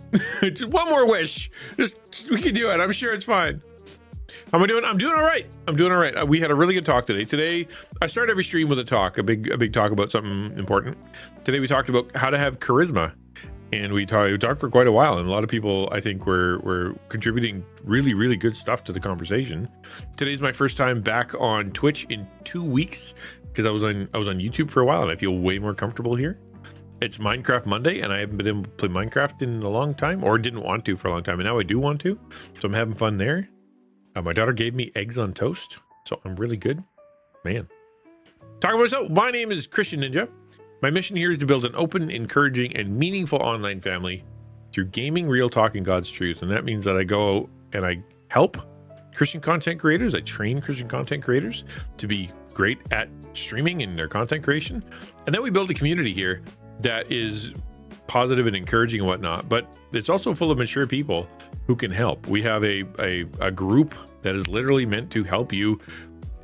Just one more wish. Just we can do it. I'm sure it's fine. How am I doing? I'm doing all right. We had a really good talk today. Today, I start every stream with a talk, a big talk about something important. Today we talked about how to have charisma. And we talked for quite a while, and a lot of people, I think, were contributing really, really good stuff to the conversation. Today's my first time back on Twitch in 2 weeks, because I was on YouTube for a while, and I feel way more comfortable here. It's Minecraft Monday, and I haven't been able to play Minecraft in a long time, or didn't want to for a long time, and now I do want to, so I'm having fun there. My daughter gave me eggs on toast, so I'm really good. Man. Talking about myself, my name is XtianNinja. My mission here is to build an open, encouraging, and meaningful online family through gaming, real talk, and God's truth. And that means that I go and I help Christian content creators. I train Christian content creators to be great at streaming and their content creation. And then we build a community here that is positive and encouraging and whatnot. But it's also full of mature people who can help. We have a group that is literally meant to help you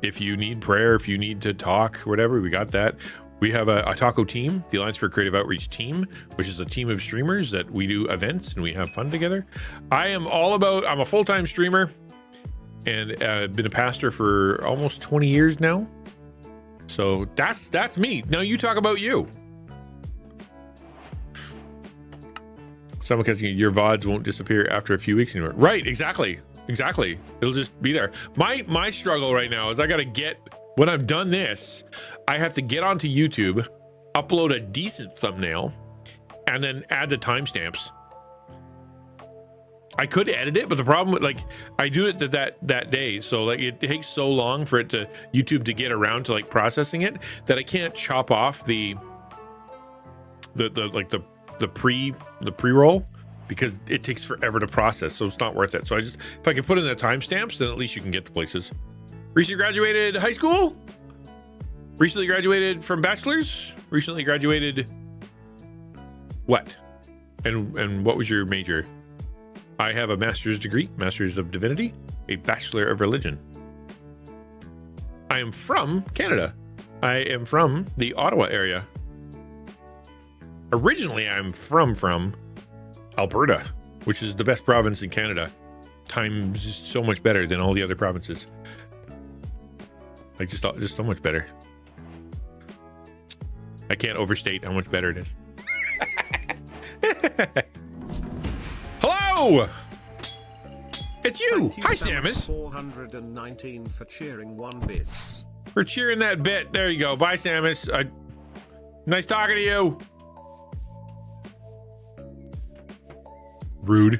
if you need prayer, if you need to talk, whatever. We got that. We have a Taco team, the Alliance for Creative Outreach team, which is a team of streamers that we do events and we have fun together. I'm a full-time streamer and been a pastor for almost 20 years now. So that's me. Now you talk about you. Someone because your VODs won't disappear after a few weeks anymore. Right, exactly. It'll just be there. My struggle right now is I gotta get, when I've done this, I have to get onto YouTube, upload a decent thumbnail, and then add the timestamps. I could edit it, but the problem with, like, I do it that day, so like it takes so long for it to YouTube to get around to like processing it that I can't chop off the pre-roll because it takes forever to process, so it's not worth it. So I just, if I can put in the timestamps, then at least you can get to places. Recently graduated high school. Recently graduated from bachelor's. Recently graduated what? And what was your major? I have a master's degree, master's of divinity, a bachelor of religion. I am from Canada. I am from the Ottawa area. Originally, I'm from Alberta, which is the best province in Canada. Times so much better than all the other provinces. Like just so much better. I can't overstate how much better it is. Hello! It's you! Hi, Samus! 419 for cheering 1 bits. For cheering that bit. There you go. Bye, Samus. Nice talking to you. Rude.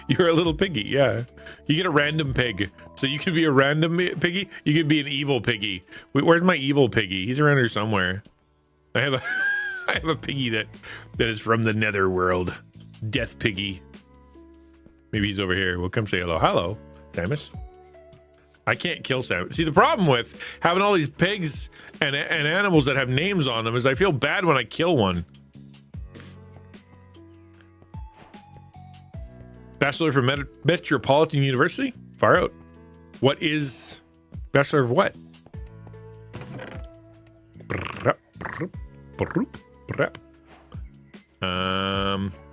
You're a little piggy, yeah. You get a random pig. So you could be a random piggy. You could be an evil piggy. Wait, where's my evil piggy? He's around here somewhere. I have a piggy that is from the netherworld. Death piggy. Maybe he's over here. We'll come say hello. Hello, Samus. I can't kill Samus. See, the problem with having all these pigs and animals that have names on them is I feel bad when I kill one. Bachelor from Metropolitan University? Far out. What is Bachelor of what?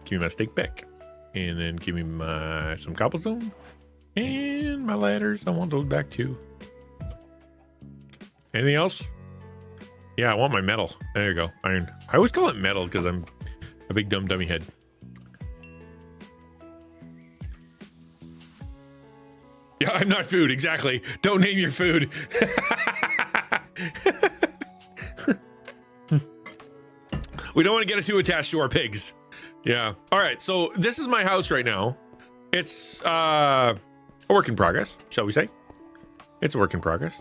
Give me my steak back. And then give me some cobblestone. And my ladders. I want those back too. Anything else? Yeah, I want my metal. There you go. Iron. I always call it metal because I'm a big dumb dummy head. Yeah, I'm not food. Exactly. Don't name your food. We don't want to get it too attached to our pigs. Yeah. All right. So this is my house right now. It's a work in progress, shall we say? It's a work in progress.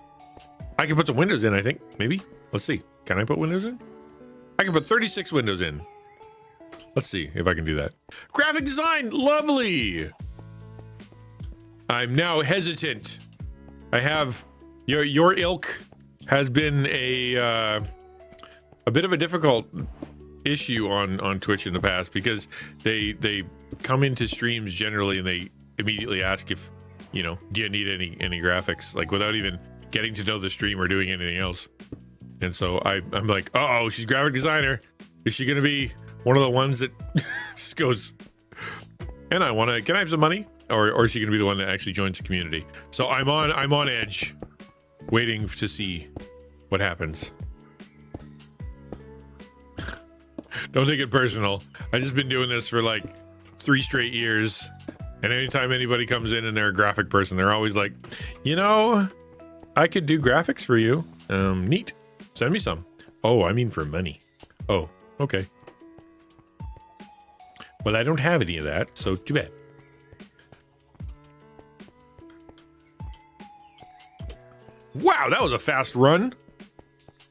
I can put some windows in, I think. Maybe. Let's see. Can I put windows in? I can put 36 windows in. Let's see if I can do that. Graphic design. Lovely. I'm now hesitant. I have your ilk has been a bit of a difficult issue on Twitch in the past because they come into streams generally and they immediately ask if, you know, do you need any graphics, like without even getting to know the stream or doing anything else. And so I'm like, oh, she's graphic designer. Is she gonna be one of the ones that just goes, and can I have some money? Or is she gonna be the one that actually joins the community? So I'm on edge, waiting to see what happens. Don't take it personal. I've just been doing this for like 3 straight years. And anytime anybody comes in and they're a graphic person, they're always like, you know, I could do graphics for you. Neat. Send me some. Oh, I mean for money. Oh, okay. Well, I don't have any of that, so too bad. Wow, that was a fast run.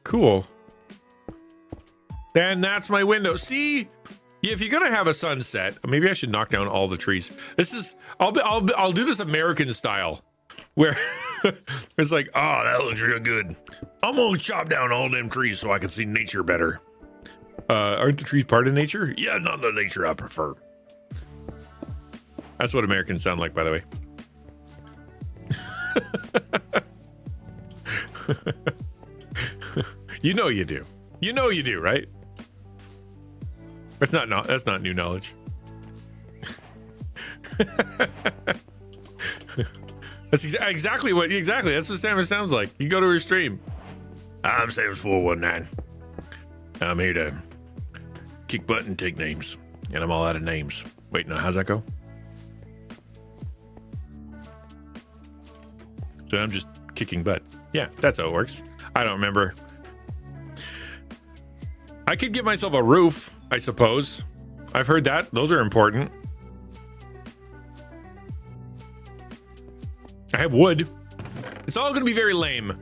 Cool. And that's my window. See, if you're gonna have a sunset, maybe I should knock down all the trees. This is, I'll do this American style, where it's like, oh, that looks real good. I'm gonna chop down all them trees so I can see nature better. Aren't the trees part of nature? Yeah, not the nature I prefer. That's what Americans sound like, by the way. You know you do. You know you do, right? That's not new knowledge. That's exactly what that's what Samus sounds like. You go to her stream. I'm Samus419. I'm here to kick butt and take names, and I'm all out of names. Wait, no, how's that go? So I'm just kicking butt. Yeah, that's how it works. I don't remember. I could give myself a roof, I suppose. I've heard that. Those are important. I have wood. It's all gonna be very lame.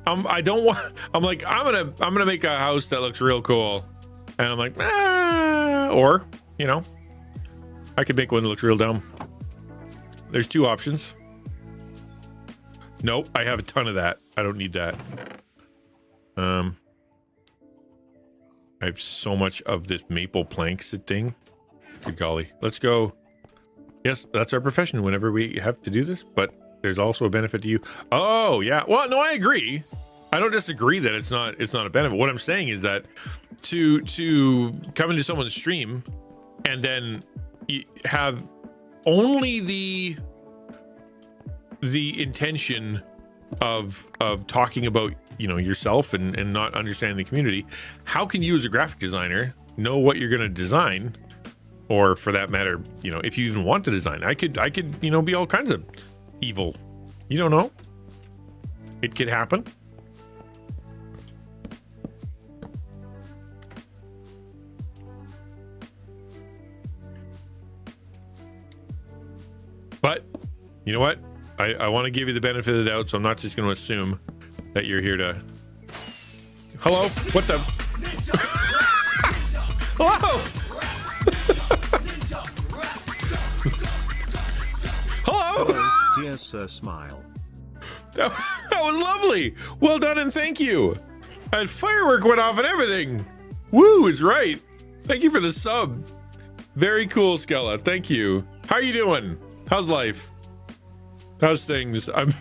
I don't want. I'm like, I'm gonna make a house that looks real cool, and I'm like, or you know, I could make one that looks real dumb. There's two options. Nope, I have a ton of that. I don't need that. I have so much of this maple planks thing. Good golly. Let's go. Yes, that's our profession whenever we have to do this, but there's also a benefit to you. Oh, yeah. Well, no, I agree. I don't disagree that it's not a benefit. What I'm saying is that to come into someone's stream and then have only the intention of talking about, you know, yourself and not understanding the community, how can you as a graphic designer know what you're going to design? Or for that matter, you know, if you even want to design, I could, you know, be all kinds of evil. You don't know. It could happen. But you know what? I want to give you the benefit of the doubt, so I'm not just going to assume that you're here to... Hello? What the... Hello? Hello? Dear Sir Smile. That was lovely. Well done and thank you. And firework went off and everything. Woo is right. Thank you for the sub. Very cool, Skella. Thank you. How are you doing? How's life? How's things? I'm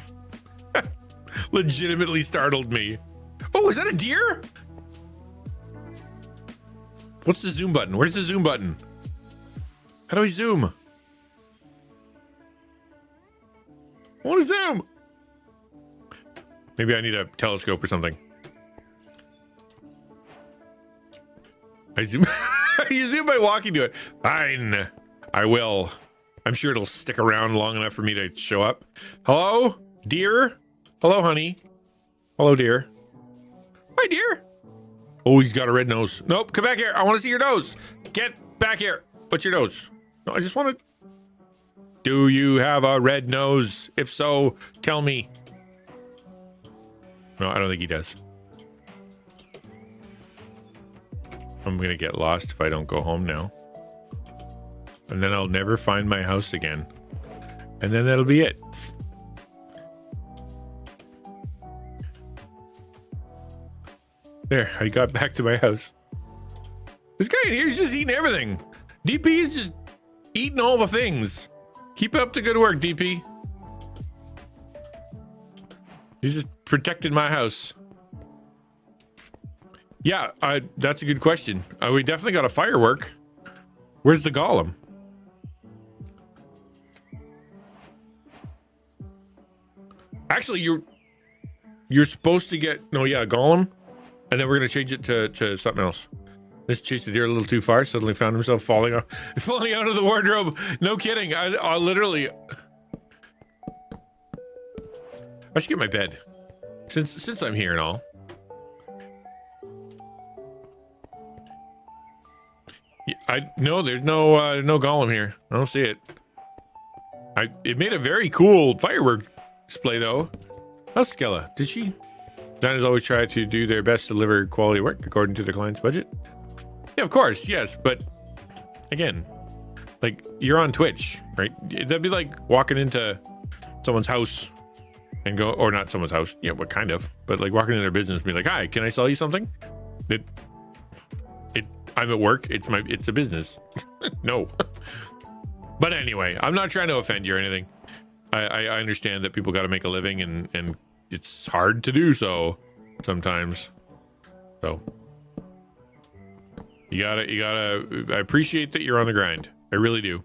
legitimately startled me. Oh, is that a deer? What's the zoom button? Where's the zoom button? How do we zoom? I want to zoom. Maybe I need a telescope or something. I zoom. You zoom by walking to it. Fine. I will. I'm sure it'll stick around long enough for me to show up. Hello, dear? Hello, honey. Hello, dear. Hi, dear. Oh, he's got a red nose. Nope, come back here. I want to see your nose. Get back here. What's your nose? No, I just want to... Do you have a red nose? If so, tell me. No, I don't think he does. I'm going to get lost if I don't go home now. And then I'll never find my house again. And then that'll be it. There, I got back to my house. This guy in here is just eating everything. DP is just eating all the things. Keep up the good work, DP. He's just protected my house. Yeah, that's a good question. We definitely got a firework. Where's the golem? Actually, you're supposed to get... No, yeah, golem. And then we're going to change it to something else. This chased the deer a little too far. Suddenly found himself falling out of the wardrobe. No kidding. I literally... I should get my bed. Since I'm here and all. Yeah, no, there's no golem here. I don't see it. It made a very cool firework display though. How's Skella? Did she? Designers always try to do their best to deliver quality work according to the client's budget. Yeah, of course, yes, but again, like you're on Twitch, right? That'd be like walking into someone's house and go, or not someone's house, yeah, what kind of, but like walking into their business and be like, "Hi, can I sell you something?" I'm at work. It's a business. No. But anyway, I'm not trying to offend you or anything. I understand that people got to make a living and it's hard to do so sometimes. So you gotta, I appreciate that you're on the grind. I really do.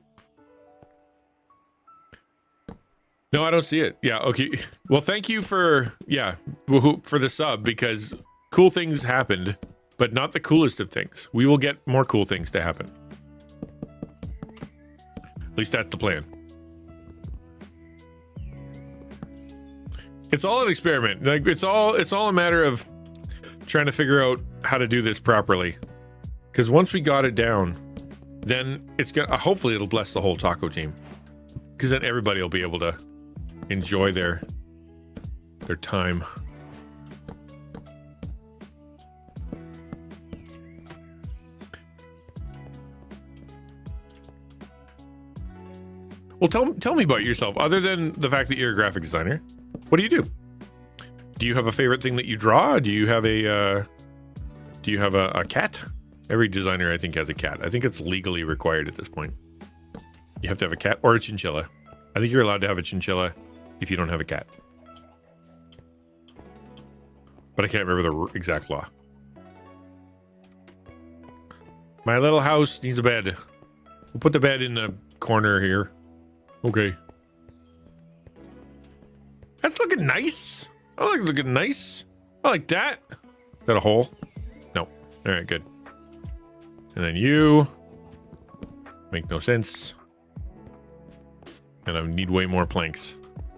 No, I don't see it. Yeah, okay. Well, thank you for, yeah, for the sub, because cool things happened, but not the coolest of things. We will get more cool things to happen. At least that's the plan. It's all an experiment. Like it's all a matter of trying to figure out how to do this properly. Because once we got it down, then it's gonna hopefully it'll bless the whole taco team. Because then everybody will be able to enjoy their time. Well, tell me about yourself. Other than the fact that you're a graphic designer, what do you do? Do you have a favorite thing that you draw? Do you have a cat? Every designer, I think, has a cat. I think it's legally required at this point. You have to have a cat or a chinchilla. I think you're allowed to have a chinchilla if you don't have a cat. But I can't remember the exact law. My little house needs a bed. We'll put the bed in the corner here. Okay. That's looking nice. I like looking nice. I like that. Is that a hole? No. All right, good. And then you. Make no sense. And I need way more planks.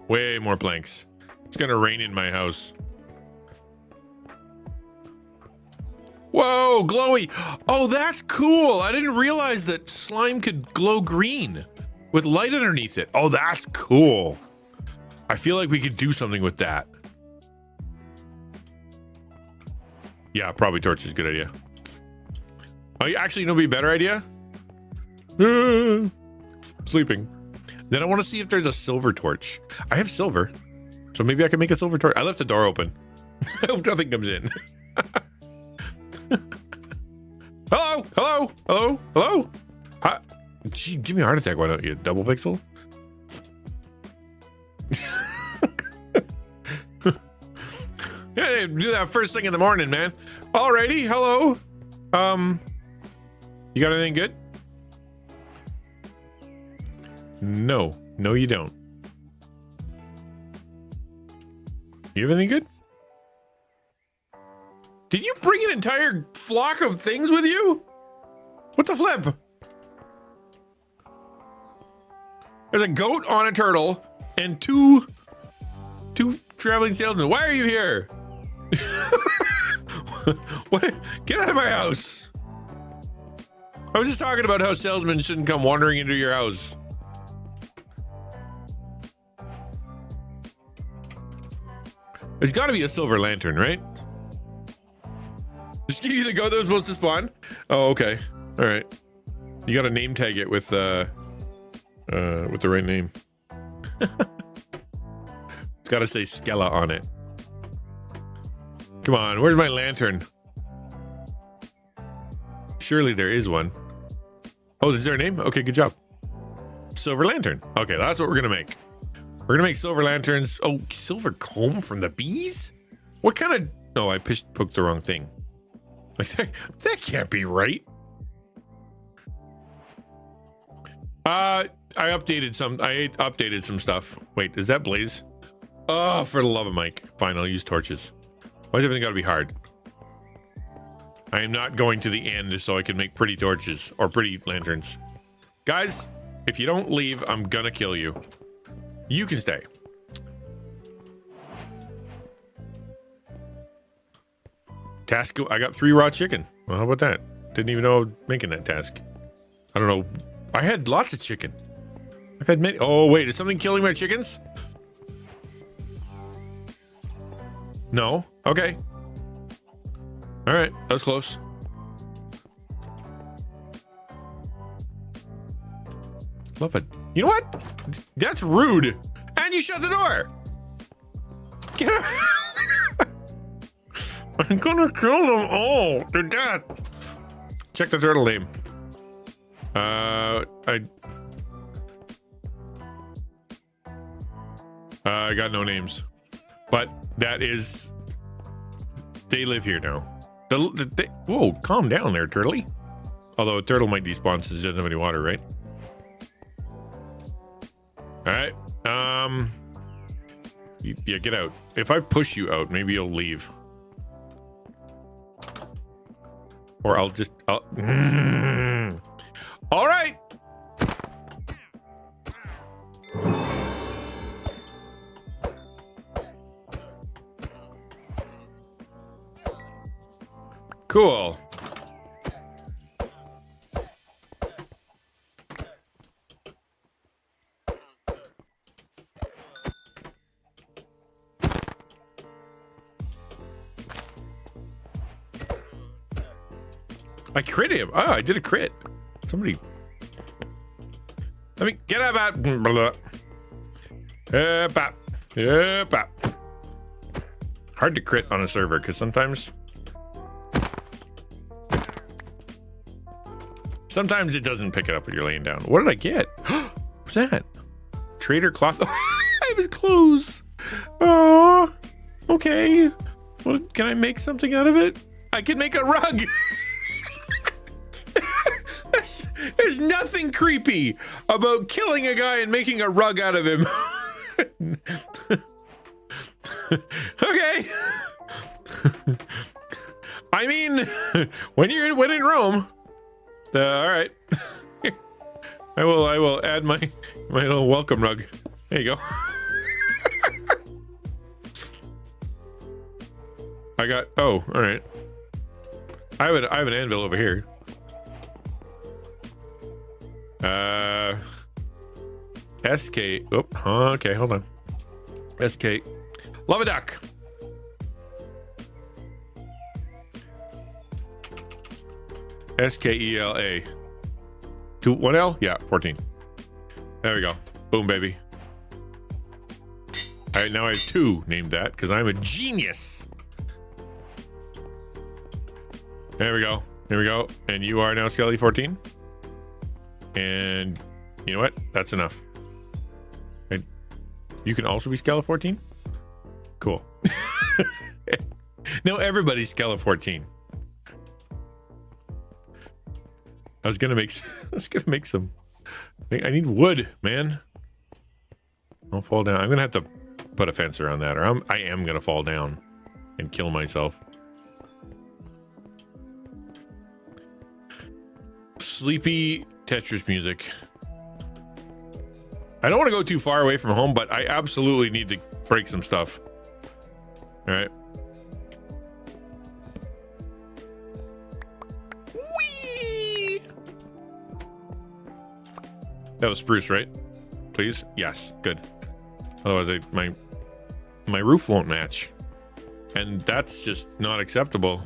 Way more planks. It's gonna rain in my house. Whoa, glowy. Oh, that's cool. I didn't realize that slime could glow green with light underneath it. Oh, that's cool. I feel like we could do something with that. Yeah, probably torch is a good idea. Oh, actually, you know, be a better idea? Sleeping. Then I want to see if there's a silver torch. I have silver, so maybe I can make a silver torch. I left the door open. I hope nothing comes in. Hello, hello, hello, hello. Hi. Gee, give me a heart attack. Why don't you? Double pixel? Yeah, do that first thing in the morning, man. Alrighty, hello. You got anything good? No, you don't. You have anything good? Did you bring an entire flock of things with you? What the flip? There's a goat on a turtle and two traveling salesmen. Why are you here? What? Get out of my house. I was just talking about how salesmen shouldn't come wandering into your house. There's got to be a silver lantern, right? Just give you the goat that was supposed to spawn? Oh, okay. All right. You got to name tag it with the right name. It's got to say Skella on it. Come on, where's my lantern? Surely there is one. Oh, is there a name? Okay, good job. Silver lantern. Okay, that's what we're gonna make. We're gonna make silver lanterns. Oh, silver comb from the bees? What kind of... No, I poked the wrong thing. Like, that can't be right. I updated some stuff. Wait, is that Blaze? Oh, for the love of Mike. Fine, I'll use torches. Why's everything gotta be hard? I am not going to the end so I can make pretty torches or pretty lanterns. Guys, if you don't leave, I'm gonna kill you. You can stay. Task, I got 3 raw chicken. Well, how about that? Didn't even know I was making that task. I don't know. I had lots of chicken. I've had many. Oh, wait, is something killing my chickens? No? Okay. All right, that was close. Love it. You know what? That's rude. And you shut the door. Get out. I'm gonna kill them all to death. Check the turtle name. I got no names, but that is, they live here now. Whoa, calm down there, turtley. Although a turtle might despawn since it doesn't have any water, right? All right. Yeah, get out. If I push you out, maybe you'll leave. Or I'll just... All right. Cool. I crit him. Oh, I did a crit. Somebody. Let me get up at. Hard to crit on a server because sometimes it doesn't pick it up when you're laying down. What did I get? What's that? Trader cloth. I have his clothes. Oh, okay. Well, can I make something out of it? I can make a rug. There's nothing creepy about killing a guy and making a rug out of him. Okay. I mean, when in Rome. All right. I will add my little welcome rug. There you go. I got. Oh, all right. I have an anvil over here. SK. Oh, okay, hold on. SK. Love a duck. SKELA. 1L? Yeah, 14. There we go. Boom, baby. All right, now I have 2 named that because I'm a genius. There we go. There we go. And you are now Skelly 14. And you know what? That's enough. And you can also be Skella 14? Cool. No, everybody's Skella 14. I was gonna make some. I need wood, man. Don't fall down. I'm gonna have to put a fence around that, or I am gonna fall down and kill myself. Sleepy Tetris music. I don't want to go too far away from home, but I absolutely need to break some stuff. All right. Whee! That was spruce, right? Please? Yes. Good. Otherwise, my roof won't match. And that's just not acceptable.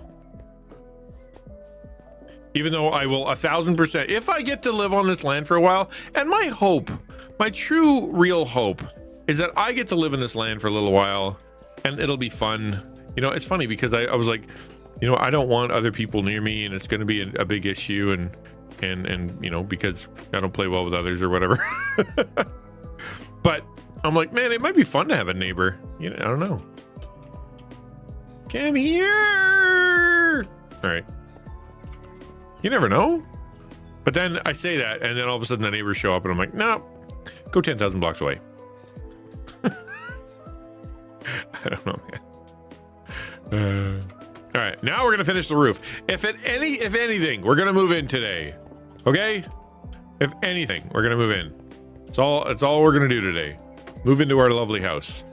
Even though I will 1000%, if I get to live on this land for a while, and my hope, my true, real hope, is that I get to live in this land for a little while, and it'll be fun. You know, it's funny because I was like, you know, I don't want other people near me, and it's going to be a big issue, and you know, because I don't play well with others or whatever. But I'm like, man, it might be fun to have a neighbor. You know, I don't know. Come here. All right. You never know. But then I say that, and then all of a sudden the neighbors show up, and I'm like, no, go 10,000 blocks away. I don't know, man. All right, now we're gonna finish the roof. If anything, we're gonna move in today. Okay? If anything, we're gonna move in. It's all we're gonna do today. Move into our lovely house.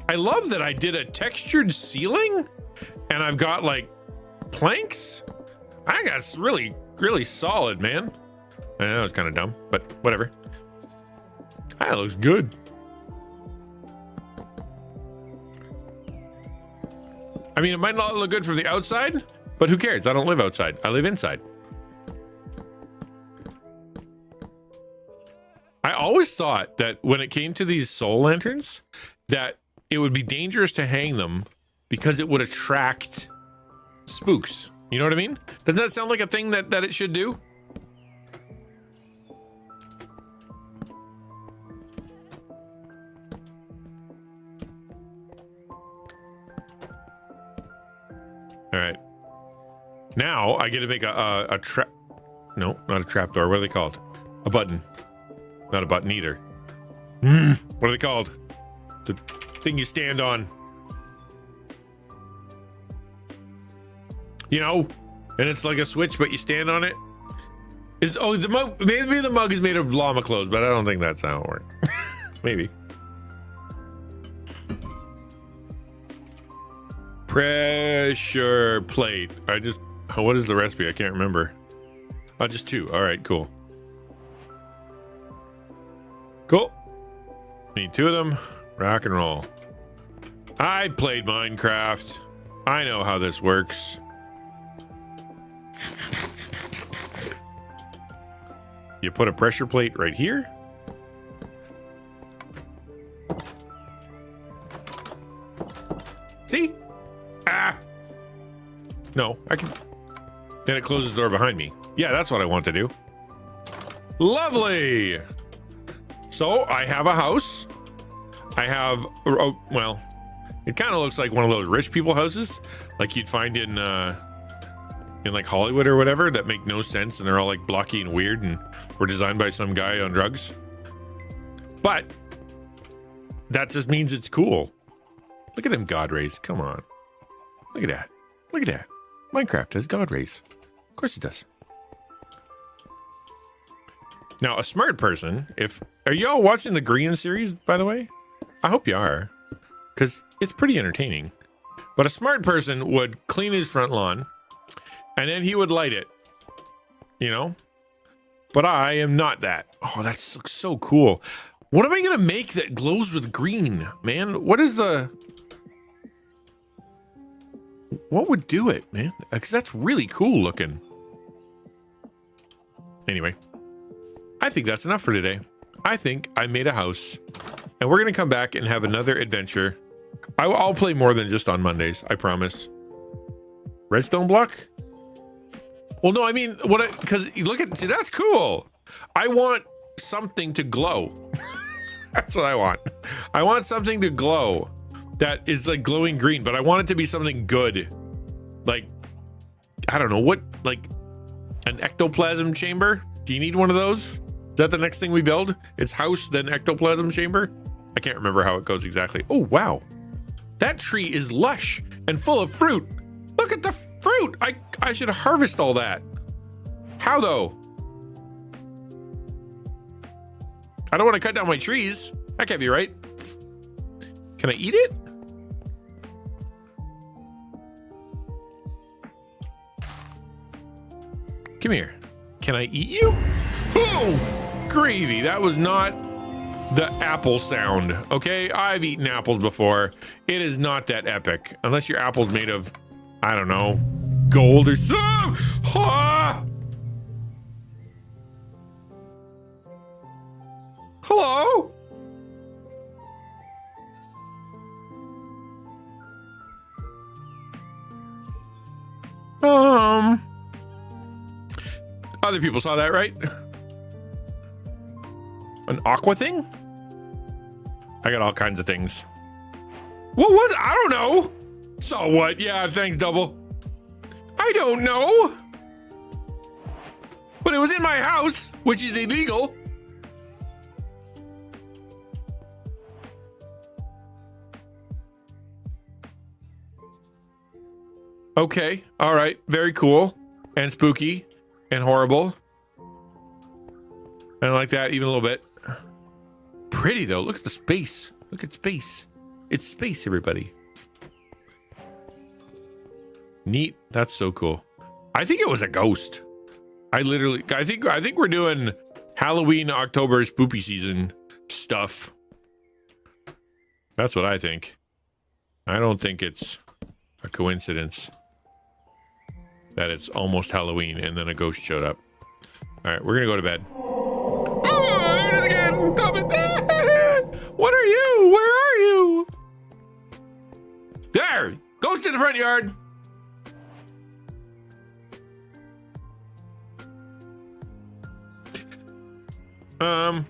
I love that I did a textured ceiling and I've got like planks. I think that's really, really solid, man. I know it's kind of dumb, but whatever. That looks good. I mean, it might not look good from the outside, but who cares? I don't live outside. I live inside. I always thought that when it came to these soul lanterns, that it would be dangerous to hang them because it would attract spooks. You know what I mean? Doesn't that sound like a thing that it should do? All right. Now I get to make a trap. No, not a trap door. What are they called? A button. Not a button either. What are they called? The thing you stand on. You know? And it's like a switch, but you stand on it. Is the mug? Maybe the mug is made of llama clothes, but I don't think that's how it works. Maybe. Pressure plate. What is the recipe? I can't remember. Oh, just 2. All right, cool. Cool. Need 2 of them. Rock and roll. I played Minecraft. I know how this works. You put a pressure plate right here. See? Ah! No, I can... Then it closes the door behind me. Yeah, that's what I want to do. Lovely! So, I have a house. I have... well, it kind of looks like one of those rich people houses. Like you'd find in like Hollywood or whatever that make no sense. And they're all like blocky and weird and were designed by some guy on drugs. But that just means it's cool. Look at them God rays. Come on. Look at that. Look at that. Minecraft has God rays. Of course it does. Now, a smart person, are y'all watching the Green series, by the way? I hope you are, because it's pretty entertaining. But a smart person would clean his front lawn, and then he would light it, you know? But I am not that. Oh, that looks so cool. What am I going to make that glows with green, man? What would do it, man? Because that's really cool looking. Anyway, I think that's enough for today. I think I made a house, and we're going to come back and have another adventure. I'll play more than just on Mondays, I promise. Redstone block? Well, no, I mean, because see, that's cool. I want something to glow. That's what I want. I want something to glow that is like glowing green, but I want it to be something good. Like, I don't know, like an ectoplasm chamber? Do you need one of those? Is that the next thing we build? It's house, then ectoplasm chamber? I can't remember how it goes exactly. Oh, wow. That tree is lush and full of fruit. Look at the fruit. I should harvest all that. How though? I don't want to cut down my trees. That can't be right. Can I eat it? Come here. Can I eat you? Oh, gravy. That was not the apple sound. Okay, I've eaten apples before. It is not that epic. Unless your apple's made of, I don't know, gold or something. Ah! Hello? Other people saw that, right? An aqua thing? I got all kinds of things. What was? I don't know. So what? Yeah, thanks, Double. I don't know. But it was in my house, which is illegal. Okay. All right. Very cool and spooky and horrible. I like that even a little bit. Pretty though. Look at the space. Look at space. It's space, everybody. Neat. That's so cool. I think it was a ghost. I think we're doing Halloween, October spoopy season stuff. That's what I think. I don't think it's a coincidence that it's almost Halloween and then a ghost showed up. All right, we're gonna go to bed. Oh, there it is again. What are you? Where are you? There, ghost in the front yard.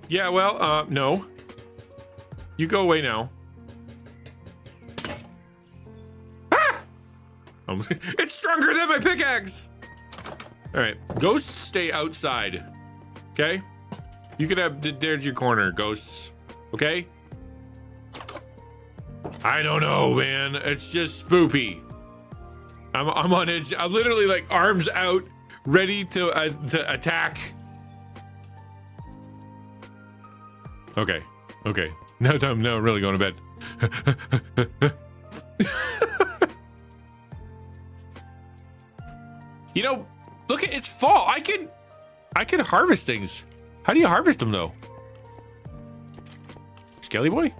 Yeah, well, no. You go away now. Ah! It's stronger than my pickaxe. All right, ghosts stay outside. Okay. You can have, there's your corner, ghosts. Okay? I don't know, man. It's just spoopy. I'm on edge. I'm literally like arms out, ready to attack. Okay. Okay. Now I'm really going to bed. You know, look at it's fall. I can harvest things. How do you harvest them though? Skelly boy?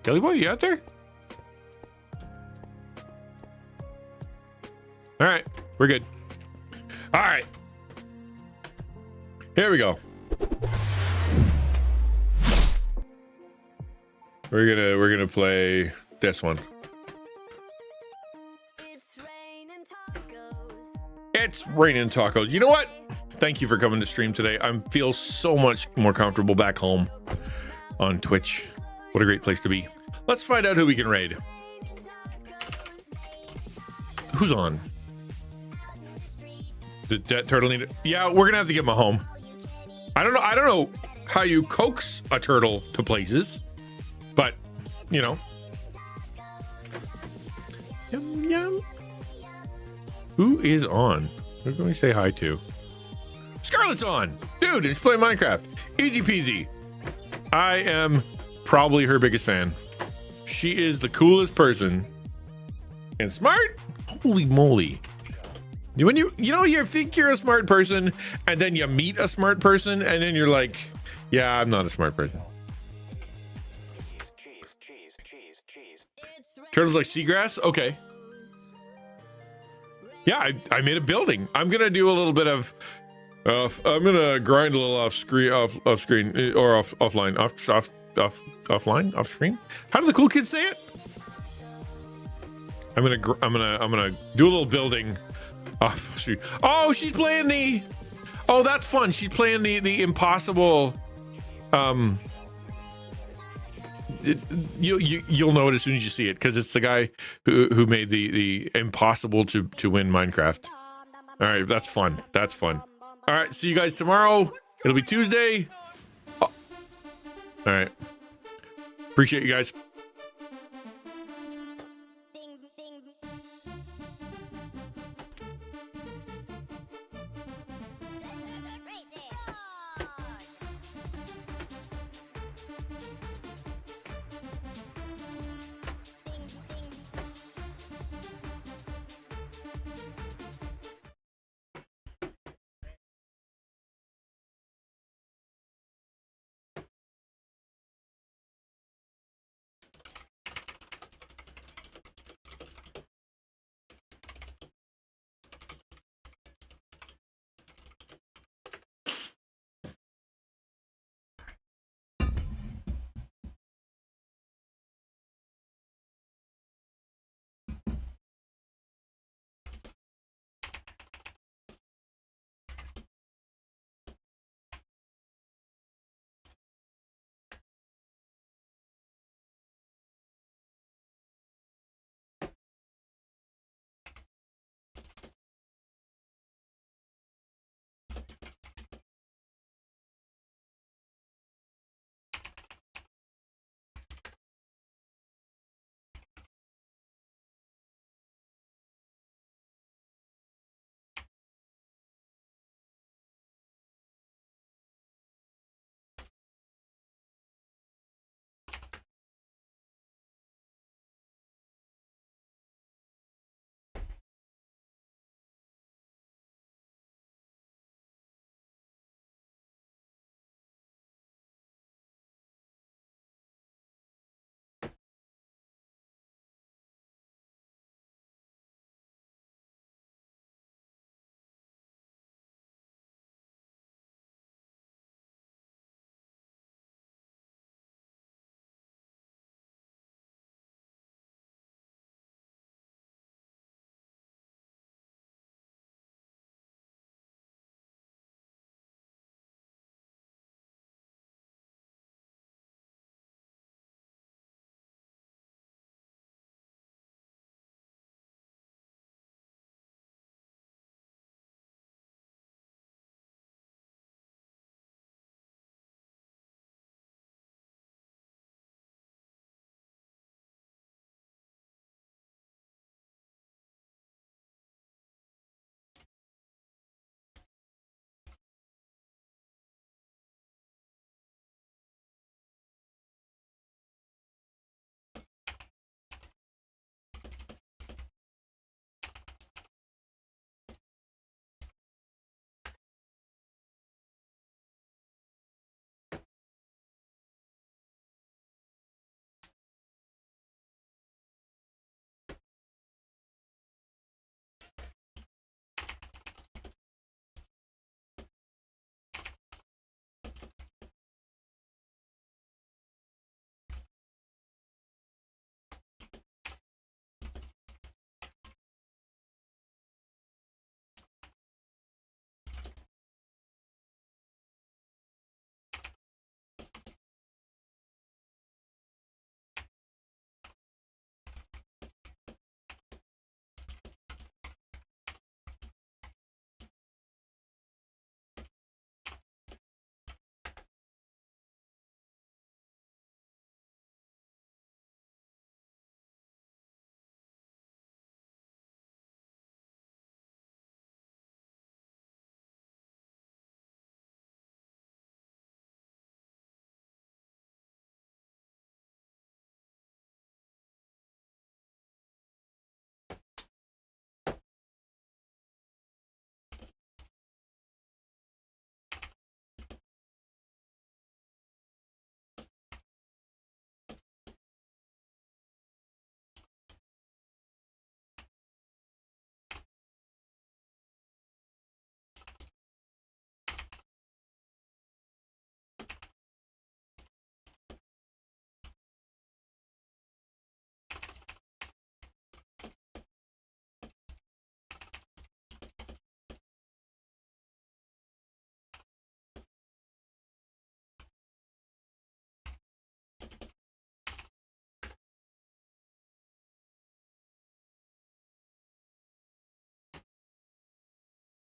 Skelly boy, you out there? All right, we're good. All right. Here we go. We're gonna play this one. It's raining tacos. You know what? Thank you for coming to stream today. I feel so much more comfortable back home on Twitch. What a great place to be. Let's find out who we can raid. Who's on? Did that turtle need it? Yeah, we're gonna have to get him a home. I don't know how you coax a turtle to places, but you know. Yum yum. Who is on? Who can we say hi to? Scarlett's on! Dude, he's playing Minecraft. Easy peasy. I am probably her biggest fan. She is the coolest person. And smart? Holy moly. When you think you're a smart person, and then you meet a smart person, and then you're like, yeah, I'm not a smart person. Turtles like seagrass? Okay. Yeah, I made a building. I'm gonna do a little bit of I'm gonna grind a little off screen or offline, off screen. How do the cool kids say it? I'm gonna do a little building off screen. Oh, she's playing the. Oh, that's fun. She's playing the impossible. You'll know it as soon as you see it because it's the guy who made the impossible to win Minecraft. All right, that's fun. That's fun. All right, see you guys tomorrow. It'll be Tuesday. Oh. All right. Appreciate you guys.